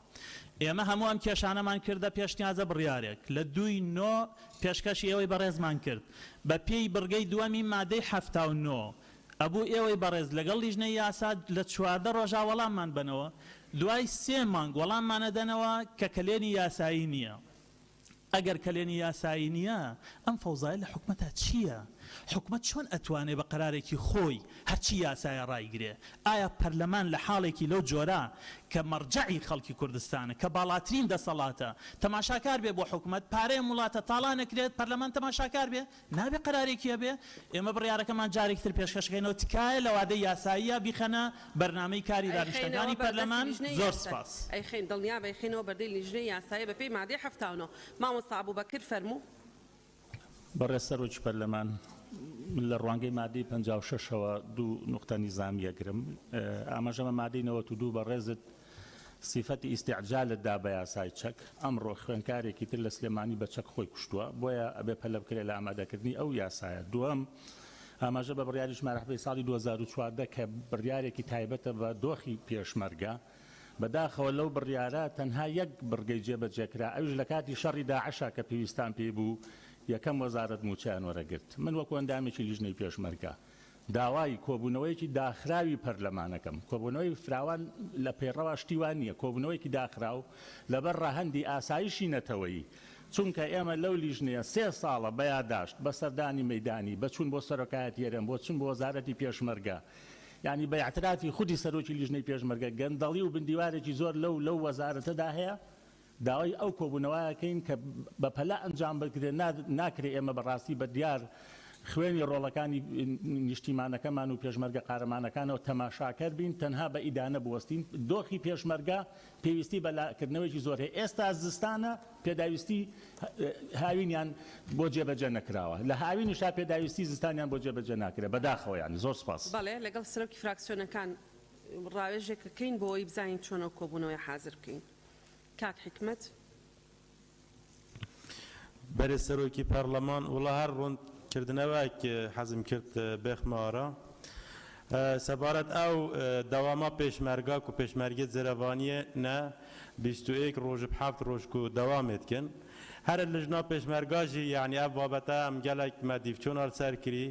ئێمە هەموو ئەم کێشانەمان کردە پێشنیازە بڕیارێک لە 2/9 پێشکەشی ئێوەی بەڕێزمان کرد بە پێی بڕگەی دووەمی مادەی 79 ئەبوو ئێوەی بەڕێز لەگەڵ لیژنەی یاسا لە 14 ڕۆژا وەڵاممان بنەوە دوای 3 مانگ وەڵاممانە دەنەوە کە کلێنی یاسایی نییە ئەگەر کلێنی یاسایی نییە ئەم فەوزایە لە حکومەتە چییە؟ حکومت چۆن ئەتوانێت بە قەرارێکی خۆی هەرچی یاسایە ڕایگرێ ئایا پەرلەمان لە حاڵێکی لەو جۆرە کە مەرجەعی خەڵکی کوردستانە کە باڵاترین دەسەڵاتە تەماشاکار بێ بۆ حکومت پارەی وڵاتە تاڵان نەکرێت پەرلەمان تەماشاکار بێ نابێ قەرارێکیە بێ ئێمە بڕیارەکەمان جارێکتر پێشکەشەکەینەوە تکایە لە وادەی یاساییە بیخەنە بەرنامەی کاری دانیشتەکانی پەرلەمان زۆر سپاس ئەیخێن دڵنیا بەیخێنەوە بەردەی لیژنەی یاساییە بە پێی مادەی 79 مامۆستا ئابوبەکر فەرموو بەڕێز سەرۆکی پەرلەمان لە ڕوانگەی مادەی 56ەوە 2 نقطە نیزامیەگرم ئاماژەمە مادەی 92 بەڕێزت سیفەتی ئیستیعجالت دا بە یاسای چەک ئەمڕۆ خوێنکارێکی تر لە سلێمانی بە چەک خۆی کوشتووە بۆیە ئەبێ پەلە بکرێت لە ئامادەکردنی ئەو یاسایە دووەم ئاماژە بە بڕیاری ژمارەحبەی ساڵی 2014 کە بڕیارێکی تایبەتە بە دۆخی پێشمەرگە بەداخەوە لەو بڕیارە تەنها یەک بڕگەی جێبەجێکرا ئەوش لە کاتی شەڕی داعشا کە پێویستان پێ بوو یەکەم وەزارەت موچیان وەرەگرت من وەکو ئەندامێکی لیژنەی پێشمەرگە داوای کۆبوونەوەیەکی داخراوی پەرلەمانەکەم کۆبوونەوەی فراوان لە پێڕەوە شتیوان نییە کۆبوونەوەیکی داخراو لەبەر ڕاهەندی ئاسایشی نەتەوەیی چونکە ئێمە لەو لیژنەیە 3 ساڵە بەیاداشت بە سەردانی مەیدانی بەچوون بۆ سەرۆکایەتی هەرێم بۆ چون بۆ وەزارەتی پێشمەرگە یعنی بە اعترافی خودی سەرۆکی لیژنەی پێشمەرگە گەندەڵی و بندیوارێکی زۆر لەو وەزارەتەدا هەیە داوای ئەو کۆبوونەوەیەکەین کە بە پەلا ئەنجام بکرێت ناکرێت ئێمە بەڕاستی بە دیار خوێنی ڕۆڵەکانی نیشتیمانەکەمان و پێشمەرگە قارەمانەکانەوە تەماشاکەر بین تەنها بە ئیدانە بوەستین دۆخی پێشمەرگە پێویستی بەلاکردنەوەیکی زۆر هەیە ئێستا زستانە پێداویستی هاوینیان بۆ جێبەجێ نەکراوە لە هاوینیشا پێداویستی زستانیان بۆ جێبەجێ ناکرێت بەداخەوە یانی زۆر سپاس بەڵێ لەگەڵ سەرۆکی فراکسیۆنەکان ڕاوێژێکەکەین بۆ ئەوی بزانین چۆنەوە کۆبوونەوەی حازر بکەین کاک حکمت بەرێ سەرۆکی پەرلەمان وڵا هەر ڕوونکردنەوەک حەزم کرد بێخمەوەرە سەبارەت ئەو دەواما پێشمەرگاک و پێشمەرگێت زەرەوانیە نە 21 ڕۆژ ب 7 ڕۆژک و دەوامێتکن هەرە لژنا پێشمەرگاژی یعنی ئەو بابەتە ئەم گەلێک مەدیفچۆنال سەرکری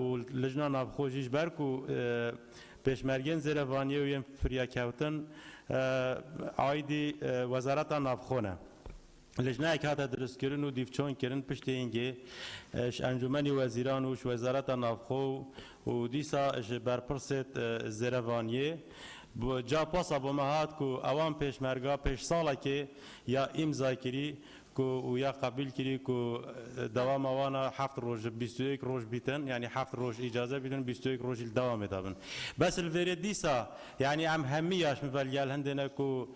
و لژنا ناوخۆژیش بەرک و پێشمەرگێن زەرەوانیە و یەن فریاکەوتن عایدی وەزارەتە ناوخۆنە لجنایك هذا درس كرن وديفشون كرن بشتينجي اش انجمني وزيران وش وزارة نافخو وديسا اش برپرست زيرفانيه جا پاسا بمهات كو اوان پیش مرگا پیش سالا که یا امضا کری و یا قبیل کردی که دوام آوانا 7 روز 21 روز بیتن یعنی 7 روز اجازه بیتن 21 روز دوام دابن بس الفريد ديسا يعني ام همياش مبليال هندنا كو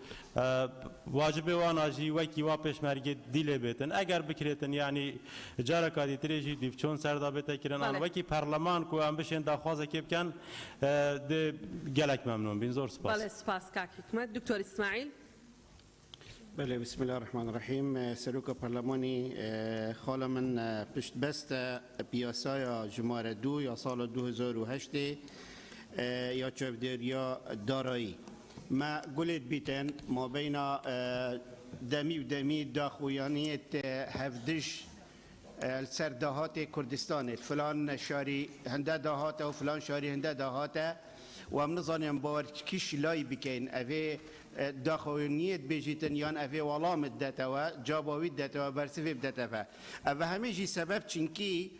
واجب وانا جي وكي واپش مرگه دیل بیتن اگر بکریتن یعنی جارا کادی تریجی دیف چون سردا بیت کرن ان وکی پارلمان کو ام بشن داخوازه کیب کن ده گلک ممنون بین زور سپاس بله سپاس کاک حکمت دکتور اسماعیل بله بسم الله الرحمن الرحیم سروک پارلمانی خاله من پشت بست پیاسای جماره 2 یا سال 2008 یا چوبدریا دارایی ما قلت بیتن ما بین دمی و دمی داخویانیت هفدش السر دهات کردستان فلان شاری هنده دهات و فلان شاری هنده دهات و هم نظانیم باور کش لای بکن اوه داخویانیت بیجیتن یان اوه ولامت دتوا جاباوید دتوا برسفیب دتوا اوه همه جی سبب چنکی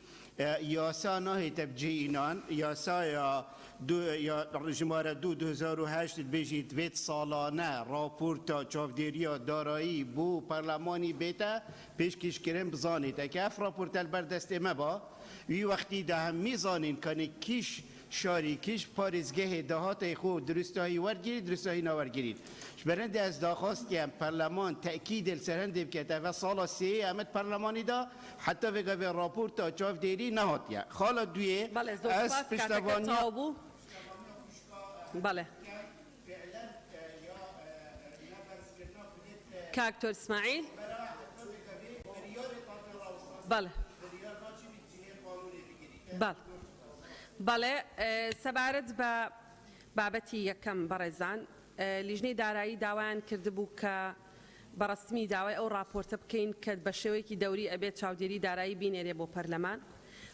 یاسا نهی تبجی اینان یاسا یا جماره 2008 بیجید ویت سالانه راپورتا چاودیریا دارایی بو پارلمانی بیتا پیش کش کرم بزانید که اف راپورت البردست مبا وی وقتی ده هم میزانین کنه کش شاری کش پارزگه دهات خود درستایی ورگیرید درستایی نورگیرید برنده از داخواست که پارلمان تأکید السرهنده بکته و سال سی امت پارلمانی دا حتی وگه به راپورتا چاودیری نهاتیه خاله دویه از پشتوانی بله كاكتور اسماعيل بله بله بله سبارد با بابەتی یەکەم بەڕێزان لیژنەی دارایی داوایان کردبوو کە بەڕسمی داوای ئەو راپۆرتە بکەین کە بە شێوەیەکی دەوری ئەبێت چاودێری دارایی بینێرێ بۆ پەرلەمان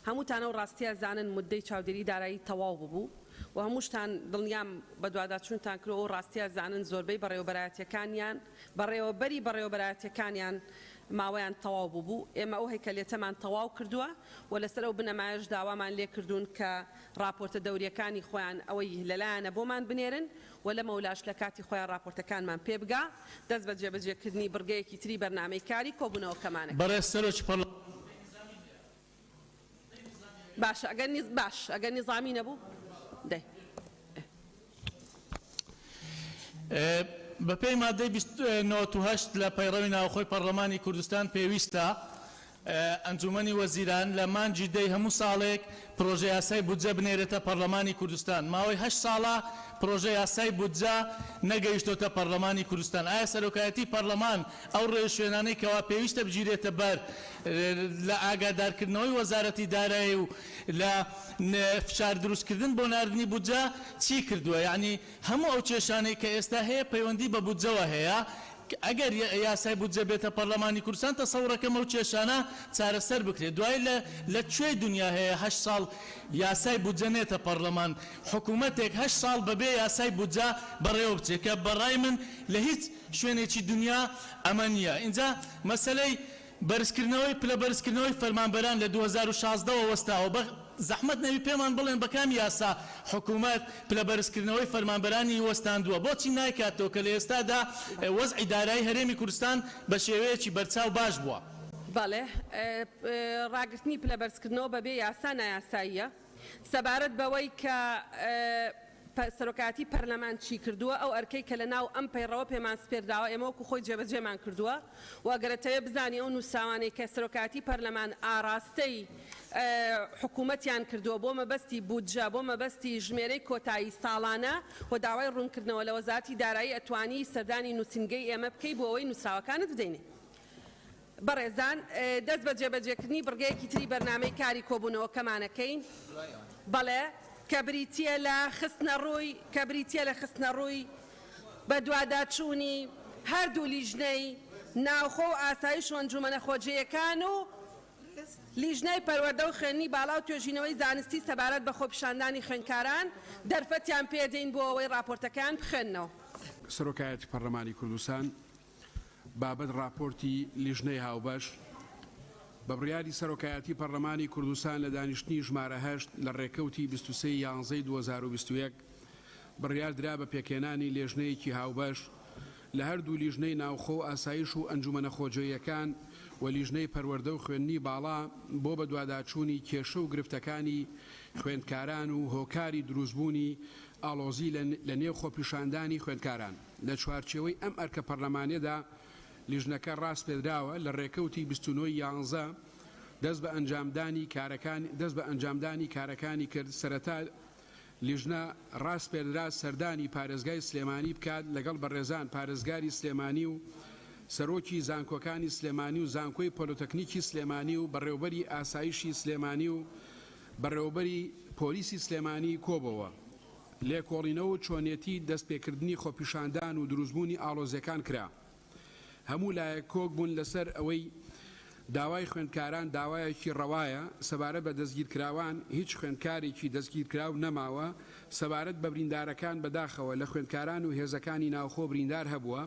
هەمووتان ئەو ڕاستیە زانن مدەی چاودێری دارایی تەواو ببوو و هەمووشتان دڵنیام بە دوواداچوونتان کرد ئەو ڕاستیە زانن زۆربەی بەڕێوەبەرایەتیەکانیان بەڕێوەبەرایەتیەکانیان ماوەیان تەواو بوو ئێمە ئەو هەیکەلێتەمان تەواو کردووە و لەسەر ئەو بنەمایش داوامان لێ کردوون کە راپۆرتە دەوریەکانی خۆیان ئەوەی لەلایەنە بۆمان بنێرن و لە مەولاش لە کاتی خۆیان راپۆرتەکانمان پێ بگا دەست بە جێبەجێکردنی بڕگەیەکی تری بەرنامەی کاری کۆبوونەوەکەمانە باش ئەگەر نیزامی نەبوو دەی بەپێی مادەی 98 لە پەیڕەوی ناوخۆی پەرلەمانی کوردستان پێویستە ئەنجومەنی وەزیران لە مانجی دەی هەموو ساڵێک پرۆژە یاسای بودجە بنێرێتە پەرلەمانی کوردستان ماوەی 8 ساڵە پرۆژە یاسای بودجە نەگەیشتۆتە پەرلەمانی کوردستان ئایا سەرۆکایەتی پەرلەمان ئەو ڕێژوێنانەی کەوا پێویستە بگیرێتە بەر لە ئاگادارکردنەوەی وەزارەتی دارایی و لە فشار دروستکردن بۆ ناردنی بودجە چی کردووە یعنی هەموو ئەو کێشانەی کە ئێستا هەیە پەیوەندی بە بودجەوە هەیە ئەگەر یاسای بودجە بێتە پەرلەمانی کوردستان تەسەوڕەکەم ئەو کێشانە چارەسەر بکرێت دوای لە کوێی دنیا هەیە 8 ساڵ یاسای بودجە نێتە پەرلەمان حکوومەتێک 8 ساڵ بەبێ یاسای بودجە بەڕێوە بچێت کە بەڕای من لە هیچ شوێنێکی دنیا ئەمە نییە اینجا مەسەلەی بەرزکردنەوەی پلە بەرزکردنەوەی فەرمانبەران لە 2016 وەستاوە زەحمەت نەوی پێمان بڵێن بە کام یاسا حکوومەت پلە بەرزکردنەوەی فەرمانبەرانی وەستاندووە بۆچی نایکاتەوە کە لە ئێستادا وەزعی دارایی هەرێمی کوردستان بە شێوەیەکی بەرچاو باش بووە بەڵێ ڕاگررتنی پلە بەرزکردنەوە بەبێ یاسا نایاساییە سەبارەت بەوەی کە سەرۆکاتی پەرلەمان چی کردووە ئەو ئەرکەی کە لە ناو ئەم پەیڕەوە پێمان سپێرداوە ئێمە وەکو خۆی جێبەجێمان کردووە و ئەگەرەتەوێ بزانانی ئەو نووساوانەی کە سەرۆکاتی پەرلەمان ئاراستەی حکوومەتیان کردووە بۆ مەبەستی بودجە بۆ مەبەستی ژمێرەی کۆتایی ساڵانە و داوای ڕوونکردنەوە لە وەزارەتی دارایی ئەتوانی سەردانی نووسینگەی ئێمە بکەی بۆ ئەوەی نووسراوەکانت بدەینێ بەڕێزان دەست بە جێبەجێکردنی بڕگەیەکی تری بەرنامەی کاری کۆبوونەوەکەمانەکەین بەڵێ کەبریتیە لە خستنە ڕووی بە دوواداچوونی هەردوو لیژنەی ناوخۆ و ئاسایش و ئەنجومەنە خۆجیەکان و لیژنەی پەروەردە و خوێندنی باڵا و توێژینەوەی زانستی سەبارەت بە خۆپیشاندانی خوێندکاران دەرفەتیان پێدەین بۆ ئەوەی راپۆرتەکان بخوێننەوە سەرۆکایەتی پەرلەمانی کوردستان بابەت راپۆرتی لیژنەی هاوبەش بە بڕیاری سەرۆکایەتی پەرلەمانی کوردستان لە دانیشتنی ژمارە 8 لە ڕێکەوتی 23/11/2021 بڕیار درا بە پێکێنانی لێژنەیەکی هاوبەش لە هەردوو لیژنەی ناوخۆ ئاسایش و ئەنجومەنە خۆجێیەکان و لیژنەی پەروەردە و خوێندنی باڵا بۆ بە دواداچوونی کێشە و گرفتەکانی خوێندکاران و هۆکاری دروستبوونی ئاڵۆزی لە نێو خۆپیشاندانی خوێندکاران لە چوارچێوەی ئەم ئەرکە پەرلەمانیەدا لیژنەکە ڕاست پێدراوە لە ڕێکەوتی 29/11 دەست بە ئەنجامدانی کارەکانی کرد. سەرەتا لیژنە ڕاست پێدرا سەردانی پارێزگای سلێمانی بکات لەگەڵ بەڕێزان پارێزگاری سلێمانی و سەرۆکی زانکۆکانی سلێمانی و زانکۆی پۆلۆتەکنیکی سلێمانی و بەڕێوەبەری ئاسایشی سلێمانی و بەڕێوەبەری پۆلیسی سلێمانی کۆبەوە لێکۆڵینەوە و چۆنیەتی دەستپێکردنی خۆپیشاندان و دروستبوونی ئاڵۆزیەکان کرا. هەموو لایەک کۆک بوون لەسەر ئەوەی داوای خوێندکاران داوایەکی ڕەوایە سەبارەت بە دەستگیرکراوان هیچ خوێندکارێکی دەستگیرکراو نەماوە سەبارەت بە بریندارەکان بەداخەوە لە خوێندکاران و هێزەکانی ناوخۆ بریندار هەبووە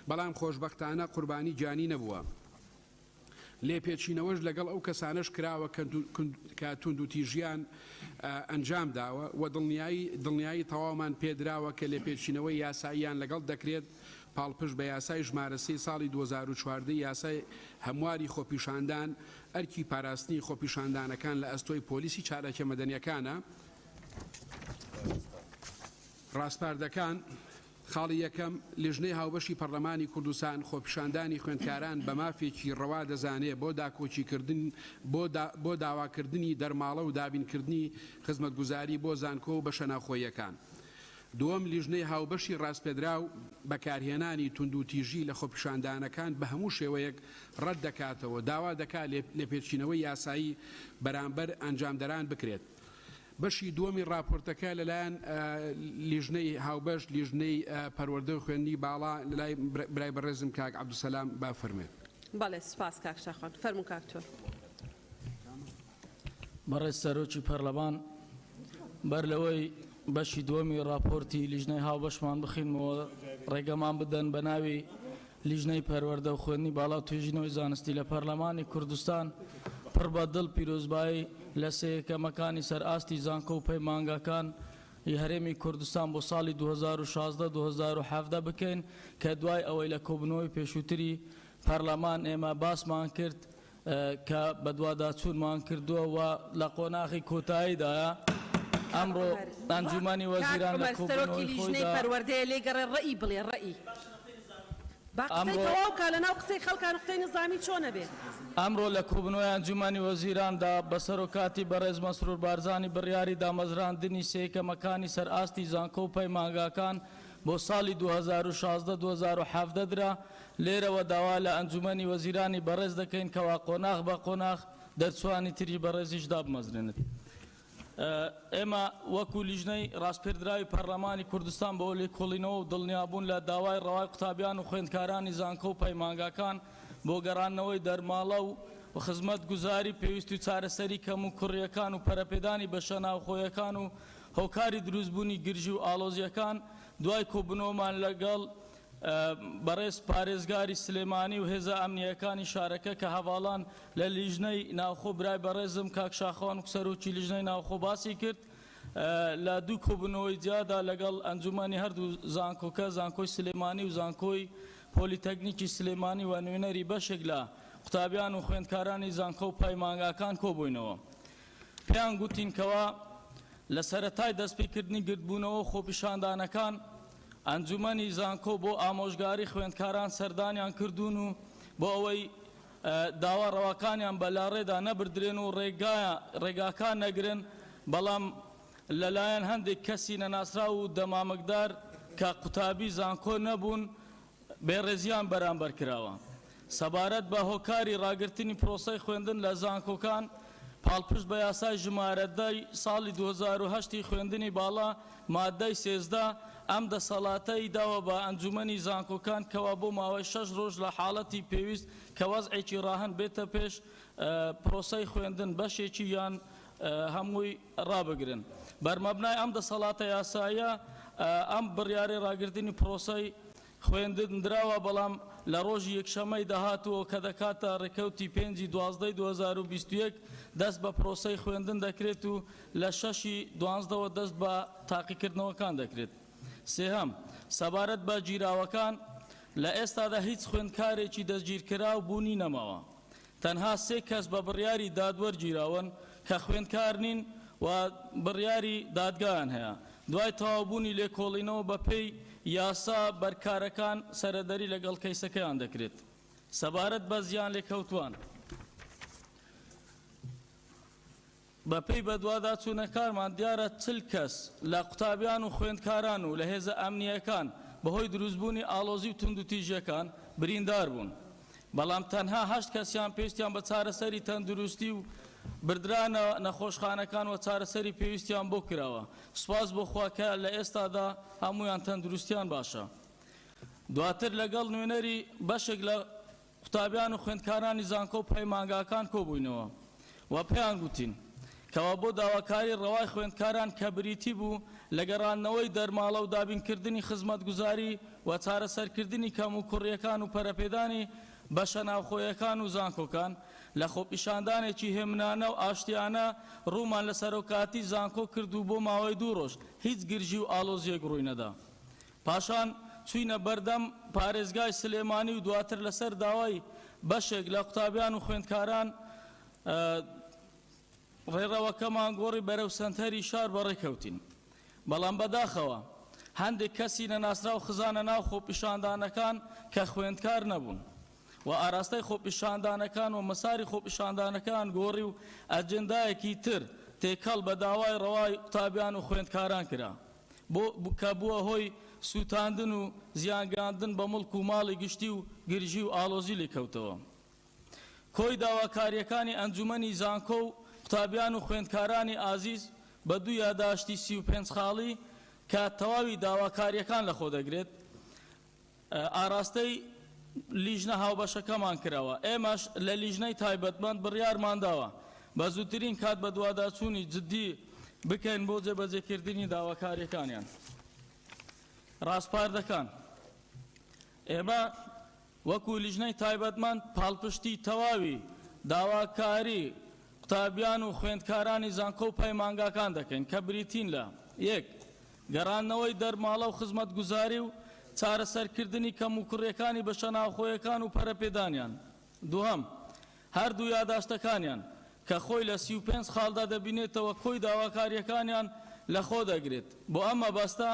بەڵام خۆشبەختانە قوربانی جانی نەبووە. لێپێچینەوەش لەگەڵ ئەو کەسانش کراوە کە توندوتیژیان ئەنجام داوە و دڵنیایی تەواومان پێدراوە کە لێپێچینەوەی یاساییان لەگەڵ دەکرێت پاڵپشت بە یاسای ژمارەسی ساڵی 2014 یاسای هەمواری خۆپیشاندان ئەرکی پاراستنی خۆپیشاندانەکان لە ئەستۆی پۆلیسی چارەکە مەدەنیەکانە. ڕاستپاردەکان خاڵی یەکەم لیژنەی هاوبەشی پەرلەمانی کوردستان خۆپیشاندانی خوێندکاران بە مافێکی ڕەوا دەزانێت بۆ داکۆچیکردن بۆ داواکردنی دەرماڵە و دابینکردنی خزمەتگوزاری بۆ زانکۆ و بەشە ناوخۆیەکان. دووەم لیژنەی هاوبەشی ڕاستپێدراو بەکارهێنانی توندوتیژی لە خۆپیشاندانەکان بە هەموو شێوەیەک ڕەت دەکاتەوە داوا دەکات لێپێچینەوەی یاسایی بەرامبەر ئەنجامدەران بکرێت. بەشی دووەمی راپۆرتەکە لەلایەن لیژنەی هاوبەش لیژنەی پەروەردە و خوێندنی باڵا لەلای برای بەڕێزم کاک عەبدولسەلام با فەرمێت. بەڵێ سپاس کاک شاخۆن فەرموو کاک تۆر. بەڕێز سەرۆکی پەرلەمان بەر لەوەی بەشی دووەمی راپۆرتی لیژنەی هاوبەشمان بخینەوە ڕێگەمان بدەن بە ناوی لیژنەی پەروەردە و خوێندنی باڵا و توێژینەوەی زانستی لە پەرلەمانی کوردستان پڕ بە دڵ پیرۆزبایی لە سەرکەمەکانی سەرئاستی زانکۆ و پەیمانگەکان هەرێمی کوردستان بۆ ساڵی 2016-2017 بکەین کە دوای ئەوەی لە کۆبنەوەی پێشووتری پەرلەمان ئێمە باسمان کرد کە بە دوواداچوونمان کردووە و لە قۆناغی کۆتاییدایە ئەمڕۆ ئەنجومەنی وەزیران لە کۆبنەوەی لیژنەی پەروەردەیە لێگەڕێ ڕەئی بڵێ ڕەئی ئەمڕۆ لە کۆبنەوەی ئەنجومەنی وەزیراندا بەسەرۆکاتی بەڕێز مەسرور بارزانی بڕیاری دامەزراندنی سێکەمەکانی سەرئاستی زانکۆ و پەیمانگاکان بۆ ساڵی 2016-2017 درا لێرەوە داوا لە ئەنجومەنی وەزیرانی بەڕێز دەکەین کەوا قۆناغ بە قۆناغ دەرچوانی تری بەڕێزیشدا بمەزرێنێت. ئێمە وەکو لیژنەی ڕاستپێدراوی پەرلەمانی کوردستان بەوە لێکۆڵینەوە و دڵنیابوون لە داوای ڕەوای قوتابیان و خوێندکارانی زانکۆ و پەیمانگاکان بۆ گەڕانەوەی دەرماڵە و خزمەت گوزاری پێویست و چارەسەری کەم و کوڕیەکان و پەرەپێدانی بەشە ناوخۆیەکان و هۆکاری دروستبوونی گرژی و ئاڵۆزیەکان دوای کۆبنەوەمان لەگەڵ بەڕێز پارێزگاری سلێمانی و هێزە ئەمنیەکانی شارەکە کە هەواڵان لە لیژنەی ناوخۆ برای بەڕێزم کاک شاخۆن و سەرۆکی لیژنەی ناوخۆ باسی کرد لە دوو کۆبنەوەی جیادا لەگەڵ ئەنجومەنی هەردوو زانکۆکە زانکۆی سلێمانی و زانکۆی پۆلیتەکنیکی سلێمانی و نوێنەری بەشێک لە قوتابیان و خوێندکارانی زانکۆ و پەیمانگاکان کۆبووینەوە. پێیان گوتین کەوا لە سەرەتای دەستپێکردنی گرتبوونەوە خۆپیشاندانەکان ئەنجومەنی زانکۆ بۆ ئامۆژگاری خوێندکاران سەردانیان کردوون و بۆ ئەوەی داوا ڕەواکانیان بەلاڕێدا نەبردرێن و ڕێگاکان نەگرن بەڵام لەلایەن هەندێک کەسی نەناسرا و دەمامەکدار کە قوتابی زانکۆ نەبوون بێڕێزیان بەرامبەر کراوە. سەبارەت بە هۆکاری ڕاگررتنی پرۆسەی خوێندن لە زانکۆکان پاڵپشت بە یاسای ژمارەدەی ساڵی 2008 خوێندنی باڵا مادەی 13 ئەم دەسەڵاتەی داوە بە ئەنجومەنی زانکۆکان کەوا بۆ ماوەی 6 ڕۆژ لە حاڵەتی پێویست کە وەزعێکی ڕاهەن بێتە پێش پرۆسەی خوێندن بەشێکی یان هەمووی ڕابگرن. بەرمەبنای ئەم دەسەڵاتە یاساییە ئەم بڕیارەی ڕاگررتنی پرۆسەی خوێندن دراوە بەڵام لە ڕۆژی یەکشەمەی داهاتوە کە دەکاتە ڕێکەوتی 5/12/2021 دەست بە پرۆسەی خوێندن دەکرێت و لە 6/12 دەست بە تاقیکردنەوەکان دەکرێت. سێهەم سەبارەت بە گیراوەکان لە ئێستادا هیچ خوێندکارێکی دەستگیرکراو بوونی نەماوە تەنها 3 کەس بە بڕیاری دادوەرگیراون کە خوێندکار نین و بڕیاری دادگایان هەیە دوای تەواوبوونی لێکۆڵینەوە بە پێی یاسا بەرکارەکان سەرەدەری لەگەڵ کەیسەکەیان دەکرێت سەبارەت بە زیان لێکەوتووان بە پێی بەدوادا چوونەکارمان دیارە 40 کەس لە قوتابیان و خوێندکاران و لە هێزە ئەمنیەکان بەهۆی دروستبوونی ئاڵۆزی و تند و تیژەکان بریندار بوون بەڵام تەنها 8 کەسیان پێویستیان بە چارەسەری تەندروستی و بردرانە نەخۆشخانەکان و چارەسەری پێویستیان بۆ کراوە سوپاس بۆ خواکە لە ئێستادا هەمویان تەندروستیان باشە دواتر لەگەڵ نوێنەری بەشێک لە قوتابیان و خوێندکارانی زانکۆ و پەیمانگاکان کۆبووینەوە و پێیان گوتین کەوا بۆ داواکاری ڕەوای خوێندکاران کە بریتی بوو لە گەڕانەوەی دەرماڵە و دابینکردنی خزمەتگوزاری و چارەسەرکردنی کەم و کوڕیەکان و پەرەپێدانی بەشە ناوخۆیەکان و زانکۆکان لە خۆپیشاندانێکی هێمنانە و ئاشتیانە ڕوومان لە سەرۆکاتی زانکۆ کرد و بۆ ماوەی 2 ڕۆژ هیچ گرژی و ئالۆزیەک ڕووی نەدا پاشان چوینە بەردەم پارێزگای سلێمانی و دواتر لەسەر داوای بەشێک لە قوتابیان و خوێندکاران ڕێڕەوەکەمان گۆڕی بەرەو سەنتەری شار بەڕێکەوتین بەڵام بەداخەوە هەندێک کەسی نەناسرا و خزانە ناو خۆپیشاندانەکان کە خوێندکار نەبوون و ئاراستەی خۆپیشاندانەکان و مەساری خۆپیشاندانەکان گۆڕی و ئەجندایەکی تر تێکەڵ بە داوای ڕەوای قوتابیان و خوێندکاران کرا کە بووە هۆی سووتاندن و زیانگاندن بە مڵک و ماڵی گشتی و گرژی و ئالۆزی لێکەوتەوە کۆی داواکاریەکانی ئەنجومەنی زانکۆ و قوتابیان و خوێندکارانی ئازیز بە 2 یاداشتی 35 خاڵی کە تەواوی داواکاریەکان لەخۆ دەگرێت ئاراستەی لیژنە هاوبەشەکەمان کراوە ئێمەش لە لیژنەی تایبەتمەند بڕیارمان داوە بە زووترین کات بە دوواداچوونی جددی بکەین بۆ جێبەجێکردنی داواکاریەکانیان ڕاستپاردەکان ئێمە وەکو لیژنەی تایبەتمەند پاڵپشتی تەواوی داواکاری قوتابیان و خوێندکارانی زانکۆ و پەیمانگاکان دەکەین کە بریتین لە 1 گەڕانەوەی دەرماڵە و خزمەتگوزاری و چارەسەرکردنی کەم و کوڕیەکانی بەشە ناوخۆیەکان و پەرەپێدانیان دووهەم هەردوو یاداشتەکانیان کە خۆی لە 35 خاڵدا دەبینێتەوە کۆی داواکاریەکانیان لە خۆ دەگرێت بۆ ئەمە بەستە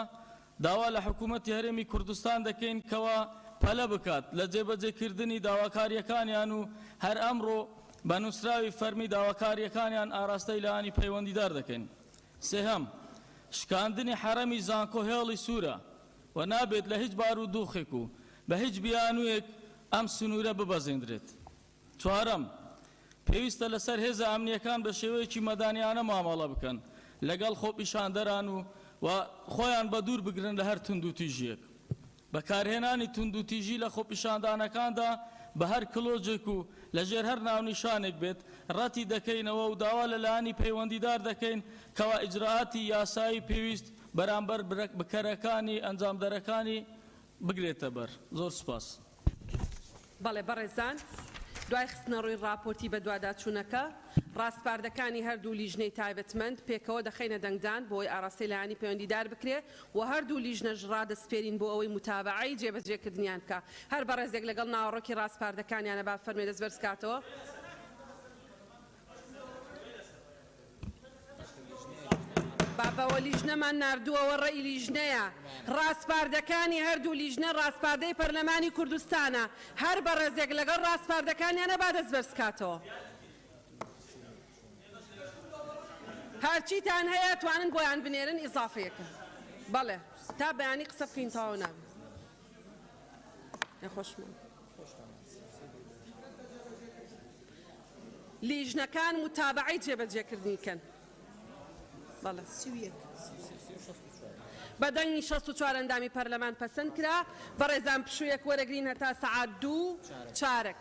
داوا لە حکوومەتی هەرێمی کوردستان دەکەین کەوا پەلە بکات لە جێبەجێکردنی داواکاریەکانیان و هەر ئەمڕۆ بە نووسراوی فەرمی داواکاریەکانیان ئاراستەی لایانی پەیوەندیدار دەکەین سێهەم شکاندنی حرەمی زانکۆ هێڵی سوورە و نابێت لە هیچ بارودۆخێک و بە هیچ بیانوویەک ئەم سنوورە ببەزێندرێت چوارەم پێویستە لەسەر هێزە ئەمنیەکان بە شێوەیەکی مەدانیانە مامەڵە بکەن لەگەڵ خۆپیشاندەران و خۆیان بە دوور بگرن لە هەر تند و تیژیەک بەکارهێنانی تند و تیژی لە خۆپیشاندانەکاندا بە هەر کلۆجێک و لەژێر هەر ناونیشانێک بێت ڕەتی دەکەینەوە و داوا لەلایانی پەیوەندیدار دەکەین کەوا ئیجراعاتی یاسایی پێویست بەرامبەر بکەرەکانی ئەنجامدەرەکانی بگرێتە بەر زۆر سوپاس بەڵێ بەڕێزان دوای خستنە ڕووی راپۆرتی بە دوواداچوونەکە ڕاستپاردەکانی هەردوو لیژنەی تایبەتمەند پێکەوە دەخەینە دەنگدان بۆی ئاڕاستەی لایانی پەیوەندیدار بکرێ و هەردوو لیژنەش ڕادەسپێرین بۆ ئەوەی متابعەی جێبەجێکردنیان بکە هەر بەڕێزێک لەگەڵ ناوەڕۆکی ڕاستپاردەکانیانە با فەرمێ دەست بەرزکاتەوە بابەوە لیژنەمان ناردووەوە ڕێی لیژنەیە ڕاستپاردەکانی هەردوو لیژنە ڕاستپاردەی پەرلەمانی کوردستانە هەر بەڕێزێک لەگەڵ ڕاستپاردەکانیانە با دەست بەرزکاتەوە هەرچیتان هەیە توانن بۆیان بنێرن ئیزافەیەکە بەڵێ تا بەیانی قسە بکەین تەواو نابێت نەخۆشمان لیژنەکان متابعەی جێبەجێکردنیکەن بەڵێ بەدەنگی 64 ئەندامی پەرلەمان پەسەند کرا بەڕێزان پشوویەک وەرەگرین هەتا سەعات 2:04